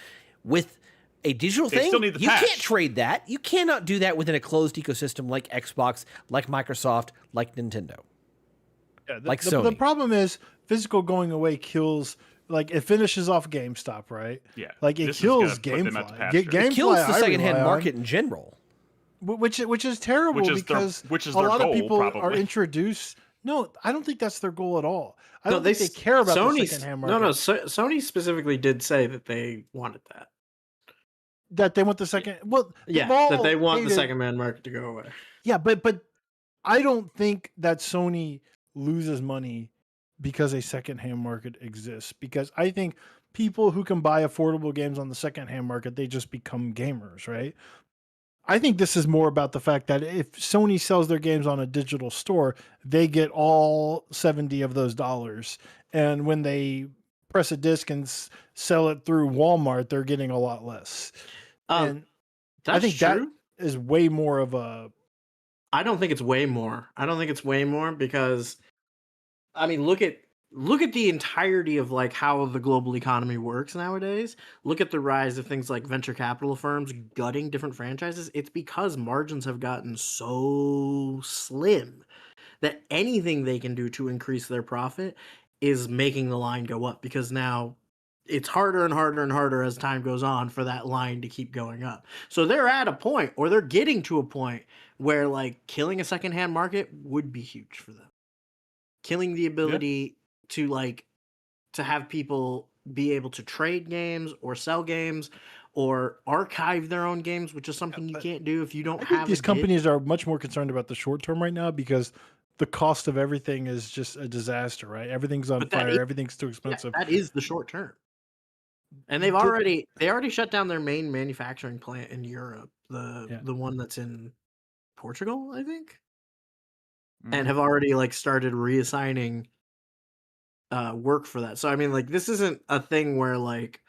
With a digital thing, you can't trade that. You cannot do that within a closed ecosystem like Xbox, like Microsoft, like Nintendo. Yeah, Sony. The problem is physical going away kills. It finishes off GameStop, right? Yeah. It kills GameFly. It kills the secondhand market in general. Which is terrible because a lot goal, of people probably are introduced No, I don't think that's their goal at all. I No, don't think they care about the secondhand market. No, Sony specifically did say that they wanted that. That they want the second. Well, Yeah, that they want the second-hand market to go away. Yeah, but I don't think that Sony loses money because a secondhand market exists. Because I think people who can buy affordable games on the secondhand market, they just become gamers, right? I think this is more about the fact that if Sony sells their games on a digital store, they get all 70 of those dollars. And when they press a disc and sell it through Walmart, they're getting a lot less. And I think true. that is way more of a... I don't think it's way more. I don't think it's way more because, I mean, look at the entirety of like how the global economy works nowadays. Look at the rise of things like venture capital firms gutting different franchises. It's because margins have gotten so slim that anything they can do to increase their profit is making the line go up, because now it's harder and harder and harder as time goes on for that line to keep going up. So they're at a point, or they're getting to a point where like killing a secondhand market would be huge for them. Killing the ability to have people be able to trade games or sell games or archive their own games, which is something you can't do if you don't have. These companies are much more concerned about the short term right now because the cost of everything is just a disaster, right? Everything's on fire. Everything's too expensive. Yeah, that is the short term. And they already shut down their main manufacturing plant in Europe, the one that's in Portugal, I think, and have already like started reassigning work for that. So I mean, like, this isn't a thing where like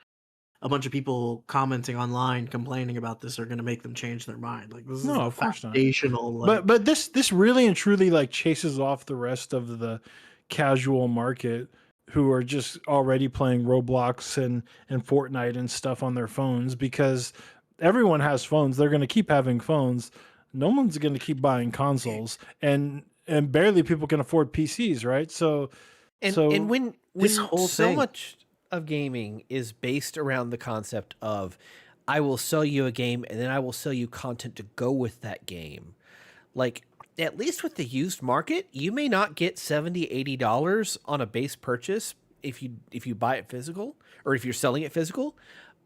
a bunch of people commenting online complaining about this are going to make them change their mind. Like, this is No, of course not. foundational. Like, But this really and truly like chases off the rest of the casual market who are just already playing Roblox and Fortnite and stuff on their phones, because everyone has phones. They're going to keep having phones. No one's going to keep buying consoles, and barely people can afford PCs, right? So when this whole so thing, much of gaming is based around the concept of I will sell you a game and then I will sell you content to go with that game. Like, at least with the used market, you may not get $70, $80 on a base purchase if you buy it physical, or if you're selling it physical,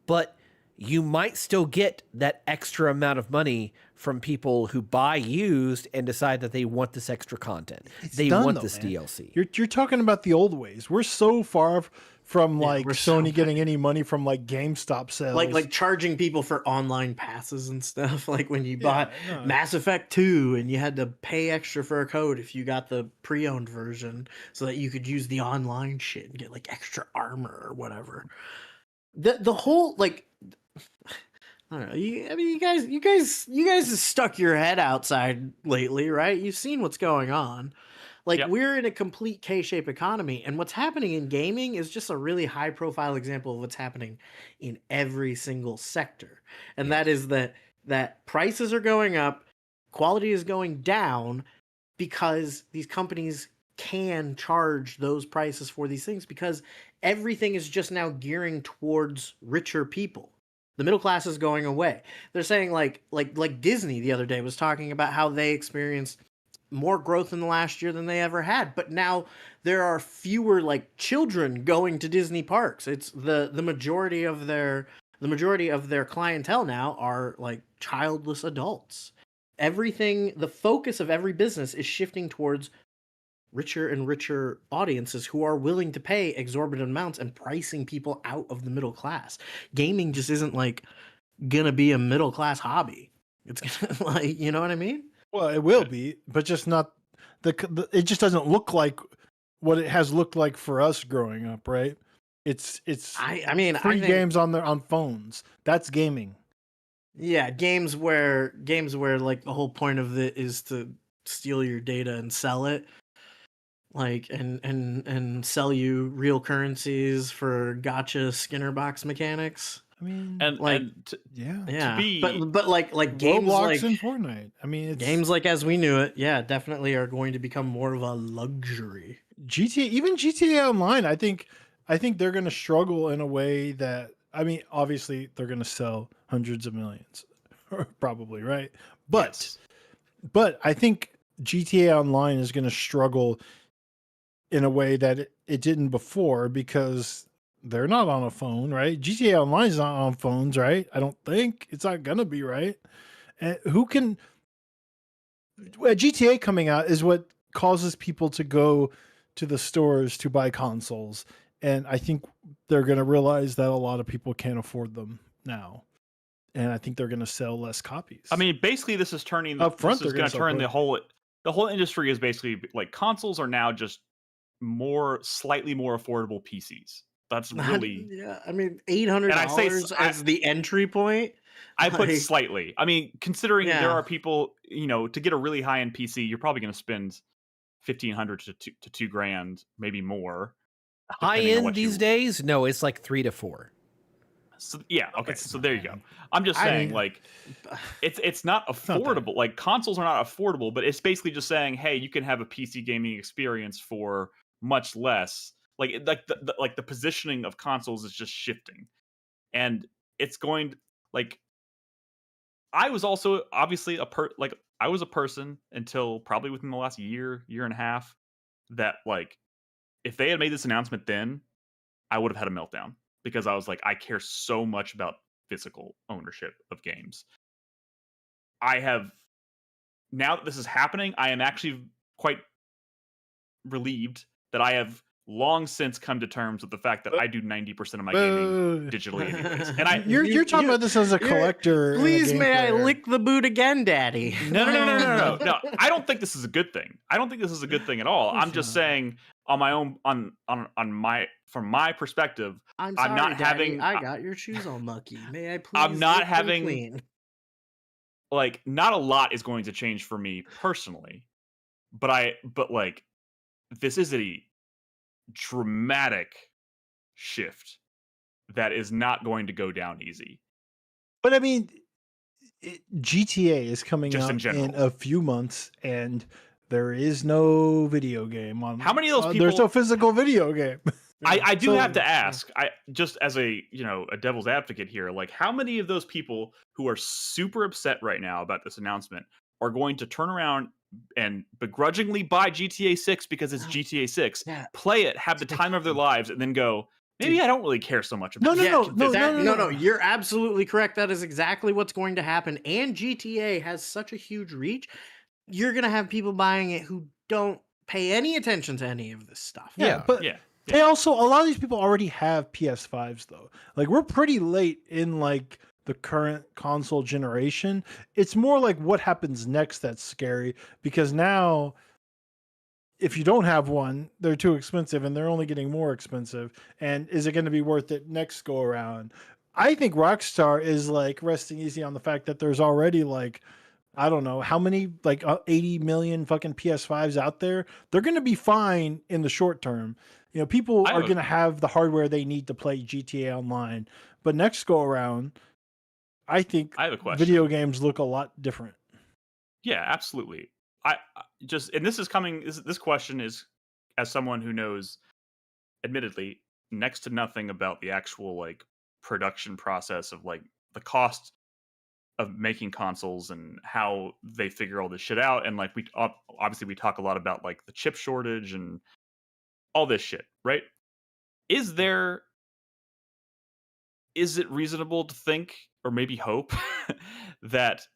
but you might still get that extra amount of money from people who buy used and decide that they want this extra content. They want this DLC. You're talking about the old ways. We're so far from like Sony getting any money from like GameStop sales, like charging people for online passes and stuff. Like when you bought Mass Effect 2 and you had to pay extra for a code if you got the pre-owned version so that you could use the online shit and get like extra armor or whatever. The whole like, I don't know. You guys have stuck your head outside lately, right? You've seen what's going on. Like, we're in a complete K-shaped economy, and what's happening in gaming is just a really high-profile example of what's happening in every single sector. And that is that prices are going up, quality is going down, because these companies can charge those prices for these things, because everything is just now gearing towards richer people. The middle class is going away. They're saying like Disney the other day was talking about how they experienced more growth in the last year than they ever had, but now there are fewer like children going to Disney parks. It's the majority of their clientele now are like childless adults. Everything, the focus of every business is shifting towards richer and richer audiences who are willing to pay exorbitant amounts and pricing people out of the middle class. Gaming just isn't like gonna be a middle class hobby. It's gonna, like, you know what I mean? Well, it will be, but just not it just doesn't look like what it has looked like for us growing up, right? It's I mean, free games on phones. That's gaming. Yeah, games where like the whole point of it is to steal your data and sell it. Like and sell you real currencies for gotcha Skinner box mechanics. I mean, but like games Roblox like and Fortnite. I mean, games like As We Knew It, definitely are going to become more of a luxury. GTA Online, I think they're going to struggle in a way that, I mean, obviously they're going to sell hundreds of millions, probably, right? But I think GTA Online is going to struggle in a way that it didn't before because they're not on a phone, right? GTA Online is not on phones, right? I don't think it's not gonna be, right? And who can GTA coming out is what causes people to go to the stores to buy consoles, and I think they're gonna realize that a lot of people can't afford them now, and I think they're gonna sell less copies. I mean, basically, this is turning Up front, This is they're going gonna to turn sell the whole industry is basically like consoles are now just slightly more affordable PCs. That's really yeah. I mean, $800 as the entry point. I put Like, slightly. I mean, considering there Yeah. are people, to get a really high end PC, you're probably going to spend $1,500 to $2,000, maybe more. High depending on end what these days? No, it's like 3 to 4. So yeah, okay. So there you go. I'm just saying, like, it's not affordable. Like consoles are not affordable, but it's basically just saying, hey, you can have a PC gaming experience for much less. Like the positioning of consoles is just shifting, and it's going like. I was also obviously I was a person until probably within the last year and a half that, like, if they had made this announcement then, I would have had a meltdown because I was like, I care so much about physical ownership of games. Now that this is happening, I am actually quite relieved that I have long since come to terms with the fact that I do 90% of my gaming digitally anyways. And you're talking about this as a collector. Please may I lick the boot again, Daddy? No. I don't think this is a good thing. I don't think this is a good thing at all. I'm just saying on my own, from my perspective, I'm sorry, not Daddy, having. I got your shoes all mucky. May I please? I'm not lick them having. clean? Like, not a lot is going to change for me personally, but like, this is a dramatic shift that is not going to go down easy. But I mean, GTA is coming Just out in in a few months, and there is no video game on. How many of those people? There's no physical video game. I do have to ask. I just as a devil's advocate here, like, how many of those people who are super upset right now about this announcement are going to turn around and begrudgingly buy GTA 6 because it's GTA 6, play it, have the time of their lives, and then go, maybe I don't really care so much about it. No. You're absolutely correct. That is exactly what's going to happen. And GTA has such a huge reach. You're going to have people buying it who don't pay any attention to any of this stuff. They also, a lot of these people already have PS5s though. Like, we're pretty late in like the current console generation. It's more like what happens next that's scary, because now if you don't have one, they're too expensive and they're only getting more expensive. And is it going to be worth it next go around? I think Rockstar is like resting easy on the fact that there's already like, I don't know how many, like 80 million fucking PS5s out there. They're going to be fine in the short term. People are going to have the hardware they need to play GTA Online. But next go around, I think I have a question. Video games look a lot different. Yeah, absolutely. And this is coming. This question is, as someone who knows, admittedly, next to nothing about the actual like production process of like the cost of making consoles and how they figure all this shit out. And like we talk a lot about like the chip shortage and all this shit, right? Is it reasonable to think, or maybe hope, that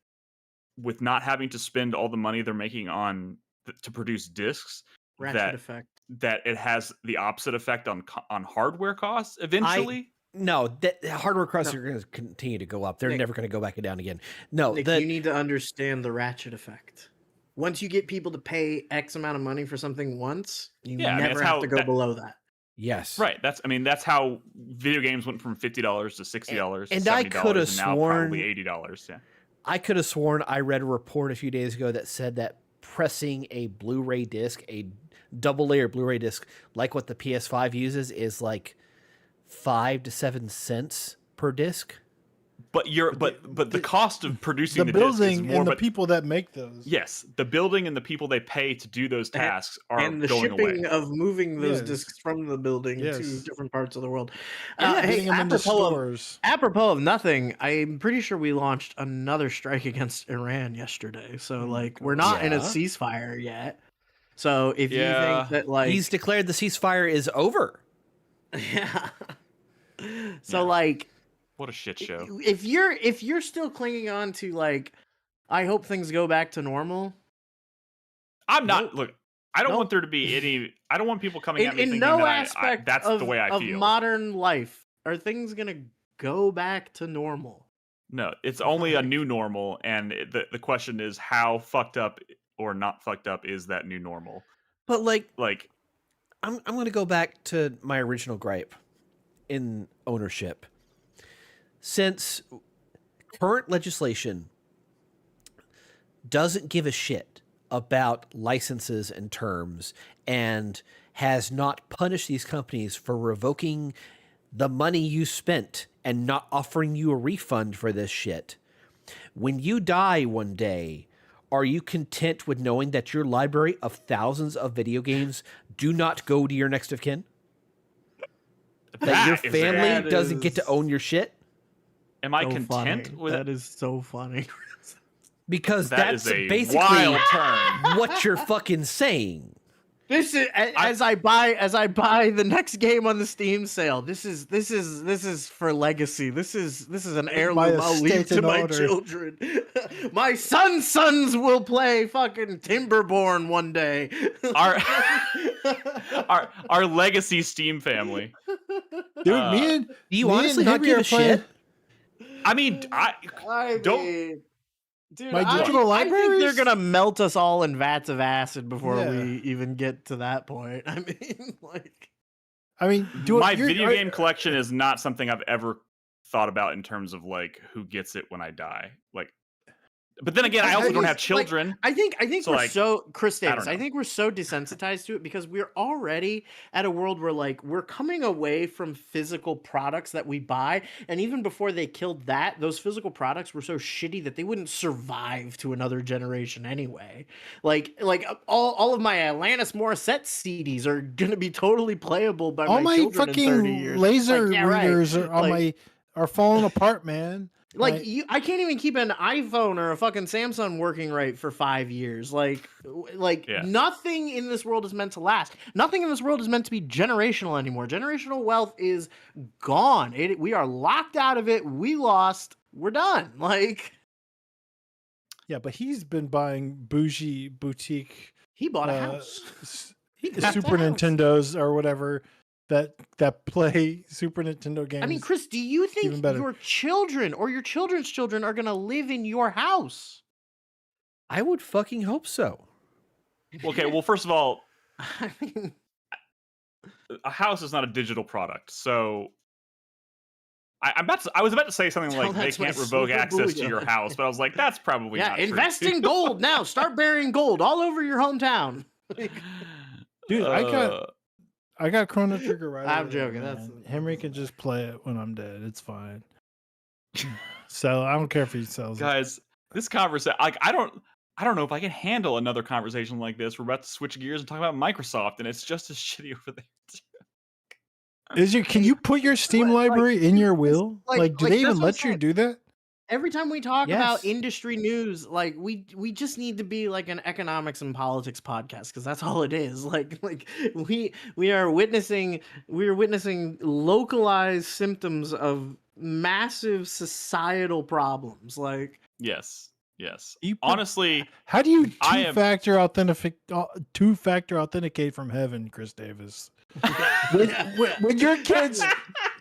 with not having to spend all the money they're making to produce discs, that it has the opposite effect on hardware costs eventually? No, hardware costs are going to continue to go up. They're never going to go back down again. No, Nick, you need to understand the ratchet effect. Once you get people to pay X amount of money for something once, you never have to go below that. Yes. Right. That's how video games went from $50 to $60 and to $70, I could have now sworn probably $80. Yeah. I could have sworn I read a report a few days ago that said that pressing a Blu-ray disc, a double layer Blu-ray disc, like what the PS5 uses, is like 5 to 7 cents per disc. But the cost of producing the disc is building more, and the people that make those. Yes, the building and the people they pay to do those tasks are and the going shipping away. of moving those discs from the building to different parts of the world. Hey, them into stores. Apropos of nothing, I'm pretty sure we launched another strike against Iran yesterday. So like, we're not in a ceasefire yet. So if you think that like he's declared the ceasefire is over. Yeah. So like, what a shit show. If you're still clinging on to like, I hope things go back to normal. I'm not. Look, I don't want there to be any. I don't want people coming at me thinking no that aspect that's the way I feel. Of modern life, are things gonna go back to normal? No, it's only a new normal, and the question is how fucked up or not fucked up is that new normal? But like I'm going to go back to my original gripe in ownership. Since current legislation doesn't give a shit about licenses and terms and has not punished these companies for revoking the money you spent and not offering you a refund for this shit. When you die one day, are you content with knowing that your library of thousands of video games do not go to your next of kin? That your family doesn't get to own your shit? Am I content with that? Is so funny. Because that's a basically wild turn. What you're fucking saying. This is as I buy the next game on the Steam sale. This is for legacy. This is an heirloom I'll leave to my children. My sons will play fucking Timberborn one day. Our legacy Steam family. Dude, do you honestly not give a shit? I mean, I don't. Dude, my digital libraries? I think they're gonna melt us all in vats of acid before we even get to that point. I mean, my video game collection is not something I've ever thought about in terms of like who gets it when I die. Like, but then again, I also don't have children. Like, I think so we're like, so Chris Davis. I think we're so desensitized to it because we're already at a world where like we're coming away from physical products that we buy, and even before they killed that, those physical products were so shitty that they wouldn't survive to another generation anyway. Like all of my Alanis Morissette CDs are gonna be totally playable by all my children in 30 fucking years. laser like, readers right. are falling apart, man. Like I can't even keep an iPhone or a fucking Samsung working right for 5 years. Nothing in this world is meant to last. Nothing in this world is meant to be generational anymore. Generational wealth is gone. We are locked out of it. We lost. We're done. Yeah, but he's been buying bougie boutique. He bought a house. Super Nintendos or whatever that play Super Nintendo games. I mean, Chris, do you think your children or your children's children are going to live in your house? I would fucking hope so. Okay, well, first of all, a house is not a digital product, so I was about to say something like they can't revoke access to your house, but I was like, that's probably not true. Invest in gold now. Start burying gold all over your hometown. Dude, I got Chrono Trigger right. I'm joking. That's Henry can just play it when I'm dead. It's fine. So I don't care if he sells Guys, this conversation, like I don't know if I can handle another conversation like this. We're about to switch gears and talk about Microsoft, and it's just as shitty over there. Can you put your Steam library in your will? Do they even let you do that? Every time we talk about industry news, like we just need to be like an economics and politics podcast because that's all it is. We are witnessing localized symptoms of massive societal problems. Yes. Honestly, how do you two-factor authenticate from heaven, Chris Davis? when your kids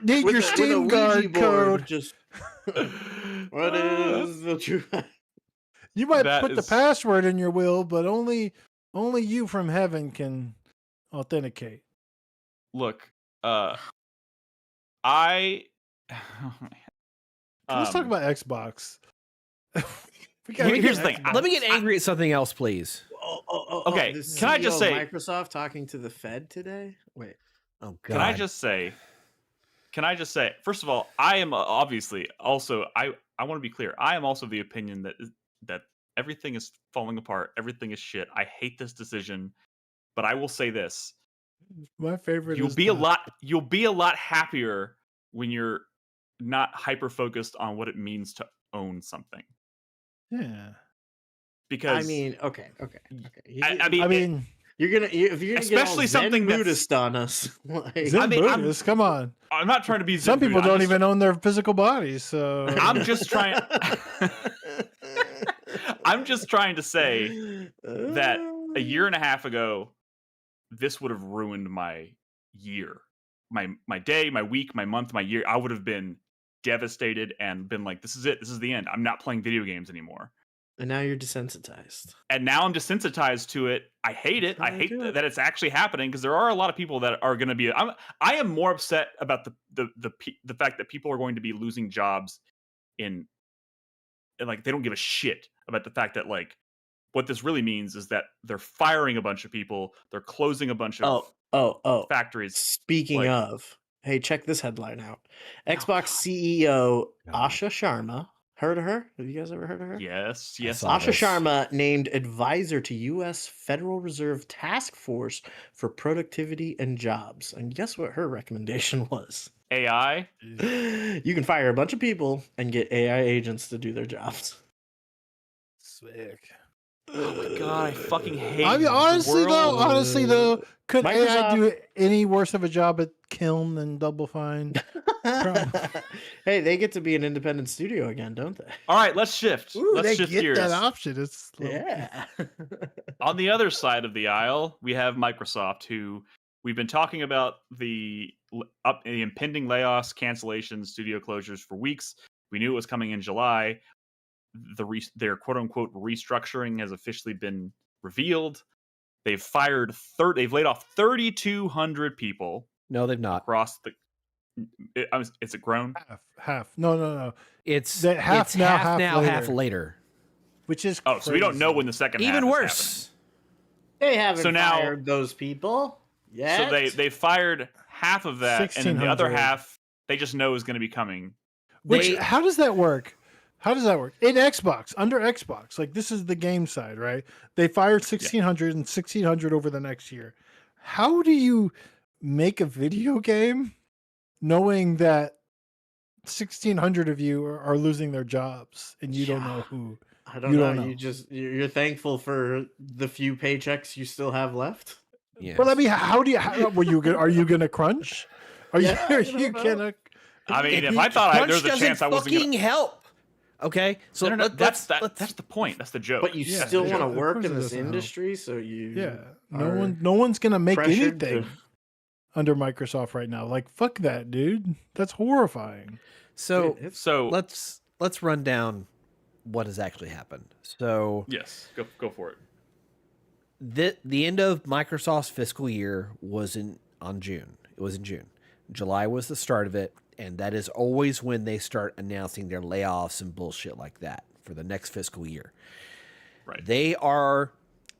need your Steam guard code, what is the truth? You might put the password in your will, but only you from heaven can authenticate. Look, let's talk about Xbox. Here's the thing. Let me get angry at something else, please. Okay, can I just say Microsoft talking to the Fed today? Wait. Oh God. Can I just say? First of all, I am obviously also I want to be clear. I am also of the opinion that everything is falling apart. Everything is shit. I hate this decision, but I will say this: my favorite. You'll be a lot happier when you're not hyper focused on what it means to own something. Yeah. Because I mean, okay. I mean, if you're gonna especially get all something Zen Buddhist on us. Zen Buddhist, come on. I'm not trying to be. Some people don't even own their physical bodies, so I'm just trying. I'm just trying to say that a year and a half ago, this would have ruined my year, my day, my week, my month, my year. I would have been devastated and been like, "This is it. This is the end. I'm not playing video games anymore." And now you're desensitized. And now I'm desensitized to it. I hate it. I hate that it's actually happening because there are a lot of people that are going to be. I am more upset about the fact that people are going to be losing jobs and like they don't give a shit about the fact that like what this really means is that they're firing a bunch of people. They're closing a bunch of factories. Speaking of, hey, check this headline out. Xbox CEO Asha Sharma. Heard of her? Have you guys ever heard of her? Yes. Asha Sharma named advisor to U.S. Federal Reserve Task Force for Productivity and Jobs. And guess what her recommendation was? AI? You can fire a bunch of people and get AI agents to do their jobs. Sick. Oh my god, I fucking hate honestly though, could Microsoft... AI do any worse of a job at Kiln than Double Fine? Hey, they get to be an independent studio again, don't they? All right, let's shift. Let's shift gears. That option. It's On the other side of the aisle, we have Microsoft, who we've been talking about the impending layoffs, cancellations, studio closures for weeks. We knew it was coming in July. Their quote unquote restructuring has officially been revealed. They've laid off 3,200 people. No, they've not. Across the, is it grown? Half. No. It's half later. Which is crazy. So we don't know when the second even half worse. They haven't fired those people yet. So they fired half of that, and then the other half they just know is going to be coming. How does that work? How does that work? In Xbox, under Xbox, like this is the game side, right? They fired 1,600 and 1,600 over the next year. How do you make a video game knowing that 1,600 of you are losing their jobs and you don't know who? I don't know. You're thankful for the few paychecks you still have left. Yeah. Well, I mean, are you gonna crunch? Are you gonna? I mean, if I thought there's a chance I wasn't gonna help. Okay, so no, that's the point. That's the joke. But you still want to work in this industry, so no one's gonna make anything under Microsoft right now. Like fuck that, dude. That's horrifying. So let's run down what has actually happened. So yes, go for it. The end of Microsoft's fiscal year was in June. It was in June. July was the start of it. And that is always when they start announcing their layoffs and bullshit like that for the next fiscal year. Right. They are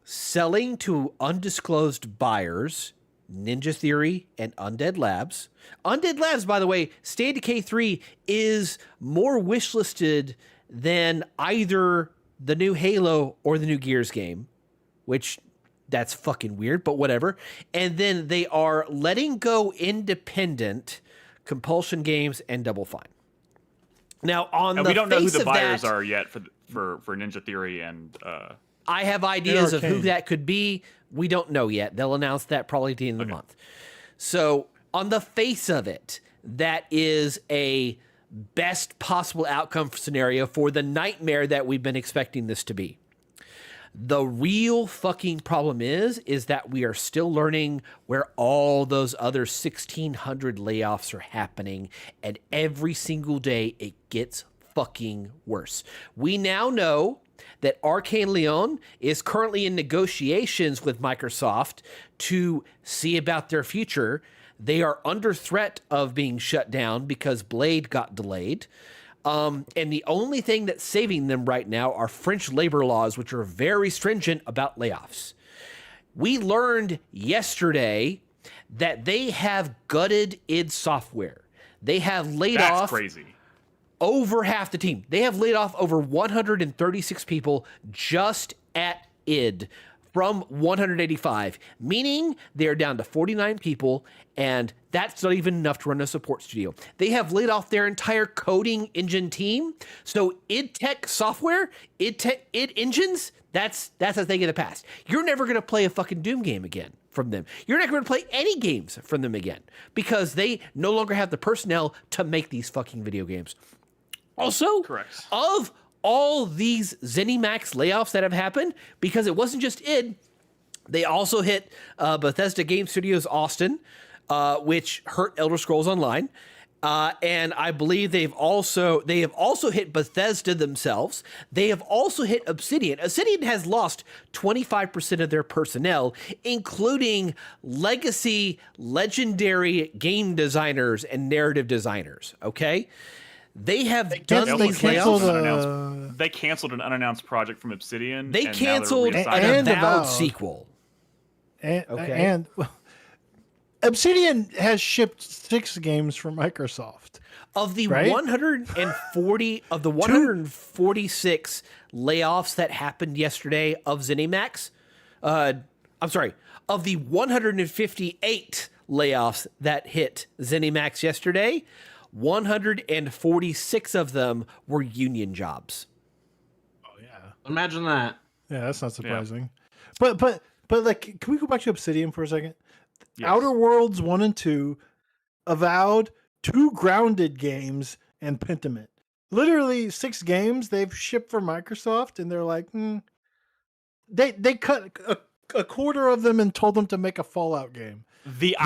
selling to undisclosed buyers, Ninja Theory and Undead Labs. Undead Labs, by the way, State of Decay 3 is more wishlisted than either the new Halo or the new Gears game, which that's fucking weird, but whatever. And then they are letting go independent Compulsion Games and Double Fine. Now, we don't know who the buyers are yet for Ninja Theory and. I have ideas of who that could be. We don't know yet. They'll announce that probably at the end of the month. So, on the face of it, that is a best possible outcome scenario for the nightmare that we've been expecting this to be. The real fucking problem is that we are still learning where all those other 1,600 layoffs are happening, and every single day it gets fucking worse. We now know that Arcane Leon is currently in negotiations with Microsoft to see about their future. They are under threat of being shut down because Blade got delayed. And the only thing that's saving them right now are French labor laws, which are very stringent about layoffs. We learned yesterday that they have gutted id Software. They have laid off crazy. Over half the team. They have laid off over 136 people just at id from 185, meaning they're down to 49 people, and that's not even enough to run a support studio. They have laid off their entire coding engine team. So id Tech software, id engines, that's a thing of the past. You're never going to play a fucking Doom game again from them. You're not going to play any games from them again because they no longer have the personnel to make these fucking video games. Also, correct. Of all these ZeniMax layoffs that have happened, because it wasn't just id, they also hit Bethesda Game Studios Austin, which hurt Elder Scrolls Online. And I believe they have also hit Bethesda themselves. They have also hit Obsidian. Obsidian has lost 25% of their personnel, including legacy, legendary game designers and narrative designers. Okay, they have done these layoffs. They canceled an unannounced project from Obsidian. They canceled an avowed sequel. And Obsidian has shipped 6 games for Microsoft. Of the right? 146 layoffs that happened yesterday of ZeniMax, of the 158 layoffs that hit ZeniMax yesterday, 146 of them were union jobs. Oh yeah. Imagine that. Yeah, that's not surprising. Yeah. But like, can we go back to Obsidian for a second? Yes. Outer Worlds 1 and 2, Avowed, 2 Grounded games, and Pentiment. Literally 6 games they've shipped for Microsoft, and they're like, they cut a quarter of them and told them to make a Fallout game. The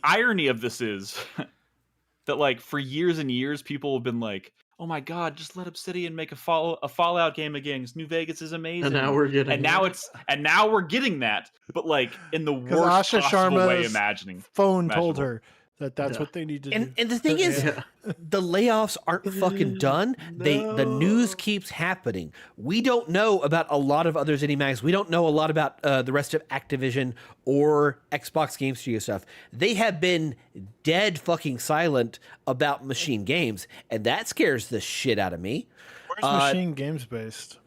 irony of this is that, like, for years and years, people have been like, "Oh my God, just let Obsidian make a Fallout game again. New Vegas is amazing." And now we're getting now we're getting that, but like in the worst Asha possible Sharma's way imaginable. Phone told her that that's what they need to do. And the thing is, the layoffs aren't fucking done. The news keeps happening. We don't know about a lot of other ZeniMax. We don't know a lot about the rest of Activision or Xbox Game Studio stuff. They have been dead fucking silent about Machine Games, and that scares the shit out of me. Where's Machine Games based?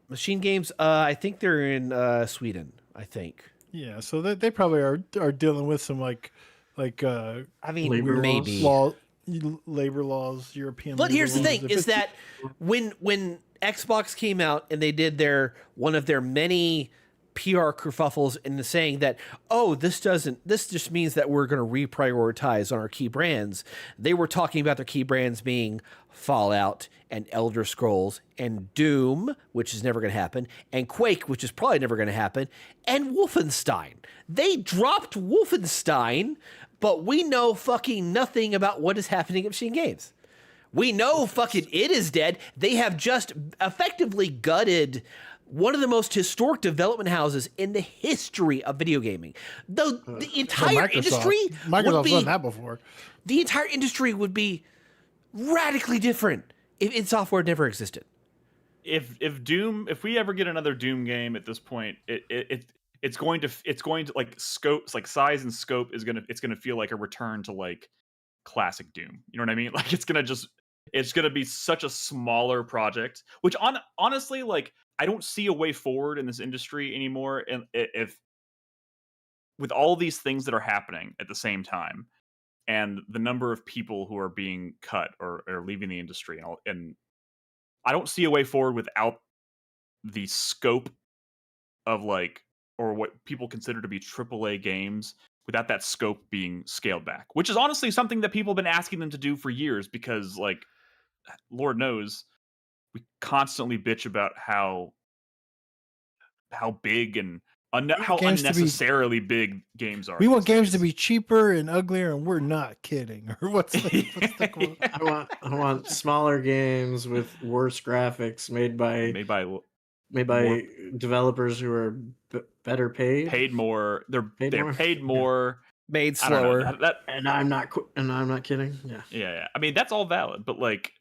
Machine Games, I think they're in Sweden, I think. Yeah, so they probably are dealing with some like I mean, labor maybe labor laws, European. But here's the thing: is that when Xbox came out and they did one of their many PR kerfuffles in saying that, oh, this just means that we're going to reprioritize on our key brands. They were talking about their key brands being Fallout and Elder Scrolls and Doom, which is never going to happen, and Quake, which is probably never going to happen, and Wolfenstein. They dropped Wolfenstein, but we know fucking nothing about what is happening at Machine Games. We know fucking it is dead. They have just effectively gutted one of the most historic development houses in the history of video gaming. The entire industry Microsoft's done that before. The entire industry would be radically different if id Software never existed. If we ever get another Doom game at this point, it's going to like scope, like size and scope it's gonna feel like a return to like classic Doom. You know what I mean? Like it's gonna be such a smaller project, which honestly, like, I don't see a way forward in this industry anymore. And if with all these things that are happening at the same time, and the number of people who are being cut or leaving the industry, and I don't see a way forward without the scope of like, or what people consider to be AAA games, without that scope being scaled back, which is honestly something that people have been asking them to do for years, because, like, Lord knows, we constantly bitch about how big and how unnecessarily big games are. We want games to be cheaper and uglier, and we're not kidding. Or what's the quote? I want smaller games with worse graphics made by developers who are better paid more. They're paid more. Made slower. And I'm not kidding. Yeah. I mean, that's all valid, but like,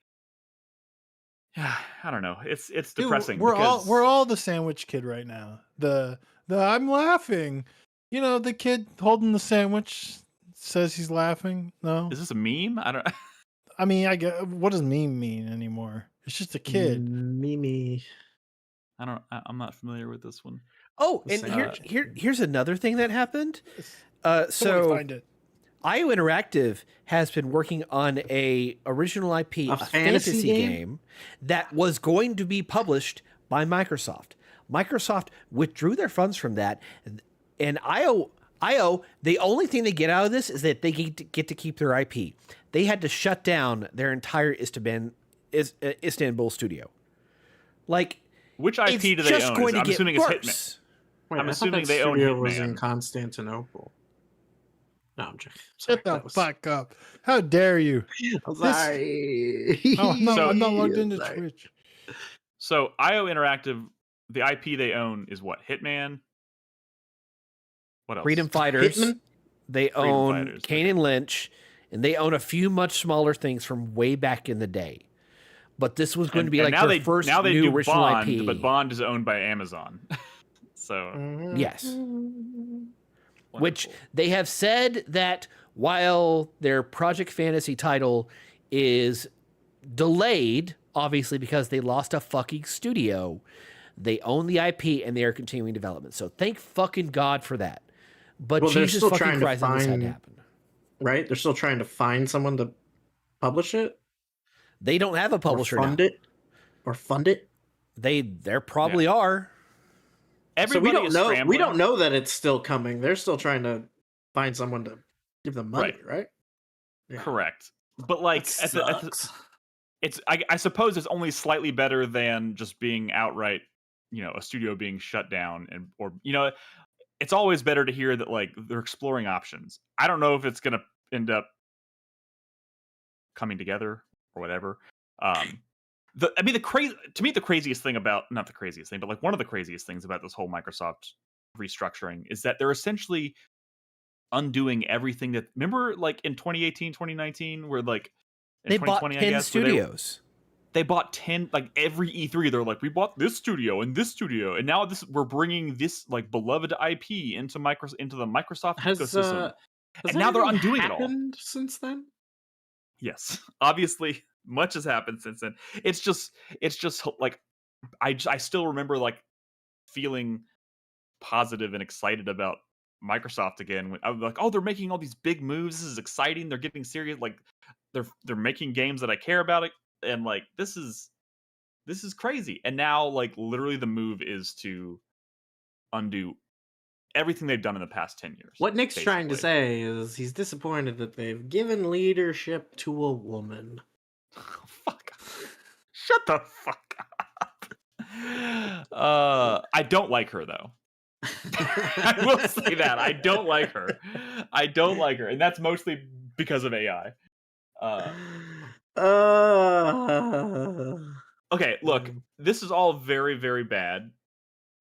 I don't know. It's depressing. Dude, we're all the sandwich kid right now. The I'm laughing. You know, the kid holding the sandwich says he's laughing. No, is this a meme? I don't. I mean, what does meme mean anymore? It's just a kid. Mimi. I'm not familiar with this one. Oh, and here's another thing that happened. Somebody So find it. IO Interactive has been working on a original IP, a fantasy game that was going to be published by Microsoft. Microsoft withdrew their funds from that, and IO, the only thing they get out of this is that they get to keep their IP. They had to shut down their entire Istanbul studio. Like, which IP do they own? I'm assuming it's Hitman. Wait, I'm assuming they own studio was Hitman. in Constantinople. No, I'm joking. Shut the fuck up. How dare you? I'm sorry. I'm not logged into Twitch. So IO Interactive, the IP they own is what? Hitman? What else? Freedom Fighters. Hitman? They Freedom own Fighters, Kane and Lynch, and they own a few much smaller things from way back in the day. But this was going to be like their first new original Bond, IP. but Bond is owned by Amazon. So yes. Which they have said that while their Project Fantasy title is delayed, obviously because they lost a fucking studio, they own the IP and they are continuing development. So thank fucking God for that. But well, Jesus fucking Christ, this had to happen. Right? They're still trying to find someone to publish it? They don't have a publisher or fund now. it? Or fund it? There probably are. Everybody so we don't know. scrambling. We don't know that it's still coming. They're still trying to find someone to give them money, right? Yeah. Correct. But like, I suppose it's only slightly better than just being outright, a studio being shut down, or it's always better to hear that like they're exploring options. I don't know if it's gonna end up coming together or whatever. The craziest thing about, not the craziest thing, but like one of the craziest things about this whole Microsoft restructuring is that they're essentially undoing everything that, remember like in 2018, 2019, where like in they bought 10 studios. They bought 10, like every E3, they're like, we bought this studio and this studio, and now we're bringing this like beloved IP into the Microsoft ecosystem. And now they're undoing it all. Since then? Yes, obviously, much has happened since then. It's just like I still remember like feeling positive and excited about Microsoft again. I was like, oh, they're making all these big moves. This is exciting. They're getting serious. Like they're making games that I care about. And like this is crazy. And now like literally the move is to undo everything they've done in the past 10 years. What Nick's trying to say is he's disappointed that they've given leadership to a woman. Fuck. Shut the fuck up. I don't like her though. I will say that. I don't like her. And that's mostly because of AI. Okay, look, this is all very, very bad,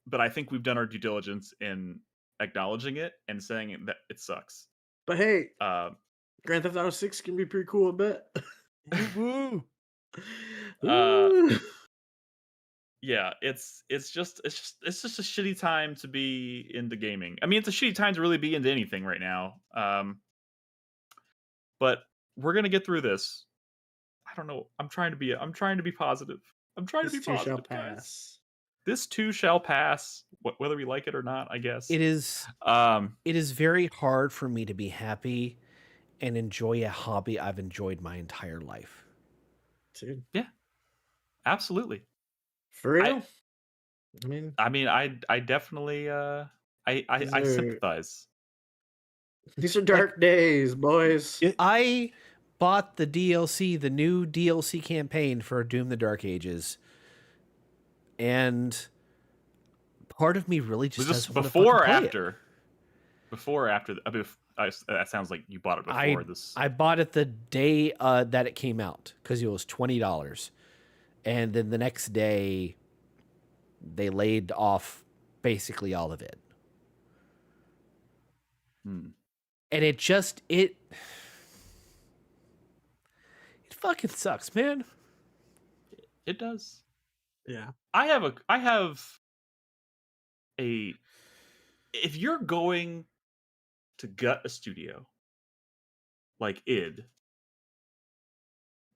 but I think we've done our due diligence in acknowledging it and saying that it sucks. But hey, Grand Theft Auto 6 can be pretty cool, I bet. Woo! Yeah, it's just a shitty time to be into gaming. I mean, it's a shitty time to really be into anything right now. But we're gonna get through this. I don't know. I'm trying to be positive. This too shall pass. This too shall pass, whether we like it or not, I guess. It is very hard for me to be happy and enjoy a hobby I've enjoyed my entire life. Dude. Yeah. Absolutely. For real? I mean, I definitely I sympathize. These are dark days, boys. I bought the DLC, the new DLC campaign for Doom: The Dark Ages, and part of me really just doesn't want to fucking play it. Before or after? That sounds like you bought it before this. I bought it the day that it came out because it was $20, and then the next day they laid off basically all of it. And it fucking sucks, man. It does. Yeah. I have a if you're going to gut a studio like id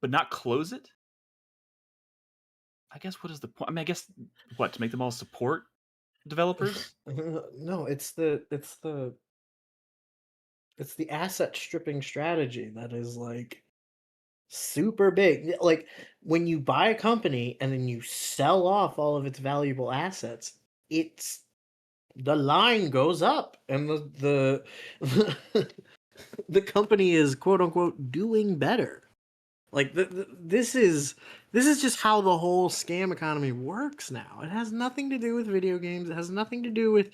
but not close it, I guess what is the point? I mean, I guess what, to make them all support developers? No, it's the asset stripping strategy that is like super big. Like when you buy a company and then you sell off all of its valuable assets, it's the line goes up and the the company is quote unquote doing better. Like this is just how the whole scam economy works now. It has nothing to do with video games. It has nothing to do with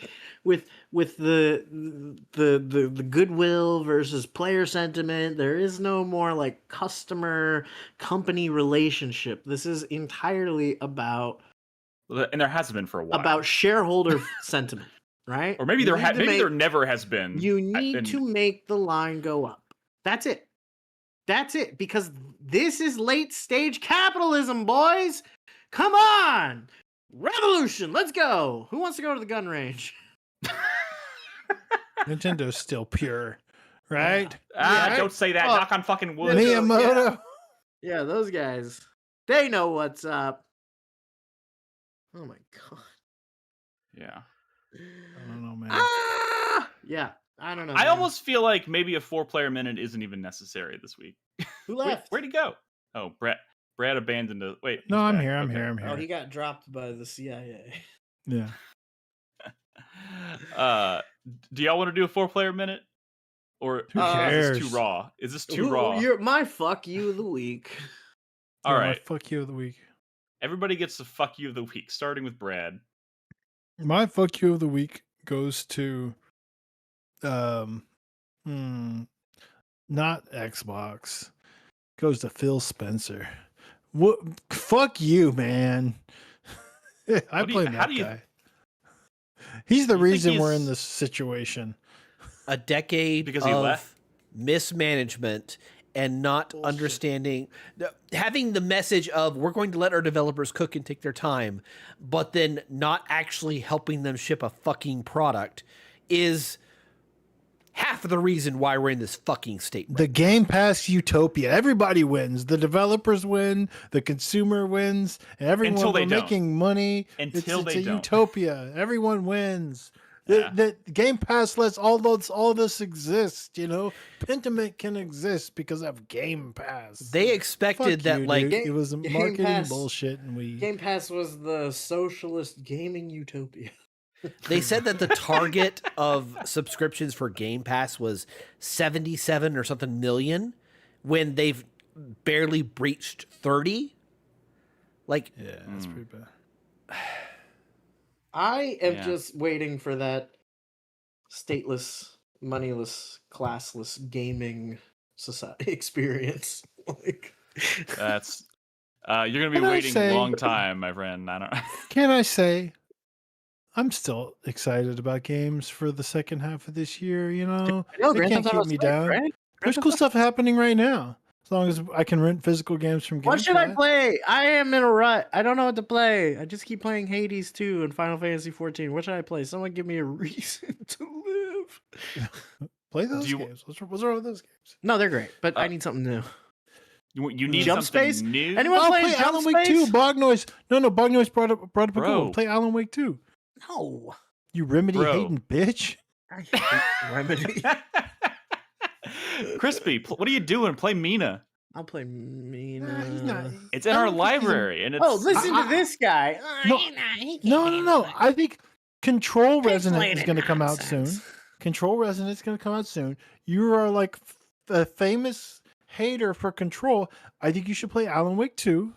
the goodwill versus player sentiment. There is no more like customer company relationship. This is entirely about, and there hasn't been for a while, about shareholder sentiment, right? Or maybe there never has been. You need to make the line go up. That's it. That's it, because this is late stage capitalism, boys. Come on, revolution. Let's go. Who wants to go to the gun range? Nintendo's still pure, right? Don't say that. Knock on fucking wood. Miyamoto. Yeah, those guys. They know what's up. Oh my god. Yeah. I don't know, man. Yeah. I don't know. I almost feel like maybe a 4-player minute isn't even necessary this week. Who left? Where'd he go? Oh, Brad abandoned it. Wait. No, I'm back. here. I'm Okay. here. I'm here. Oh, he got dropped by the CIA. Yeah. Do y'all want to do a 4-player minute? Or Who cares? Is this too raw? Is this too raw? You're my fuck you of the week. All Yeah, right. my fuck you of the week. Everybody gets the fuck you of the week, starting with Brad. My fuck you of the week goes to not Xbox. Goes to Phil Spencer. What? Fuck you, man. I blame that guy. He's the reason we're in this situation. A decade because he of left? mismanagement and not understanding, having the message of we're going to let our developers cook and take their time, but then not actually helping them ship a fucking product is half of the reason why we're in this fucking state. The Game Pass utopia. Everybody wins. The developers win. The consumer wins. And everyone making money. It's a utopia. Everyone wins. Yeah. The Game Pass lets all this exist. You know, Pentiment can exist because of Game Pass. They expected that, like, it was marketing Pass, bullshit, and Game Pass was the socialist gaming utopia. They said that the target of subscriptions for Game Pass was 77 or something million, when they've barely breached 30. Like, yeah, that's pretty bad. I am just waiting for that stateless, moneyless, classless gaming society experience. Like, that's you're gonna be waiting a long time, my friend. I don't. Can I say, I'm still excited about games for the second half of this year. You know, they can't keep me down. Right? There's cool stuff happening right now. As long as I can rent physical games from Game What should Pass. I play? I am in a rut. I don't know what to play. I just keep playing Hades 2 and Final Fantasy 14. What should I play? Someone give me a reason to live. Play those games. What's wrong with those games? No, they're great, but I need something new. You need Jump something Space? new? Anyone playing play Jump Alan Space? Wake 2. Bog Noise. No, Bog Noise brought up a goal. Play Alan Wake 2. No. You Remedy hating bitch. I hate Remedy. Crispy, what are you doing? Play Mina. I'll play Mina. He's not. It's in our library, and it's. Oh, listen to this guy. No. I think Control Resonance is playing going to come out nonsense. soon. Control Resonance is going to come out soon. You are like a famous hater for Control. I think you should play Alan Wake 2.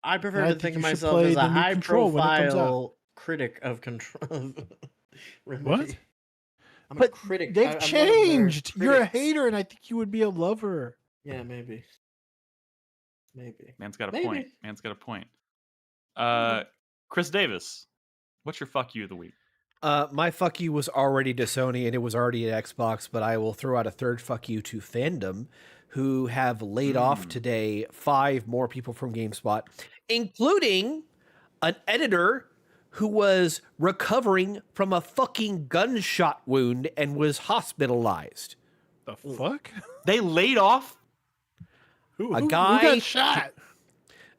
I prefer I to think think of you should myself play as the a new high Control when it comes out. profile critic of Control. What? I'm a But critic. they've I'm one of their changed. You're a critics. hater, and I think you would be a lover. Yeah, maybe. Man's got a Maybe. point. Man's got a point. Chris Davis, what's your fuck you of the week? My fuck you was already to Sony and it was already at Xbox, but I will throw out a third fuck you to Fandom, who have laid off today 5 more people from GameSpot, including an editor who was recovering from a fucking gunshot wound and was hospitalized. The fuck? They laid off Who guy got shot?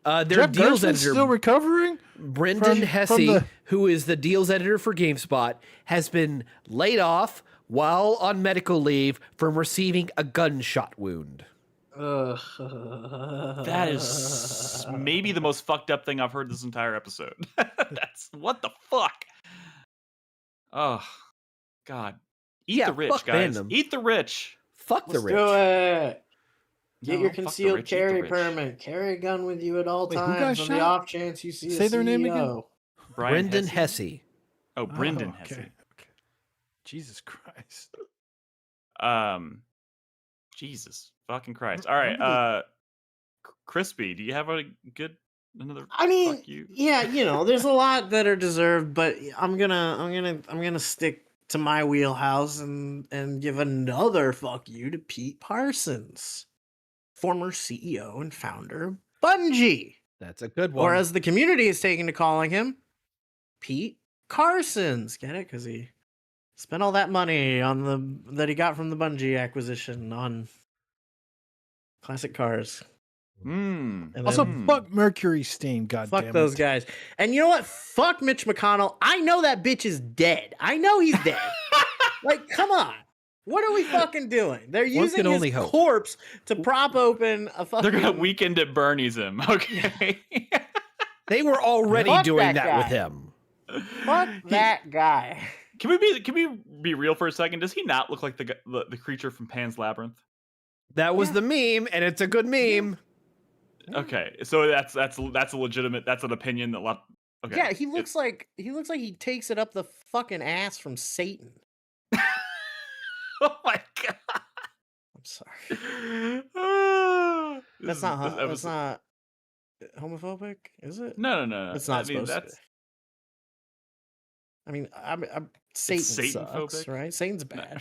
Their Jeff deals Gerson's editor, still recovering? Brendan Hesse, who is the deals editor for GameSpot, has been laid off while on medical leave from receiving a gunshot wound. That is maybe the most fucked up thing I've heard this entire episode. That's what the fuck. Oh, God. Eat the rich, guys. fandom. Eat the rich. Fuck the Let's rich. do it. Get No, your fuck the concealed rich, eat the carry rich. permit. Carry a gun with you at all Wait, who got times on the shot? off chance you see Say a their name again? CEO. Brendan Hesse. Oh, Brendan okay. Hesse. Jesus Christ. Jesus fucking Christ. All right, Crispy, do you have another I mean, fuck you? yeah, there's a lot that are deserved, but I'm gonna stick to my wheelhouse and give another fuck you to Pete Parsons, former CEO and founder of Bungie. That's a good one. Or as the community is taking to calling him, Pete Carsons. Get it? Because he spent all that money that he got from the Bungie acquisition on classic cars. And Also, fuck Mercury Steam, Fuck goddamn those it. guys. And you know what? Fuck Mitch McConnell. I know that bitch is dead. I know he's dead. Like, come on. What are we fucking doing? They're using his corpse to prop open a fucking... They're gonna Weekend at Bernie's him. Okay. They were already Fuck doing that that with guy. him. Fuck that guy. Can we be real for a second? Does he not look like the creature from Pan's Labyrinth? That was the meme, and it's a good meme. Okay, so that's a legitimate. That's an opinion that a lot. Okay. Yeah, he looks like he takes it up the fucking ass from Satan. Oh my god! I'm sorry. That's not homophobic, is it? No. It's not supposed to be. I mean, Satan Satan-phobic? sucks, right? Satan's bad.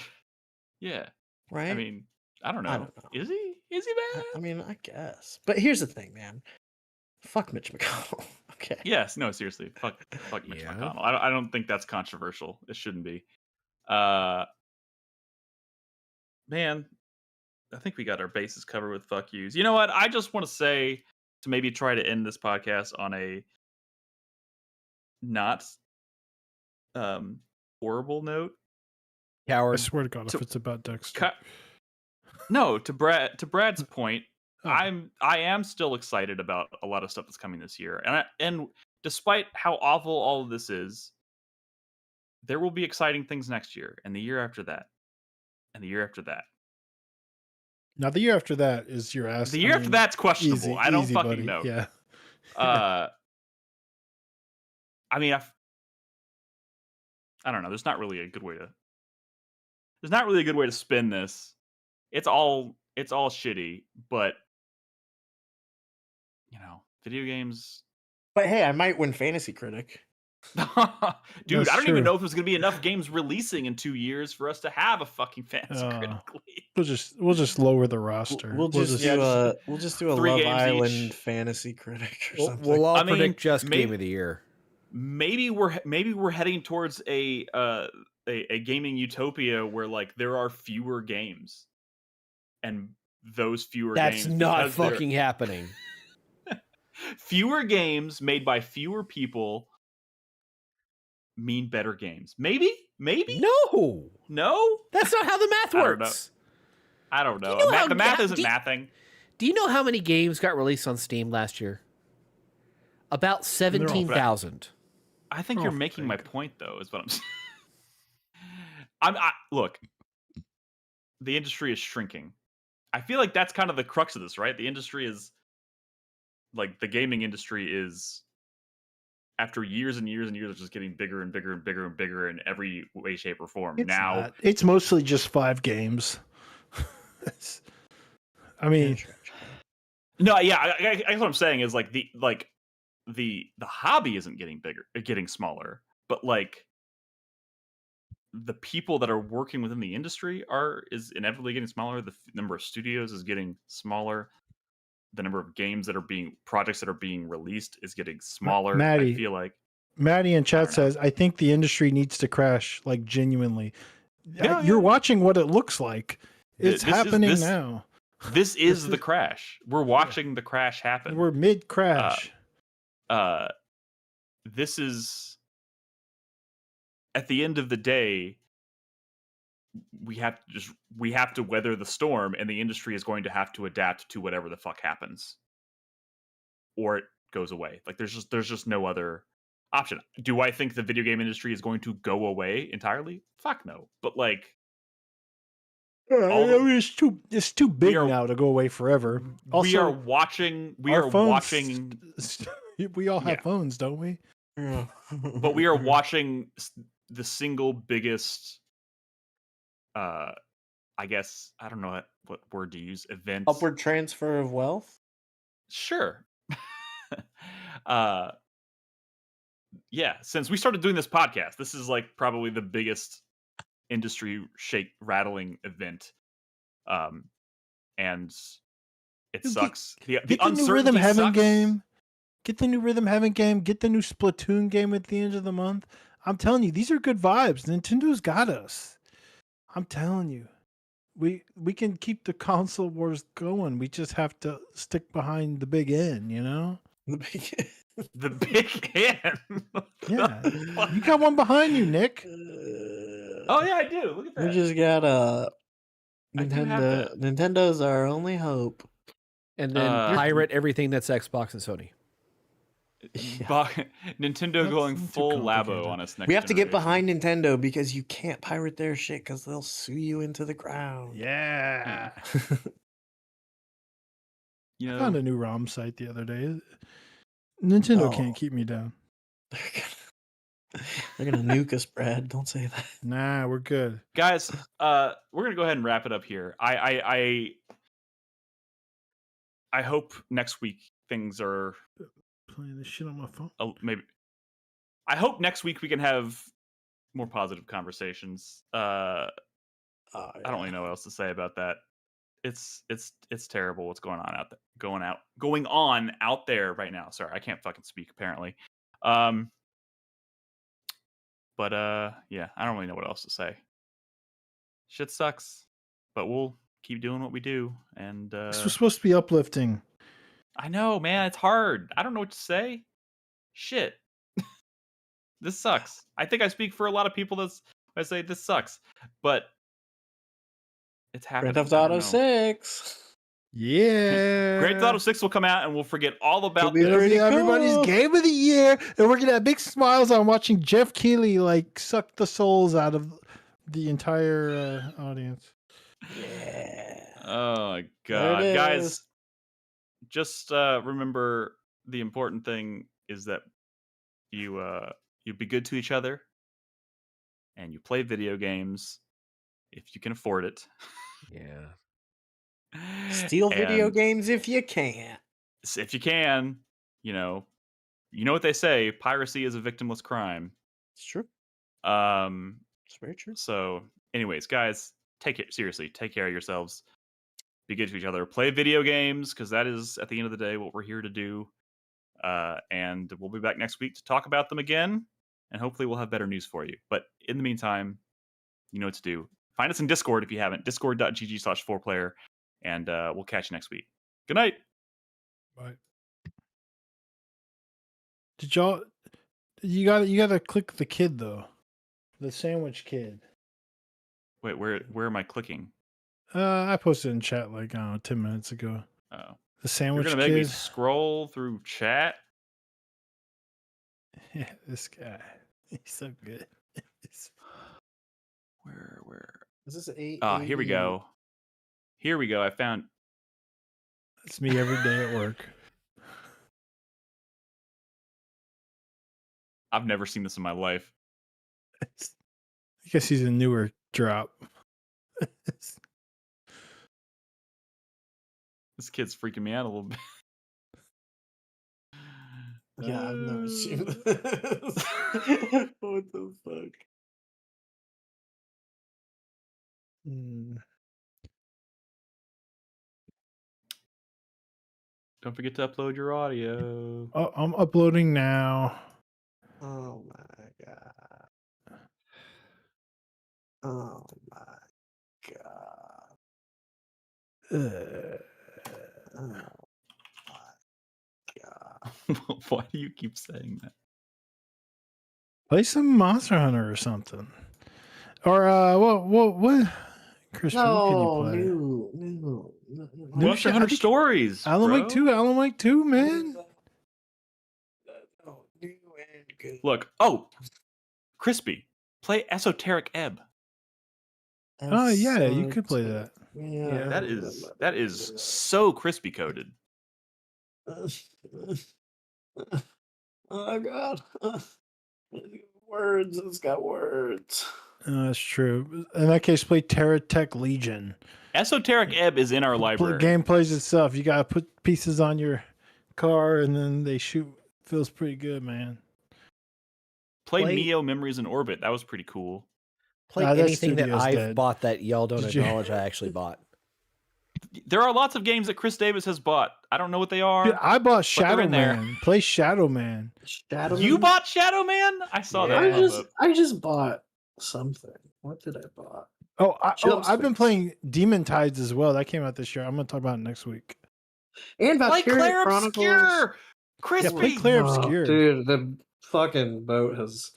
Yeah. Right? I mean, I don't know. I don't know. Is he? Is he bad? I mean, I guess. But here's the thing, man. Fuck Mitch McConnell. Okay. Yes. No. Seriously. Fuck Mitch McConnell. I don't think that's controversial. It shouldn't be. Man, I think we got our bases covered with fuck yous. You know what? I just want to say to maybe try to end this podcast on a not horrible note. Coward. I swear to God, if it's about Dexter. No, to Brad's point, I am still excited about a lot of stuff that's coming this year, and despite how awful all of this is, there will be exciting things next year, and the year after that, and the year after that. Now the year after that is your ass. The year after that's questionable. Easy, I don't fucking buddy. know. Yeah. I mean, I don't know. There's not really a good way to spin this. It's all shitty, but video games. But hey, I might win Fantasy Critic. Dude, That's I don't true. even know if there's gonna be enough games releasing in 2 years for us to have a fucking Fantasy Critic League. We'll just lower the roster. We'll just do a 3 Love games Island each. Fantasy Critic or something. We'll all predict just game of the year. Maybe we're heading towards a gaming utopia where like there are fewer games, and those fewer That's games. not fucking happening. Fewer games made by fewer people mean better games. Maybe? No. That's not how the math works. I don't know. The math isn't mathing. Do you know how many games got released on Steam last year? About 17,000. I think you're making my point, though, is what I'm saying. Look, the industry is shrinking. I feel like that's kind of the crux of this, right? The industry is, like, the gaming industry is, after years and years and years of just getting bigger and bigger and bigger and bigger in every way, shape, or form. It's mostly just 5 games. I mean, no, yeah, I guess what I'm saying is like the hobby isn't getting bigger, getting smaller, but like the people that are working within the industry is inevitably getting smaller. The number of studios is getting smaller. The number of projects that are being released is getting smaller. Maddie, I feel like Maddie in chat says, I think the industry needs to crash, like genuinely. Yeah, You're watching what it looks like. It's This happening is- now. This is the crash. We're watching the crash happen. We're mid crash. This is, at the end of the day, we have to weather the storm, and the industry is going to have to adapt to whatever the fuck happens, or it goes away. Like there's just no other option. Do I think the video game industry is going to go away entirely? Fuck no. But like, it's too big now to go away forever. Also, we are watching. We all have phones, don't we? Yeah. But we are watching the single biggest, I guess, I don't know what word to use, event. Upward transfer of wealth? Sure. Yeah, since we started doing this podcast, this is like probably the biggest industry rattling event. And it sucks. The new Rhythm Heaven sucks. game. Get the new Rhythm Heaven game. Get the new Splatoon game at the end of the month. I'm telling you, these are good vibes. Nintendo's got us. I'm telling you. We can keep the console wars going. We just have to stick behind the big N, you know? The big N. The big N. Yeah. You got one behind you, Nick. Oh yeah, I do. Look at that. We just got Nintendo. Nintendo's our only hope. And then pirate everything that's Xbox and Sony. Nintendo going full Labo on us next. We have to get behind Nintendo because you can't pirate their shit because they'll sue you into the ground. Yeah. You know, I found a new ROM site the other day. Nintendo can't keep me down. They're gonna nuke us, Brad. Don't say that. Nah, we're good, guys. We're gonna go ahead and wrap it up here. I hope next week things are playing this shit on my phone. Maybe. I hope next week we can have more positive conversations. I don't really know what else to say about that. It's terrible what's going on out there. Going on out there right now. Sorry, I can't fucking speak apparently. But yeah, I don't really know what else to say. Shit sucks, but we'll keep doing what we do. And this was supposed to be uplifting. I know, man. It's hard. I don't know what to say. Shit. This sucks. I think I speak for a lot of people that's I say this sucks, but it's happening. Grand Theft Auto 6. Yeah. Grand Theft Auto 6 will come out and we'll forget all about It'll this. be everybody's game of the year, and we're gonna have big smiles on watching Jeff Keighley like suck the souls out of the entire audience. Yeah. Oh my god, guys! Just remember the important thing is that you be good to each other, and you play video games if you can afford it. Yeah. Steal video games if you can. If you can, you know what they say: piracy is a victimless crime. It's true. It's very true. So, anyways, guys, take it seriously. Take care of yourselves. Be good to each other. Play video games because that is, at the end of the day, what we're here to do. And we'll be back next week to talk about them again, and hopefully we'll have better news for you. But in the meantime, you know what to do. Find us in Discord if you haven't. Discord.gg/4Player. And we'll catch you next week. Good night. Bye. Did y'all? You gotta click the kid though, the sandwich kid. Wait, where am I clicking? I posted in chat like 10 minutes ago. Oh, the sandwich You're gonna kid. make me scroll through chat. Yeah, this guy, he's so good. Where? Is this eight? Here we go. Here we go. I found. It's me every day at work. I've never seen this in my life. I guess he's a newer drop. This kid's freaking me out a little bit. Yeah, I've never seen this. What the fuck? Don't forget to upload your audio. Oh, I'm uploading now. Oh my god. Oh my god. Why do you keep saying that? Play some Monster Hunter or something. Or what? Crispy, what can you play? No. Monster Hunter Stories. Alan Wake 2, Alan Wake 2, man. Look, Crispy, play Esoteric Ebb. Oh yeah, you could play that. Yeah. That is so crispy coded. Oh god. Words, it's got words. That's true. In that case, play Terra Tech Legion. Esoteric Ebb is in our library. Game plays itself. You gotta put pieces on your car and then they shoot. Feels pretty good, man. Play Neo Memories in Orbit. That was pretty cool. Play anything that I've bought that y'all don't acknowledge I actually bought. There are lots of games that Chris Davis has bought. I don't know what they are. Dude, I bought Shadow Man. Play Shadow Man. You bought Shadow Man? I saw that. I just bought something. What did I buy? I've been playing Demon Tides as well. That came out this year. I'm gonna talk about it next week. And Valkyria Chronicles. Obscure. Crispy. Yeah, play Claire Obscure. Dude, the fucking boat has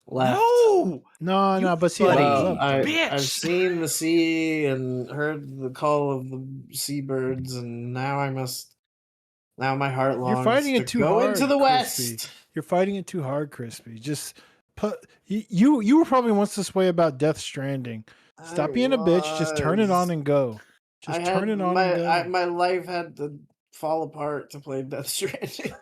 left. No, but see, I've seen the sea and heard the call of the seabirds, and now my heart longs You're fighting it to too go hard, into the Crispy. west. You're fighting it too hard, Crispy. Just put you were probably once this way about Death Stranding. Stop being a bitch. Just turn it on and go. Just turn it on and go. My life had to fall apart to play Death Stranding.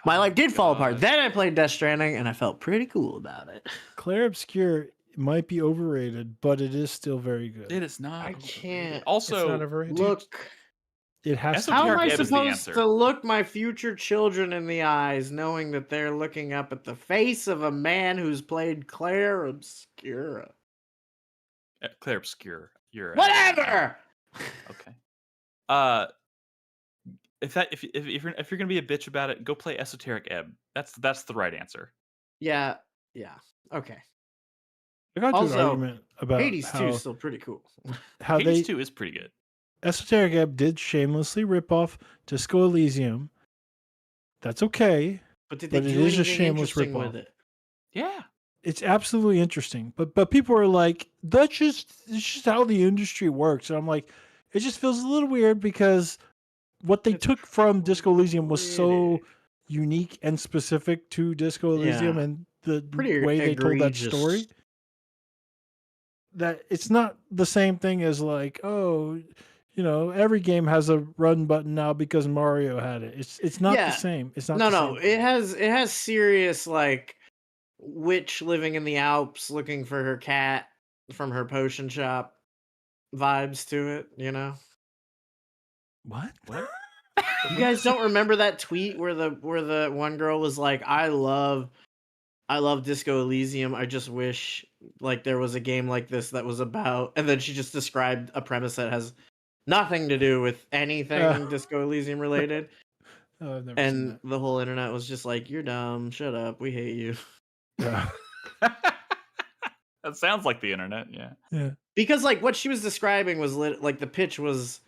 My life did fall apart. Then I played Death Stranding, and I felt pretty cool about it. Claire Obscure might be overrated, but it is still very good. It is not. I can't. Also, It's not overrated. Look. It has to. How am I supposed to look my future children in the eyes knowing that they're looking up at the face of a man who's played Claire Obscura? Claire Obscure. You're whatever. Okay. If you're gonna be a bitch about it, go play Esoteric Ebb. That's the right answer. Yeah. Okay. I got to an argument about Hades 2 is still pretty cool. Hades 2 is pretty good. Esoteric Ebb did shamelessly rip off Disco Elysium. That's okay. But did it they do is a anything shameless interesting rip off. with it? Yeah. It's absolutely interesting. But people are like, it's just how the industry works. And I'm like, it just feels a little weird because what they took from Disco Elysium was so unique and specific to Disco Elysium and the way they told that story. That it's not the same thing as like, every game has a run button now because Mario had it. It's not the same. It's not. No. It has serious like witch living in the Alps looking for her cat from her potion shop vibes to it. You know what? You guys don't remember that tweet where the one girl was like, I love Disco Elysium. I just wish like there was a game like this that was about, and then she just described a premise that has nothing to do with anything Disco Elysium related. I've never and seen the whole internet was just like, you're dumb. Shut up. We hate you. Yeah. That sounds like the internet. Yeah. Because like what she was describing was like the pitch was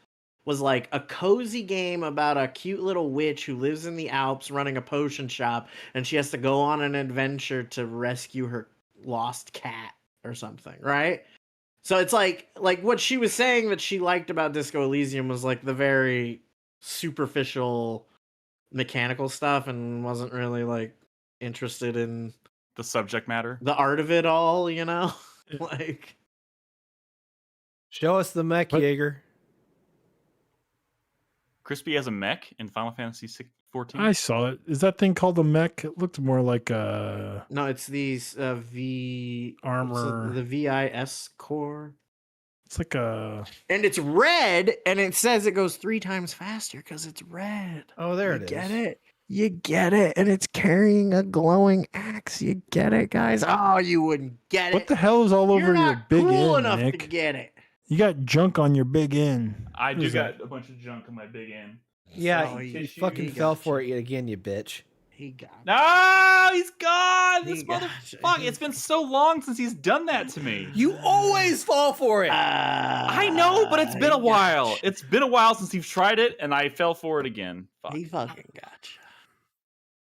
like a cozy game about a cute little witch who lives in the Alps running a potion shop, and she has to go on an adventure to rescue her lost cat or something, right? So it's like what she was saying that she liked about Disco Elysium was like the very superficial mechanical stuff and wasn't really like interested in the subject matter, the art of it all, like show us the mech, Jaeger. Crispy has a mech in Final Fantasy 14. I saw it. Is that thing called a mech? It looked more like a... No, it's these V... armor. The VIS core. It's like a... And it's red, and it says it goes 3 times faster because it's red. Oh, there it is. Get it? You get it. And it's carrying a glowing axe. You get it, guys? Oh, you wouldn't get it. What the hell is all over your big cool end, enough Nick? to get it. You got junk on your big end. I do got a bunch of junk on my big end. Yeah, you fucking fell for it again, you bitch. He got. No, he's gone. This He got motherfucker. It's been so long since he's done that to me. You always fall for it. I know, but it's been a while. It's been a while since you've tried it, and I fell for it again. Fuck. He fucking got you.